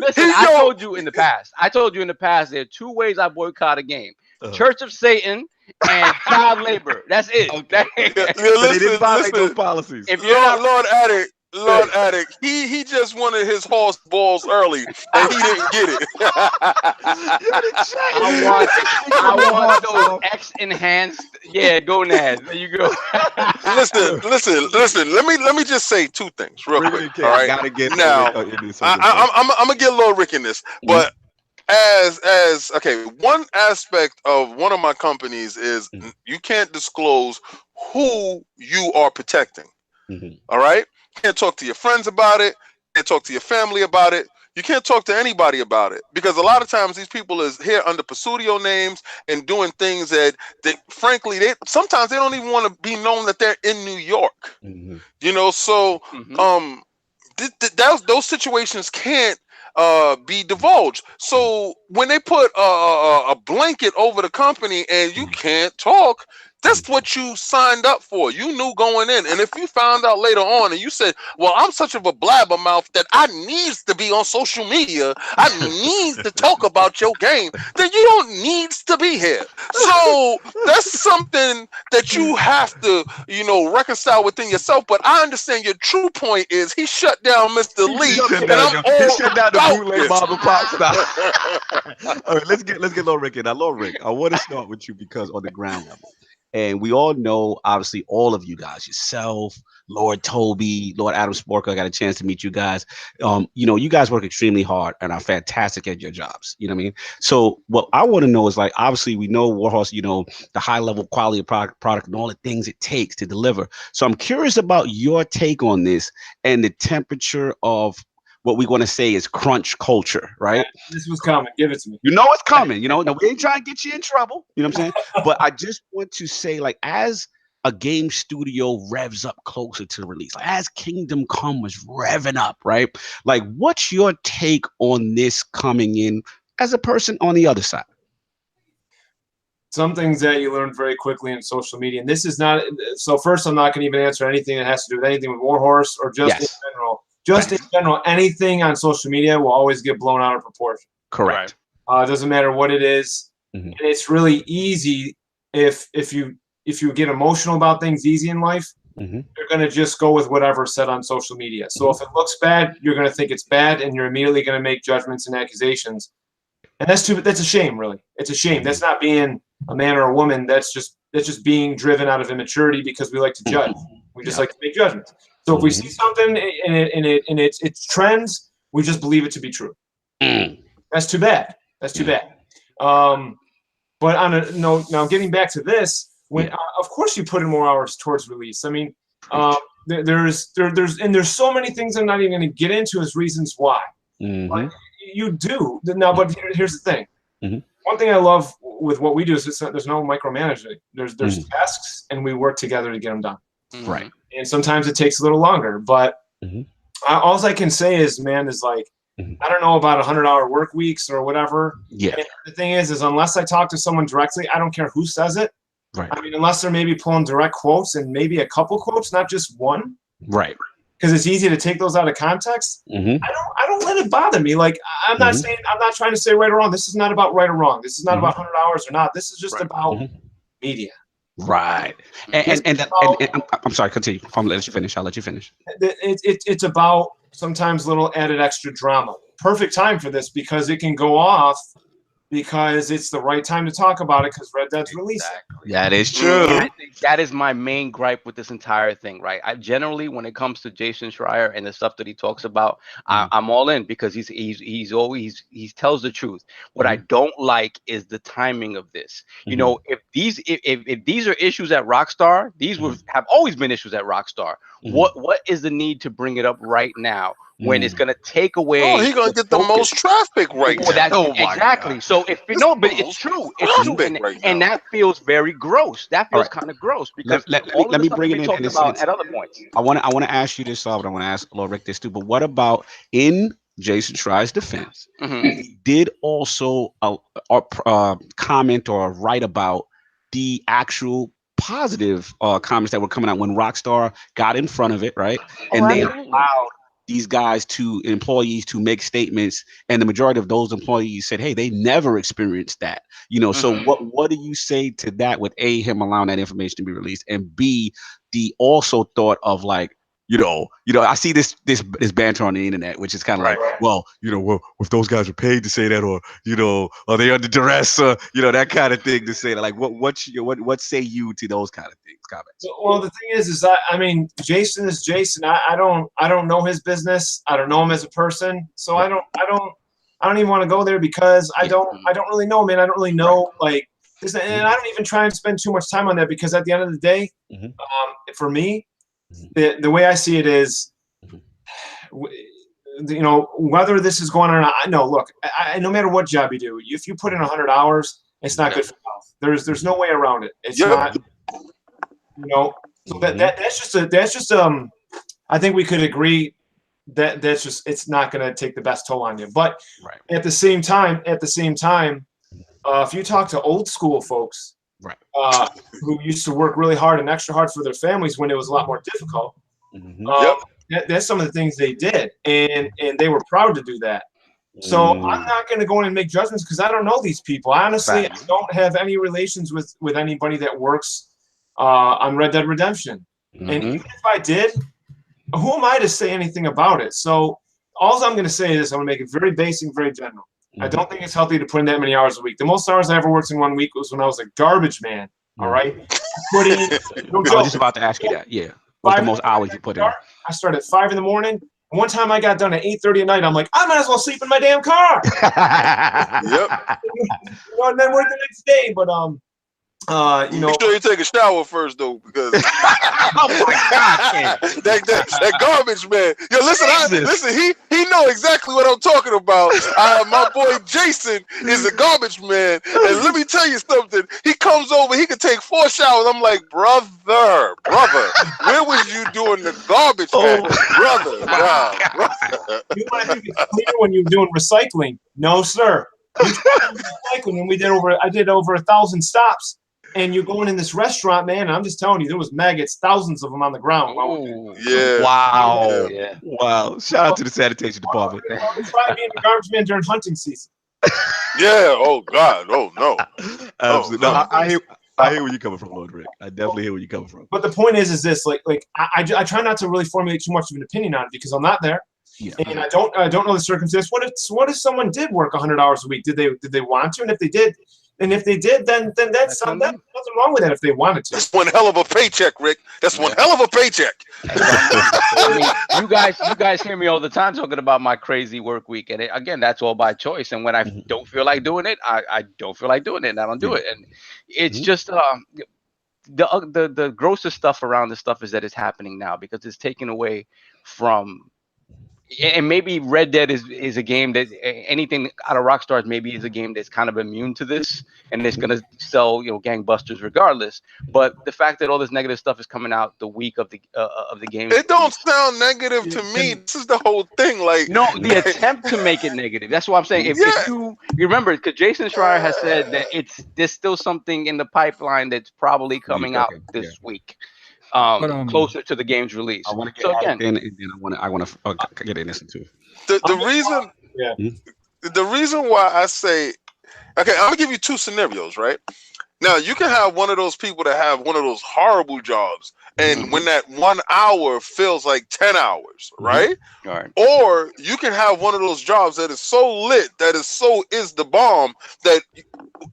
Listen, I told you in the past, there are 2 ways I boycott a game: Church of Satan and child labor. That's it.
Okay.
They didn't violate those policies.
If you're not
Lord Addict, he just wanted his horse balls early, and he didn't get it.
I want those X enhanced. Yeah, gonads. There you go.
Listen. Let me just say 2 things real quick. All right.
Gotta get
now. I'm gonna get Lord Rick in this, but as okay, one aspect of one of my companies is you can't disclose who you are protecting. All right. You can't talk to your friends about it. You can't talk to your family about it. You can't talk to anybody about it because a lot of times these people is here under pseudo names and doing things that frankly, sometimes they don't even want to be known that they're in New York. You know, so those situations can't be divulged. So when they put a blanket over the company and you can't talk, That's what you signed up for. You knew going in. And if you found out later on and you said, well, I'm such of a blabbermouth that I needs to be on social media, I needs to talk about your game, then you don't needs to be here. So that's something that you have to, reconcile within yourself. But I understand your true point is he shut down Mr. Lee.
He shut down the bootleg Bob and Pop style. All right, let's get Lord Rick in. Now, Lord Rick, I want to start with you because on the ground level. And we all know, obviously, all of you guys, yourself, Lord Toby, Lord Adam Sporker, I got a chance to meet you guys. You guys work extremely hard and are fantastic at your jobs. You know what I mean? So what I want to know is, like, obviously, we know Warhorse, the high level quality of product and all the things it takes to deliver. So I'm curious about your take on this and the temperature of what we're going to say is crunch culture, right?
This was coming. Give it to me.
You know it's coming. No, we ain't trying to get you in trouble. You know what I'm saying? But I just want to say, like, as a game studio revs up closer to the release, like, as Kingdom Come was revving up, right? Like, what's your take on this coming in as a person on the other side?
Some things that you learn very quickly in social media. And this is not, so first, I'm not going to even answer anything that has to do with anything with Warhorse or just in general. Just in general, anything on social media will always get blown out of proportion.
Correct.
It doesn't matter what it is.
Mm-hmm.
And it's really easy if you get emotional about things easy in life,
mm-hmm.
you're going to just go with whatever's said on social media. So
mm-hmm.
if it looks bad, you're going to think it's bad, and you're immediately going to make judgments and accusations. And that's a shame, really. It's a shame.
Mm-hmm.
That's not being a man or a woman. That's just being driven out of immaturity because we like to judge. We just like to make judgments. So if we see something in its trends, we just believe it to be true. That's too bad. That's too bad. But on a note, now getting back to this, when of course you put in more hours towards release. I mean, there's so many things I'm not even going to get into as reasons why.
Mm-hmm.
But you do now. But here's the thing.
Mm-hmm.
One thing I love with what we do is there's no micromanaging. There's tasks, and we work together to get them done.
Right.
And sometimes it takes a little longer, but all I can say is, man, is like, I don't know about 100-hour work weeks or whatever.
Yeah.
And the thing is unless I talk to someone directly, I don't care who says it.
Right.
I mean, unless they're maybe pulling direct quotes and maybe a couple quotes, not just one.
Right.
Because it's easy to take those out of context.
Mm-hmm.
I don't let it bother me. Like, I'm not trying to say right or wrong. This is not about right or wrong. This is not about 100 hours or not. This is just about media.
Right. And I'm sorry, continue. I'll let you finish.
It's about sometimes little added extra drama. Perfect time for this because it can go off because it's the right time to talk about it because Red Dead's releasing.
That is true.
I think that is my main gripe with this entire thing, right? I generally, when it comes to Jason Schreier and the stuff that he talks about, I'm all in because he tells the truth. What I don't like is the timing of this. You know, if these are issues at Rockstar, these have always been issues at Rockstar. What is the need to bring it up right now? When it's gonna take away,
he's gonna get the most traffic right now.
Exactly. God. So but it's true. It's true, and that feels very gross. That feels kind of gross because
let me bring it in
at other points.
I want to ask you this, but I want to ask Lord Rick this too. But what about in Jason Schreier's defense? He did also comment or write about the actual positive comments that were coming out when Rockstar got in front of it, right? And they allowed these employees to make statements, and the majority of those employees said, hey, they never experienced that. So what do you say to that with A, him allowing that information to be released, and B, the also thought of like, I see this banter on the internet, which is kind of well, if those guys are paid to say that, or are they under duress, that kind of thing to say that. Like, what say you to those kind of things, comments?
Well, the thing is I mean, Jason is Jason. I don't know his business. I don't know him as a person, so I don't even want to go there because I don't really know, man. I don't really know like this, and I don't even try and spend too much time on that because at the end of the day, for me. The way I see it is, whether this is going on or not. No, look, no matter what job you do, if you put in 100 hours, it's not good for health. There's no way around it. It's not. So that's just I think we could agree that's just it's not going to take the best toll on you. But at the same time, if you talk to old school folks, who used to work really hard and extra hard for their families when it was a lot more difficult. That's some of the things they did, and they were proud to do that. So I'm not going to go in and make judgments because I don't know these people. Honestly, I don't have any relations with anybody that works on Red Dead Redemption. And even if I did, who am I to say anything about it? So all I'm going to say is I'm going to make it very basic, very general. I don't think it's healthy to put in that many hours a week. The most hours I ever worked in 1 week was when I was a garbage man. All right. I
was just about to ask you that. Yeah. What's the most hours you put in?
I started at 5 a.m. One time I got done at 8:30 at night. I'm like, I might as well sleep in my damn car. And then work the next day. But
make sure you take a shower first, though, because
oh my God,
that garbage man. Yo, listen, he know exactly what I'm talking about. My boy Jason is a garbage man, and let me tell you something. He comes over, he can take 4 showers. I'm like, brother, where was you doing the garbage, man? Brother.
You want to think it's clear when you're doing recycling? No, sir. Recycling, and I did over 1,000 stops. And you're going in this restaurant, man, and I'm just telling you, there was maggots, thousands of them on the ground.
Wow. Yeah. Wow. Shout out to the sanitation department.
Try being a garbage man during hunting season.
Yeah. Oh, God. Oh, no.
Absolutely. No, I hear where you're coming from, Lord Rick. I definitely hear where you're coming from.
But the point is this, I try not to really formulate too much of an opinion on it because I'm not there. Yeah. And I don't know the circumstance. What if someone did work 100 hours a week? Did they want to? And if they did, then that's nothing wrong with that if they wanted to.
That's one hell of a paycheck, Rick. That's one hell of a paycheck.
I mean, you guys hear me all the time talking about my crazy work week, and again, that's all by choice. And when I don't feel like doing it, I don't feel like doing it, and I don't do it. And it's just the grossest stuff around this stuff is that it's happening now because it's taken away from. And maybe Red Dead is a game that anything out of Rockstar maybe is a game that's kind of immune to this, and it's gonna sell gangbusters regardless. But the fact that all this negative stuff is coming out the week of the game,
it don't sound negative to me. This is the whole thing. Like
the attempt to make it negative. That's what I'm saying. If you remember, because Jason Schreier has said that there's still something in the pipeline that's probably coming out this week. Closer to the game's release.
I want to get in, and then I want to get in this too.
The reason why I say, okay, I'm gonna give you 2 scenarios, right? Now you can have one of those people that have one of those horrible jobs, and when that 1 hour feels like 10 hours, right?
All right.
Or you can have one of those jobs that is so lit, that is the bomb, that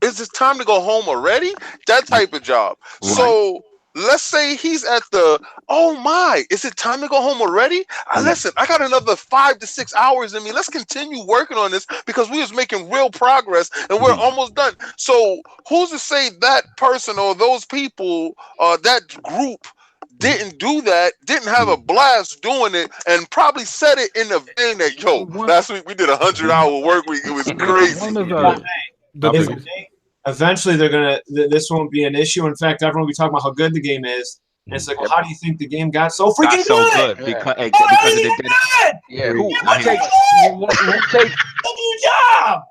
is it time to go home already? That type of job. Right. So let's say he's at is it time to go home already? Listen, I got another 5 to 6 hours in me. Let's continue working on this because we was making real progress and we're almost done. So who's to say that person or those people, that group didn't do that, didn't have a blast doing it, and probably said it in the vein that, last week we did 100-hour work week. It was crazy.
Eventually, this won't be an issue. In fact, everyone will be talking about how good the game is. And it's like, well, how do you think the game got so freaking good?
Because of
the
dead.
Yeah, who takes
the job?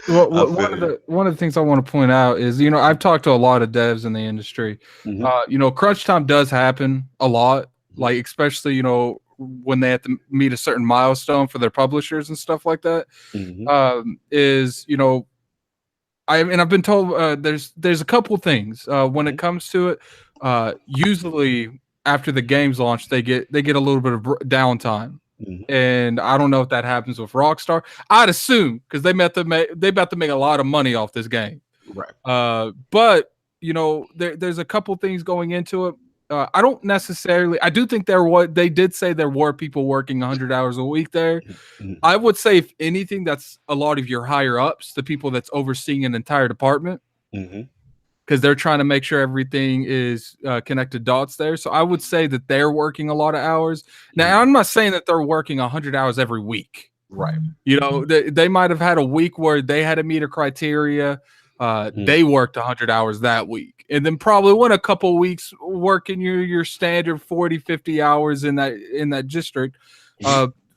Well, one of the things I want to point out is, I've talked to a lot of devs in the industry. Crunch time does happen a lot, like especially, when they have to meet a certain milestone for their publishers and stuff like that. I've been told there's a couple things when it comes to it. Usually after the game's launch, they get a little bit of downtime, and I don't know if that happens with Rockstar. I'd assume because they about to make a lot of money off this game,
right?
But there's a couple things going into it. I don't necessarily. I do think they did say there were people working 100 hours a week there. I would say, if anything, that's a lot of your higher ups, the people that's overseeing an entire department, because they're trying to make sure everything is connected dots there. So I would say that they're working a lot of hours. Now, I'm not saying that they're working 100 hours every week,
right?
They might have had a week where they had to meet a criteria. They worked 100 hours that week, and then probably went a couple weeks working your standard 40, 50 hours in that district.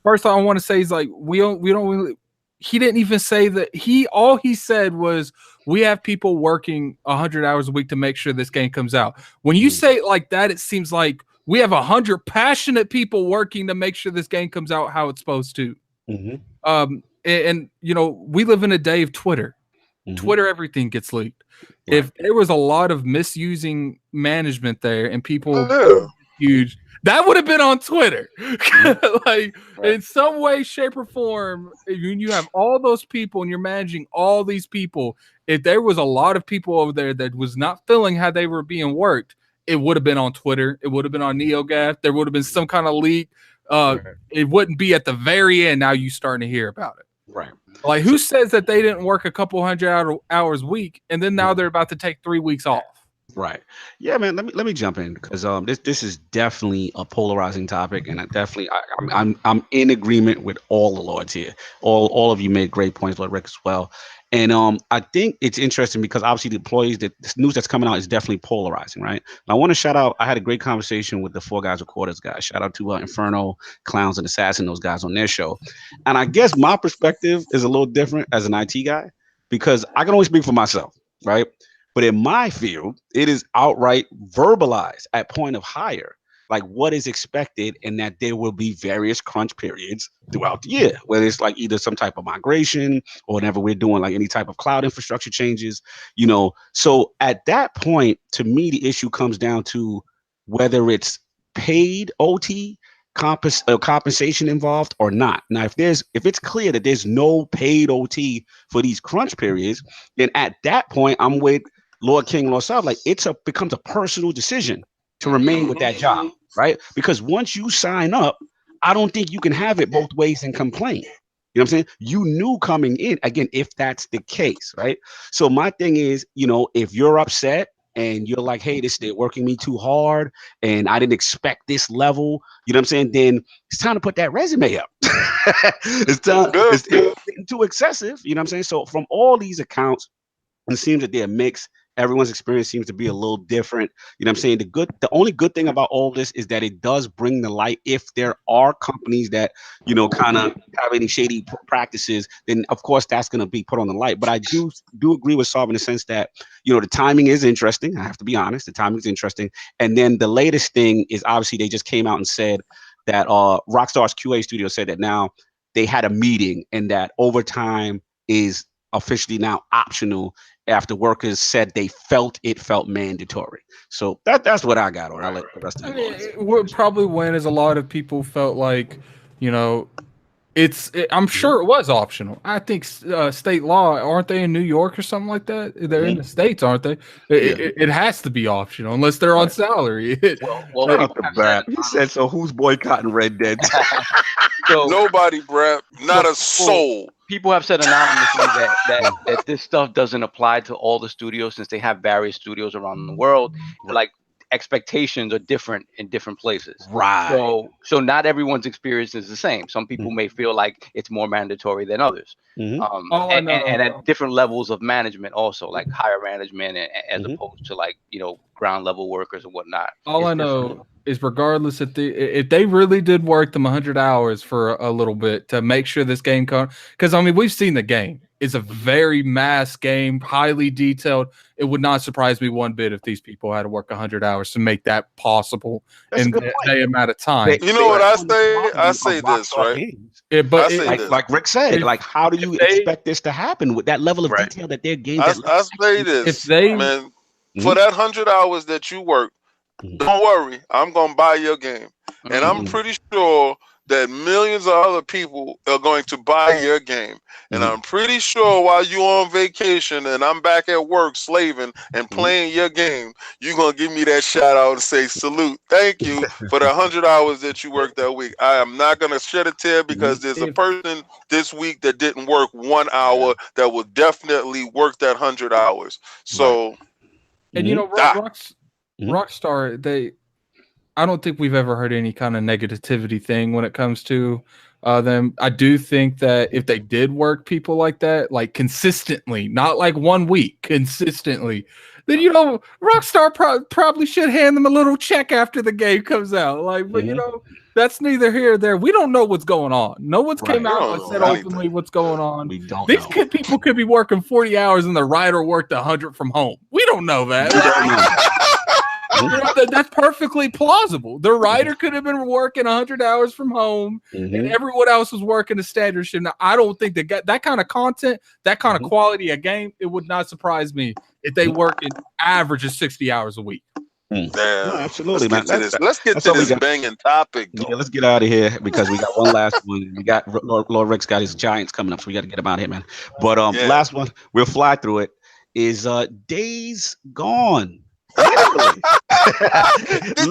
First thing I want to say is, like, we don't really, he didn't even say that. All he said was, we have people working 100 hours a week to make sure this game comes out. When you say it like that, it seems like we have 100 passionate people working to make sure this game comes out how it's supposed to. And you know, we live in a day of Twitter. Twitter, everything gets leaked. Right. If there was a lot of misusing management there and people huge, that would have been on Twitter. Like in some way, shape, or form, you have all those people and you're managing all these people. If there was a lot of people over there that was not feeling how they were being worked, it would have been on Twitter. It would have been on NeoGAF. There would have been some kind of leak. It wouldn't be at the very end. Now you starting to hear about it.
Right.
Like, who says that they didn't work a couple hundred hours a week and then now they're about to take 3 weeks off?
Right. Yeah, man. Let me jump in because this is definitely a polarizing topic, and I'm in agreement with all the lords here. All of you made great points, Lord Rick as well. And I think it's interesting because obviously the employees, this news that's coming out is definitely polarizing, right? And I want to shout out. I had a great conversation with the Four Guys Recorders guys. Shout out to Inferno, Clowns, and Assassin, those guys on their show. And I guess my perspective is a little different as an IT guy because I can only speak for myself, right? But in my field, it is outright verbalized at point of hire, like what is expected, and that there will be various crunch periods throughout the year, whether it's like either some type of migration or whenever we're doing like any type of cloud infrastructure changes, you know. So at that point, to me, the issue comes down to whether it's paid OT, compensation involved or not. Now, if it's clear that there's no paid OT for these crunch periods, then at that point, I'm with Lord King, Lord South, like becomes a personal decision to remain with that job, right? Because once you sign up, I don't think you can have it both ways and complain. You know what I'm saying? You knew coming in, again, if that's the case, right? So my thing is, you know, if you're upset and you're like, hey, they're working me too hard and I didn't expect this level, you know what I'm saying? Then it's time to put that resume up. It's getting too excessive, you know what I'm saying? So from all these accounts, it seems that they're mixed. Everyone's experience seems to be a little different. You know what I'm saying? The only good thing about all this is that it does bring the light. If there are companies that, you know, kind of have any shady practices, then of course that's going to be put on the light. But I do agree with Saab in the sense that, you know, the timing is interesting. I have to be honest. The timing is interesting. And then the latest thing is obviously they just came out and said that Rockstar's QA studio said that now they had a meeting and that overtime is officially now optional after workers said they felt mandatory. So that's what I got on. I'll let the rest of you.
What probably went is a lot of people felt like, you know, I'm sure it was optional. I think state law, aren't they in New York or something like that? They're in the States, aren't they? It has to be optional unless they're on salary.
He said, so who's boycotting Red Dead?
So,
nobody, Brad. Not a soul.
People have said anonymously that this stuff doesn't apply to all the studios since they have various studios around the world. Like, expectations are different in different places.
Right.
So not everyone's experience is the same. Some people may feel like it's more mandatory than others. And at different levels of management also, like higher management as opposed to like, you know, ground level workers and whatnot.
All I know is regardless if they really did work them 100 hours for a little bit to make sure this game because I mean we've seen the game. It's a very mass game, highly detailed. It would not surprise me one bit if these people had to work 100 hours to make that possible in that amount of time.
You know what I say? I say this, right?
Like Rick said, like how do you expect this to happen with that level of detail that their game?
I say this, man. For that 100 hours that you work, don't worry, I'm gonna buy your game, and I'm pretty sure that millions of other people are going to buy your game. And I'm pretty sure while you're on vacation and I'm back at work slaving and playing your game, you're going to give me that shout out and say, salute, thank you for the 100 hours that you worked that week. I am not going to shed a tear because there's a person this week that didn't work 1 hour that will definitely work that 100 hours. So,
and you know, Rockstar, I don't think we've ever heard any kind of negativity thing when it comes to then I do think that if they did work people like that, like consistently, not like 1 week, consistently, then Rockstar probably should hand them a little check after the game comes out. Like, but that's neither here nor there. We don't know what's going on. No one's came out and said openly what's going on.
We don't
These
know.
People could be working 40 hours and the writer worked 100 from home. We don't know that. That's perfectly plausible. The writer could have been working 100 hours from home, and everyone else was working a standard shift. Now, I don't think that kind of content, that kind of quality of game, it would not surprise me if they work an average of 60 hours a week.
No, absolutely, man.
Let's get to this banging topic.
Yeah, let's get out of here because we got one last one. We got Lord Rick's got his Giants coming up, so we got to get him out of here, man. But last one, we'll fly through it. Is Days Gone?
The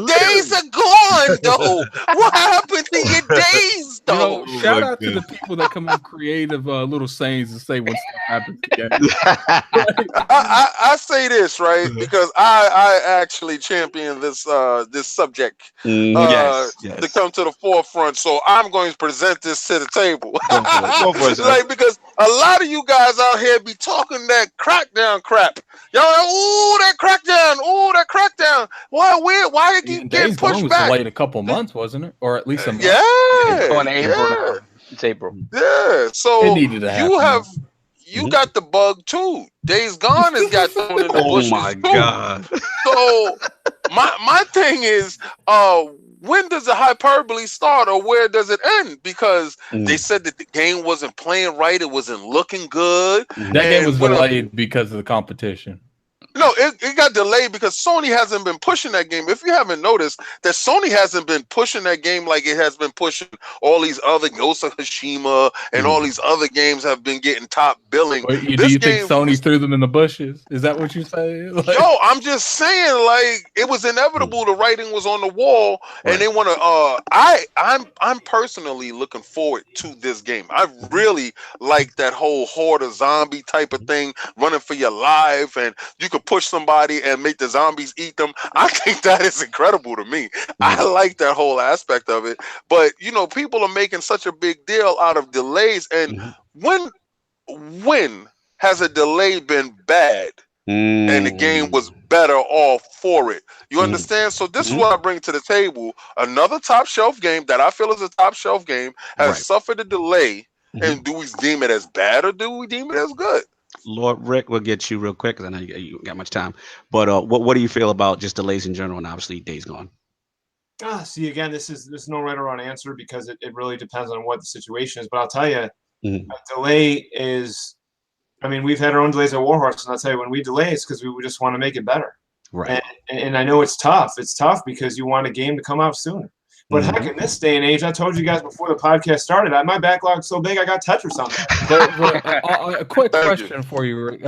days are gone, though. What happened to your days, though?
Shout out to the people that come up creative little sayings and say when stuff happens again.
I say this, right, because I actually champion this subject to come to the forefront. So I'm going to present this to the table.
Go for it,
like, because a lot of you guys out here be talking that crackdown crap. Y'all, that crackdown. Why it keep getting pushed back?
Was delayed a couple months, wasn't it? Or at least a month.
It's April.
Yeah. So
it needed to happen.
You got the bug too. Days Gone has got thrown in the bushes.
Oh my God.
So my thing is, when does the hyperbole start or where does it end? Because they said that the game wasn't playing right, it wasn't looking good.
That game was delayed because of the competition.
No, it got delayed because Sony hasn't been pushing that game. If you haven't noticed, that Sony hasn't been pushing that game like it has been pushing all these other Ghost of Tsushima and all these other games have been getting top billing.
Do you think Sony threw them in the bushes? Is that what you're saying? Like,
yo, I'm just saying, like, it was inevitable. The writing was on the wall, and they want to. I'm personally looking forward to this game. I really like that whole horde of zombie type of thing, running for your life, and you could push somebody and make the zombies eat them. I think that is incredible to me. I like that whole aspect of it. But people are making such a big deal out of delays. And when has a delay been bad and the game was better off for it? You understand? So this is what I bring to the table. Another top shelf game that I feel is a top shelf game has suffered a delay. And do we deem it as bad or do we deem it as good?
Lord Rick, we'll get you real quick because I know you got much time. But what do you feel about just delays in general and obviously Days Gone?
See, again, there's no right or wrong answer because it really depends on what the situation is. But I'll tell you, a delay is, we've had our own delays at Warhorse, and I'll tell you, when we delay, it's because we just want to make it better.
Right.
And I know it's tough. It's tough because you want a game to come out sooner. But heck, in this day and age, I told you guys before the podcast started, my backlog's so big I got Tetris on there.
A quick question for you, Rick.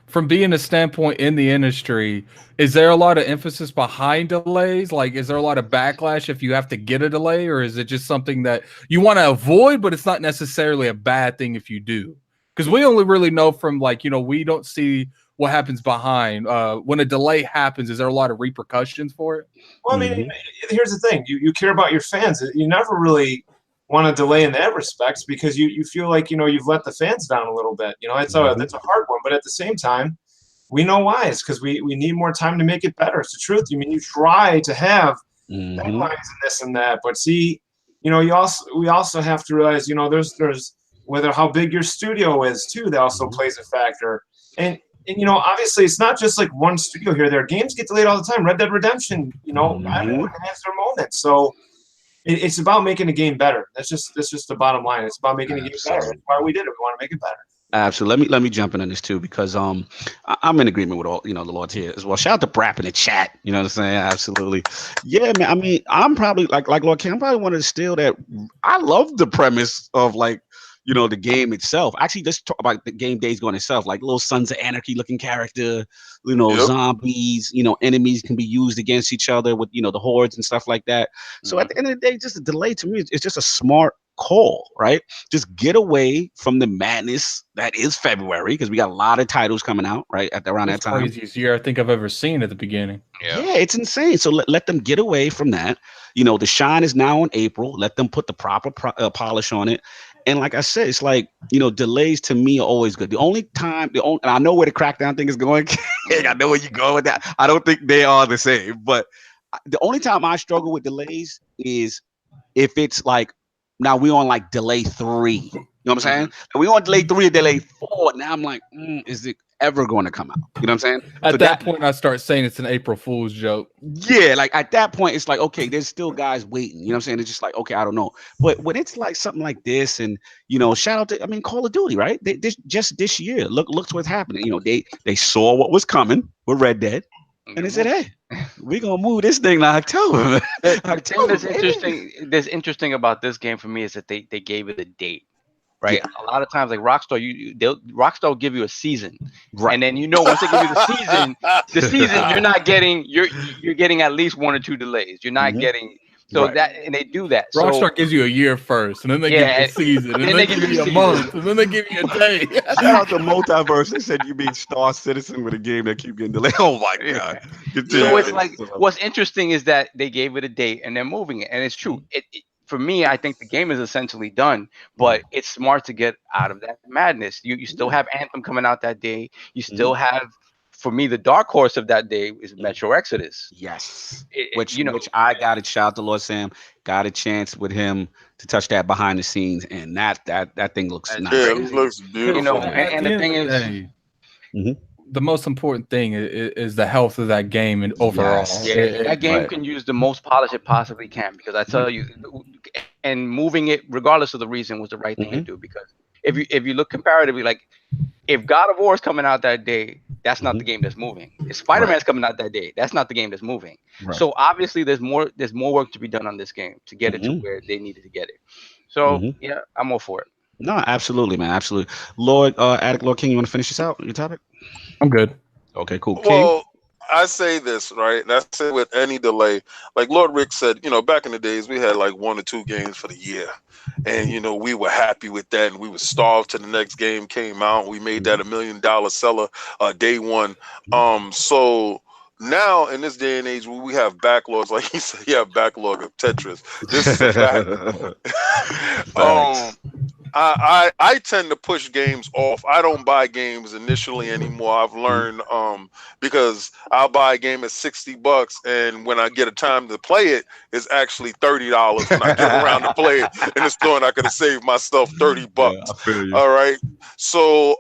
From being a standpoint in the industry, is there a lot of emphasis behind delays? Like, is there a lot of backlash if you have to get a delay, or is it just something that you want to avoid, but it's not necessarily a bad thing if you do? Because we only really know from we don't see what happens behind. When a delay happens, is there a lot of repercussions for it?
Well, here's the thing. You care about your fans. You never really want to delay in that respect because you feel like, you've let the fans down a little bit. That's a hard one. But at the same time, we know why. It's because we need more time to make it better. It's the truth. You try to have deadlines and this and that. But see, we also have to realize, there's whether how big your studio is, too, that also plays a factor. And obviously, it's not just like one studio here. Their games get delayed all the time. Red Dead Redemption, everyone has their moments. So it's about making a game better. That's just the bottom line. It's about making a game better. That's why we did it. We want to make it better.
Absolutely. Let me jump in on this too because I'm in agreement with all the Lords here as well. Shout out to Brap in the chat. You know what I'm saying? Absolutely. Yeah, man. I'm probably like Lord King. I'm probably one of the still that I love the premise of the game itself. Actually, let's talk about the game Days Gone itself, like little Sons of Anarchy looking character, zombies, enemies can be used against each other with, the hordes and stuff like that. So at the end of the day, just a delay to me, it's just a smart call, right? Just get away from the madness that is February, because we got a lot of titles coming out right at around that time.
Craziest year I think I've ever seen at the beginning.
Yeah, it's insane. So let them get away from that. The shine is now in April. Let them put the proper polish on it. And like I said, it's like, delays to me are always good. And I know where the crackdown thing is going. I know where you go with that. I don't think they are the same. But the only time I struggle with delays is if it's like, now we on like delay 3. You know what I'm saying? And we on delay 3 or delay 4. Now I'm like, is it ever going to come out? You know what I'm saying?
At that point, I start saying it's an April Fool's joke.
Yeah, like at that point, it's like, okay, there's still guys waiting. You know what I'm saying? It's just like, okay, I don't know. But when it's like something like this, and shout out to, Call of Duty, right? This year, look what's happening. They saw what was coming with Red Dead, and they said, hey, we're gonna move this thing to October.
The thing that's interesting about this game for me is that they gave it a date. Right, a lot of times, like Rockstar, Rockstar will give you a season, right? And then once they give you the season, you're getting at least 1 or 2 delays. You're not getting and they do that.
Rockstar gives you a year first, and then they give you a season, and then they give you a month, and then they give you a day.
Shout out to Multiverse. They said you being Star Citizen with a game that keep getting delayed. Oh my god!
So it's like, what's interesting is that they gave it a date and they're moving it, and it's true. For me, I think the game is essentially done, but it's smart to get out of that madness. You still have Anthem coming out that day. You still have, for me, the dark horse of that day is Metro Exodus.
Yes, which I got to shout out to Lord Sam. Got a chance with him to touch that behind the scenes, and that thing looks nice.
Yeah, it looks beautiful.
And the thing is.
The most important thing is the health of that game and overall.
Yeah, that game can use the most polish it possibly can, because I tell you, and moving it regardless of the reason was the right thing to do, because if you look comparatively, like if God of War is coming out that day, that's not the game that's moving. If Spider-Man's coming out that day, that's not the game that's moving. Right. So obviously there's more work to be done on this game to get it to where they needed to get it. So yeah, I'm all for it.
No, absolutely, man, absolutely. Lord King, you want to finish this out? Your topic?
I'm good.
Okay, cool. King?
Well, I say this, right? And I say with any delay, like Lord Rick said, back in the days, we had like 1 or 2 games for the year. And, we were happy with that. And we were starved till the next game came out. We made that $1 million seller day one. So now in this day and age, where we have backlogs, like he said, you have backlog of Tetris. This is a backlog. I tend to push games off. I don't buy games initially anymore. I've learned because I'll buy a game at $60, and when I get a time to play it, it's actually $30 when I get around to play it in the store, and I could have saved myself $30. Yeah, all right. So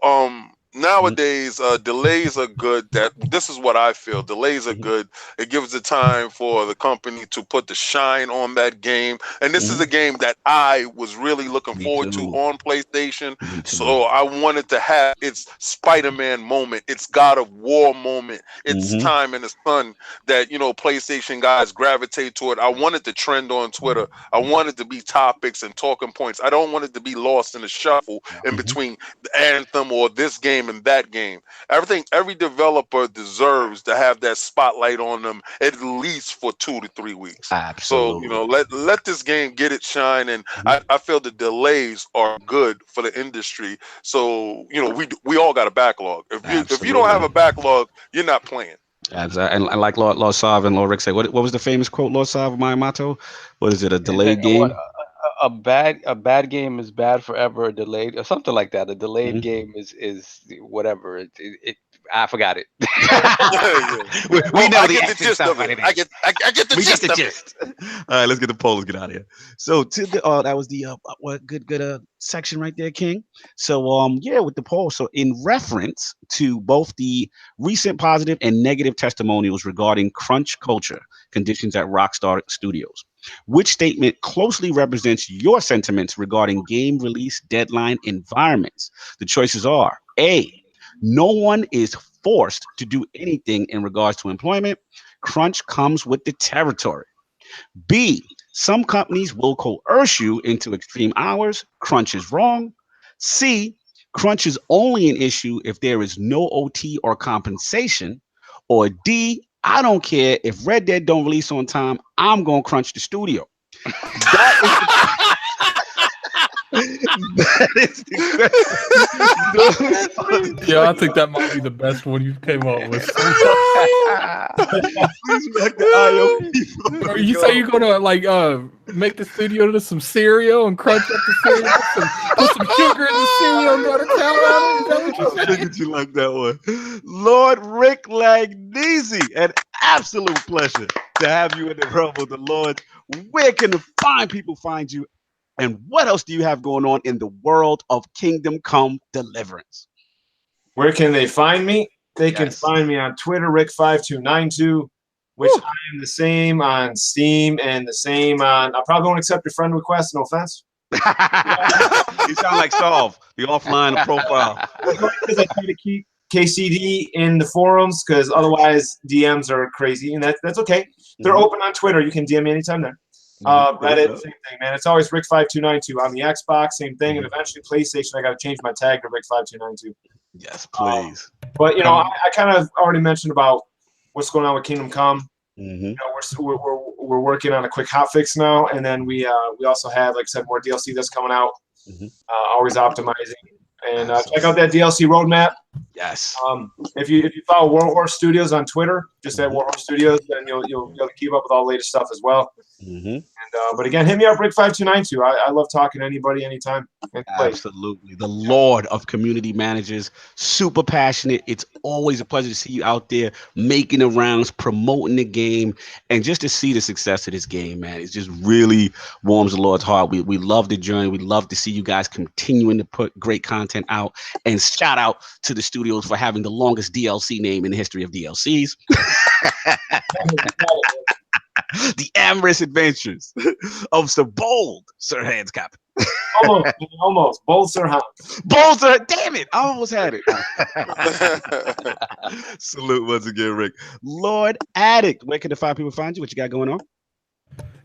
nowadays, delays are good. This is what I feel. Delays are good. It gives the time for the company to put the shine on that game. And this is a game that I was really looking forward to on PlayStation. So I wanted to have its Spider-Man moment, its God of War moment, its time in the sun that, PlayStation guys gravitate toward. I wanted to trend on Twitter. I wanted to be topics and talking points. I don't want it to be lost in the shuffle in between the Anthem or this game and that game. Every developer deserves to have that spotlight on them at least for 2 to 3 weeks.
Absolutely.
So let this game get its shine, and I feel the delays are good for the industry. So we all got a backlog. If you don't have a backlog, you're not playing.
And like Lord Sov and Lord Rick said, what was the famous quote, Lord Sov, my motto? What is it? A delayed game?
A bad game is bad forever. A delayed or something like that. A delayed game is whatever. I forgot it.
we know the
gist of it. I get the gist.
All right, let's get the poll. Let's get out of here. So that was the good section right there, King. So with the poll. So in reference to both the recent positive and negative testimonials regarding crunch culture conditions at Rockstar Studios, which statement closely represents your sentiments regarding game release deadline environments? The choices are A, no one is forced to do anything in regards to employment. Crunch comes with the territory. B, some companies will coerce you into extreme hours. Crunch is wrong. C, crunch is only an issue if there is no OT or compensation. Or D, I don't care if Red Dead don't release on time, I'm going to crunch the studio. That is the best.
Yeah, I think that might be the best one you came up with.
Please make the IOP.
Or you say you're gonna like make the studio to some cereal and crunch up the cereal, put some sugar in the cereal and butter cow on it? Is that what you
I
said?
figured you like that one. Lord Rick Langnese, an absolute pleasure to have you in the realm of the Lord. Where can the fine people find you? And what else do you have going on in the world of Kingdom Come Deliverance?
Where can they find me? They can find me on Twitter, Rick5292, which I am the same on Steam and the same on. I probably won't accept your friend request. No offense.
You sound like Solve, the offline profile.
Because I try to keep KCD in the forums, because otherwise DMs are crazy, and that's okay. They're open on Twitter. You can DM me anytime there. Reddit, same thing, man. It's always Rick5292 on the Xbox, same thing, and eventually PlayStation. I got to change my tag to Rick5292.
Yes, please.
But you know, I kind of already mentioned about what's going on with Kingdom Come. You know, we're working on a quick hotfix now, and then we also have, like I said, more DLC that's coming out. Always optimizing, and check out that DLC roadmap.
Yes.
If you follow Warhorse Studios on Twitter, just at Warhorse Studios, then you'll be able to keep up with all the latest stuff as well. And but again, hit me up, Rick5292. I love talking to anybody, anytime.
Absolutely. The Lord of community managers, super passionate. It's always a pleasure to see you out there making the rounds, promoting the game, and just to see the success of this game, man. It just really warms the Lord's heart. We love the journey. We love to see you guys continuing to put great content out. And shout out to the studios for having the longest DLC name in the history of DLCs. The amorous adventures of Sir Bold Sir Hands Captain.
Almost. Bold Sir Hans.
Bold Sir, damn it. I almost had it. Salute once again, Rick. Lord Addict, where can the fine people find you? What you got going on?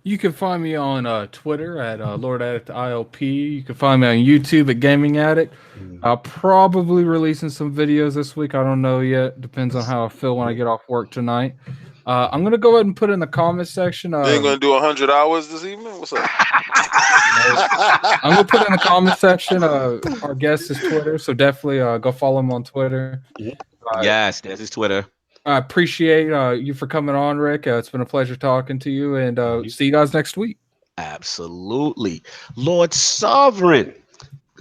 You can find me on Twitter at Lord Addict ILP. You can find me on YouTube at Gaming Addict. I'll probably releasing some videos this week. I don't know yet. Depends on how I feel when I get off work tonight. I'm gonna go ahead and put in the comment section.
You ain't gonna do 100 hours this evening? What's up?
I'm gonna put in the comment section. Our guest is Twitter, so definitely go follow him on Twitter.
Yes, there's his Twitter.
I appreciate you for coming on, Rick. It's been a pleasure talking to you, and see you guys next week.
Absolutely. Lord Sovereign,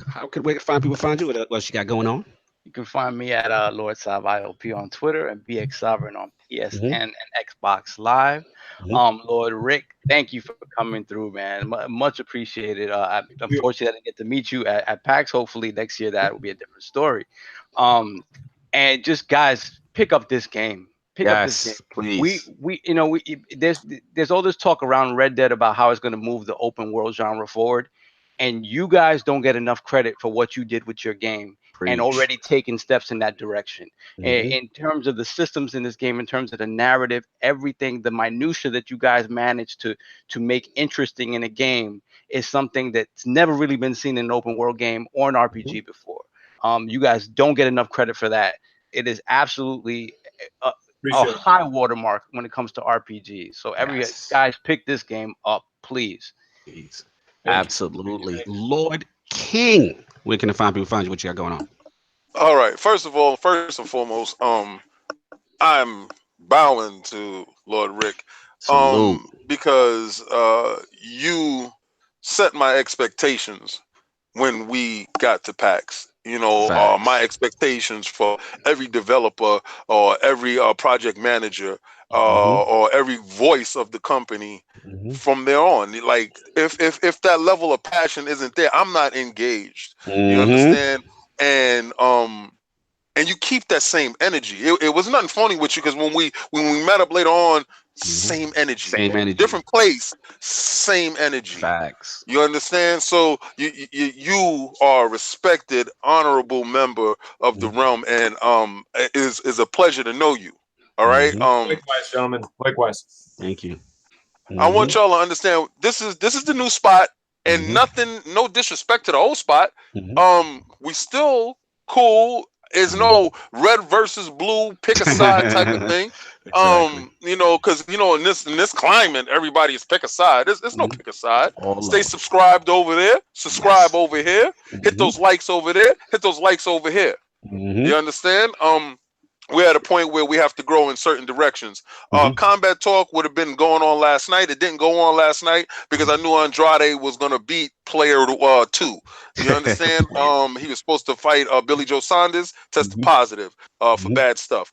how can we find people find you? What else you got going on?
You can find me at LordSovILP on Twitter and BX Sovereign on PSN and Xbox Live. Lord Rick, thank you for coming through, man. Much appreciated. Unfortunately, I didn't get to meet you at PAX. Hopefully next year that will be a different story. And just guys, pick up this game. Pick up this game. Please. There's all this talk around Red Dead about how it's going to move the open world genre forward, and you guys don't get enough credit for what you did with your game. And already taking steps in that direction. In terms of the systems in this game, in terms of the narrative, everything, the minutia that you guys managed to make interesting in a game is something that's never really been seen in an open world game or an RPG before. You guys don't get enough credit for that. It is absolutely a high watermark when it comes to RPGs. So guys, pick this game up, please.
Absolutely. Lord King, where can the fine people find you? What you got going on?
All right. First and foremost, I'm bowing to Lord Rick, because you set my expectations when we got to PAX. You know, my expectations for every developer or every project manager or every voice of the company from there on. Like, if that level of passion isn't there, I'm not engaged. You understand? And you keep that same energy. It was nothing funny with you, because when we met up later on, same energy, different place, same energy.
Facts.
You understand? So you are a respected, honorable member of the realm, and it is a pleasure to know you. All right.
Likewise, gentlemen. Likewise.
Thank you.
I want y'all to understand this is the new spot, and no disrespect to the old spot. We still cool. There's no red versus blue, pick a side type of thing.
Exactly.
You know, because you know, in this climate, everybody is pick a side. There's no pick a side. Stay subscribed over there, subscribe over here, hit those likes over there, hit those likes over here. You understand? We're at a point where we have to grow in certain directions. Combat Talk would have been going on last night. It didn't go on last night because I knew Andrade was going to beat player 2. You understand? He was supposed to fight Billy Joe Saunders, tested positive for bad stuff.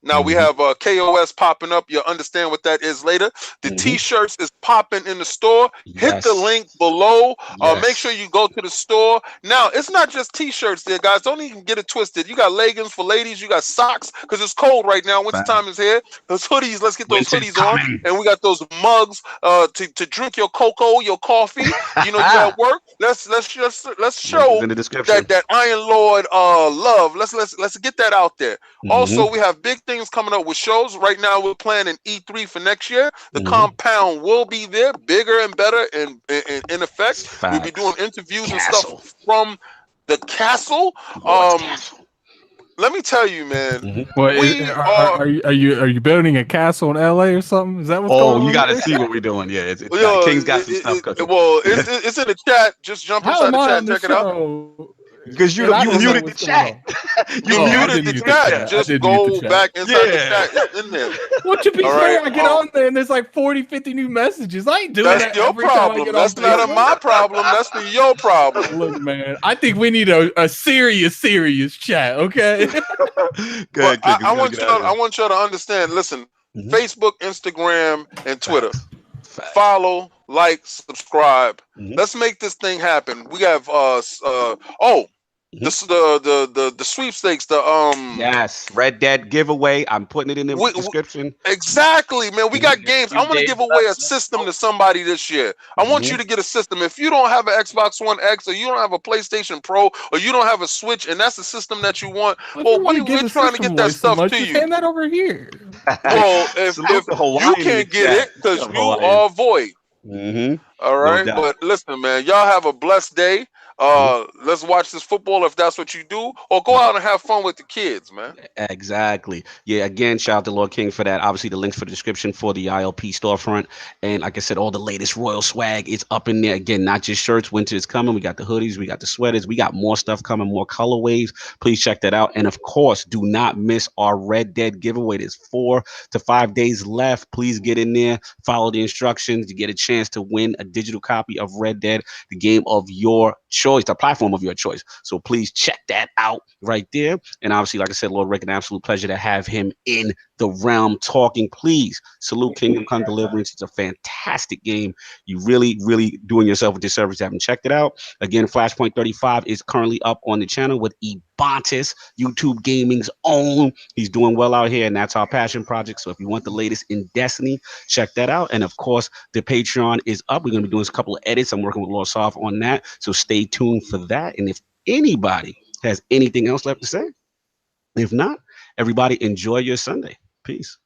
Now we have KOS popping up. You'll understand what that is later. The t-shirts is popping in the store. Hit the link below. Make sure you go to the store. Now, it's not just t-shirts there, guys. Don't even get it twisted. You got leggings for ladies. You got socks because it's cold right now. Winter time is here. Those hoodies, let's get those hoodies on. And we got those mugs to drink your cocoa, your coffee. You know, you at work. Let's show that Iron Lord love. Let's get that out there. Also, we have big things coming up with shows. Right now, we're planning E3 for next year. The compound will be there, bigger and better in effect. We'll be doing interviews and stuff from the castle. Let me tell you, man.
Are you building a castle in LA or something? Is that what's going on?
You got to see what we're doing. Yeah, King's got some stuff cooking.
Well, it's in the chat. Just jump inside the chat and check it out.
Because you muted the chat.
You muted the chat. Just go back inside the chat. It's in there.
What you be fair? I get on there and there's like 40, 50 new messages. I ain't doing that.
That's your problem. That's not my problem. That's your problem.
Look, man, I think we need a serious chat. Okay.
Good. I want y'all to understand. Listen, Facebook, Instagram, and Twitter. Follow, like, subscribe. Let's make this thing happen. We have the sweepstakes,
yes, Red Dead giveaway. I'm putting it in the description.
Exactly, man. We got games. I'm gonna give away a system to somebody this year. I want you to get a system. If you don't have an Xbox One X, or you don't have a PlayStation Pro, or you don't have a Switch, and that's the system that you want, we're trying to get that stuff to you.
Hand that over here.
Well, if you can't get it because you are void. All right, but listen, man, y'all have a blessed day. Let's watch this football if that's what you do, or go out and have fun with the kids, man.
Exactly. Yeah, again, shout out to Lord King for that. Obviously, the links for the description for the ILP storefront. And like I said, all the latest Royal swag is up in there. Again, not just shirts. Winter is coming. We got the hoodies. We got the sweaters. We got more stuff coming, more colorways. Please check that out. And of course, do not miss our Red Dead giveaway. There's 4 to 5 days left. Please get in there. Follow the instructions. You get a chance to win a digital copy of Red Dead, the game of your choice, the platform of your choice. So please check that out right there. And obviously, like I said, Lord Rick, an absolute pleasure to have him in the realm talking. Please salute Kingdom Come Deliverance. It's a fantastic game. You really doing yourself a disservice if you haven't checked it out. Again, Flashpoint 35 is currently up on the channel with Ebontis, YouTube Gaming's own. He's doing well out here, and that's our passion project. So if you want the latest in Destiny, check that out. And of course, the Patreon is up. We're going to be doing a couple of edits. I'm working with LordSov on that. So stay tuned for that. And if anybody has anything else left to say, if not, everybody enjoy your Sunday. Peace.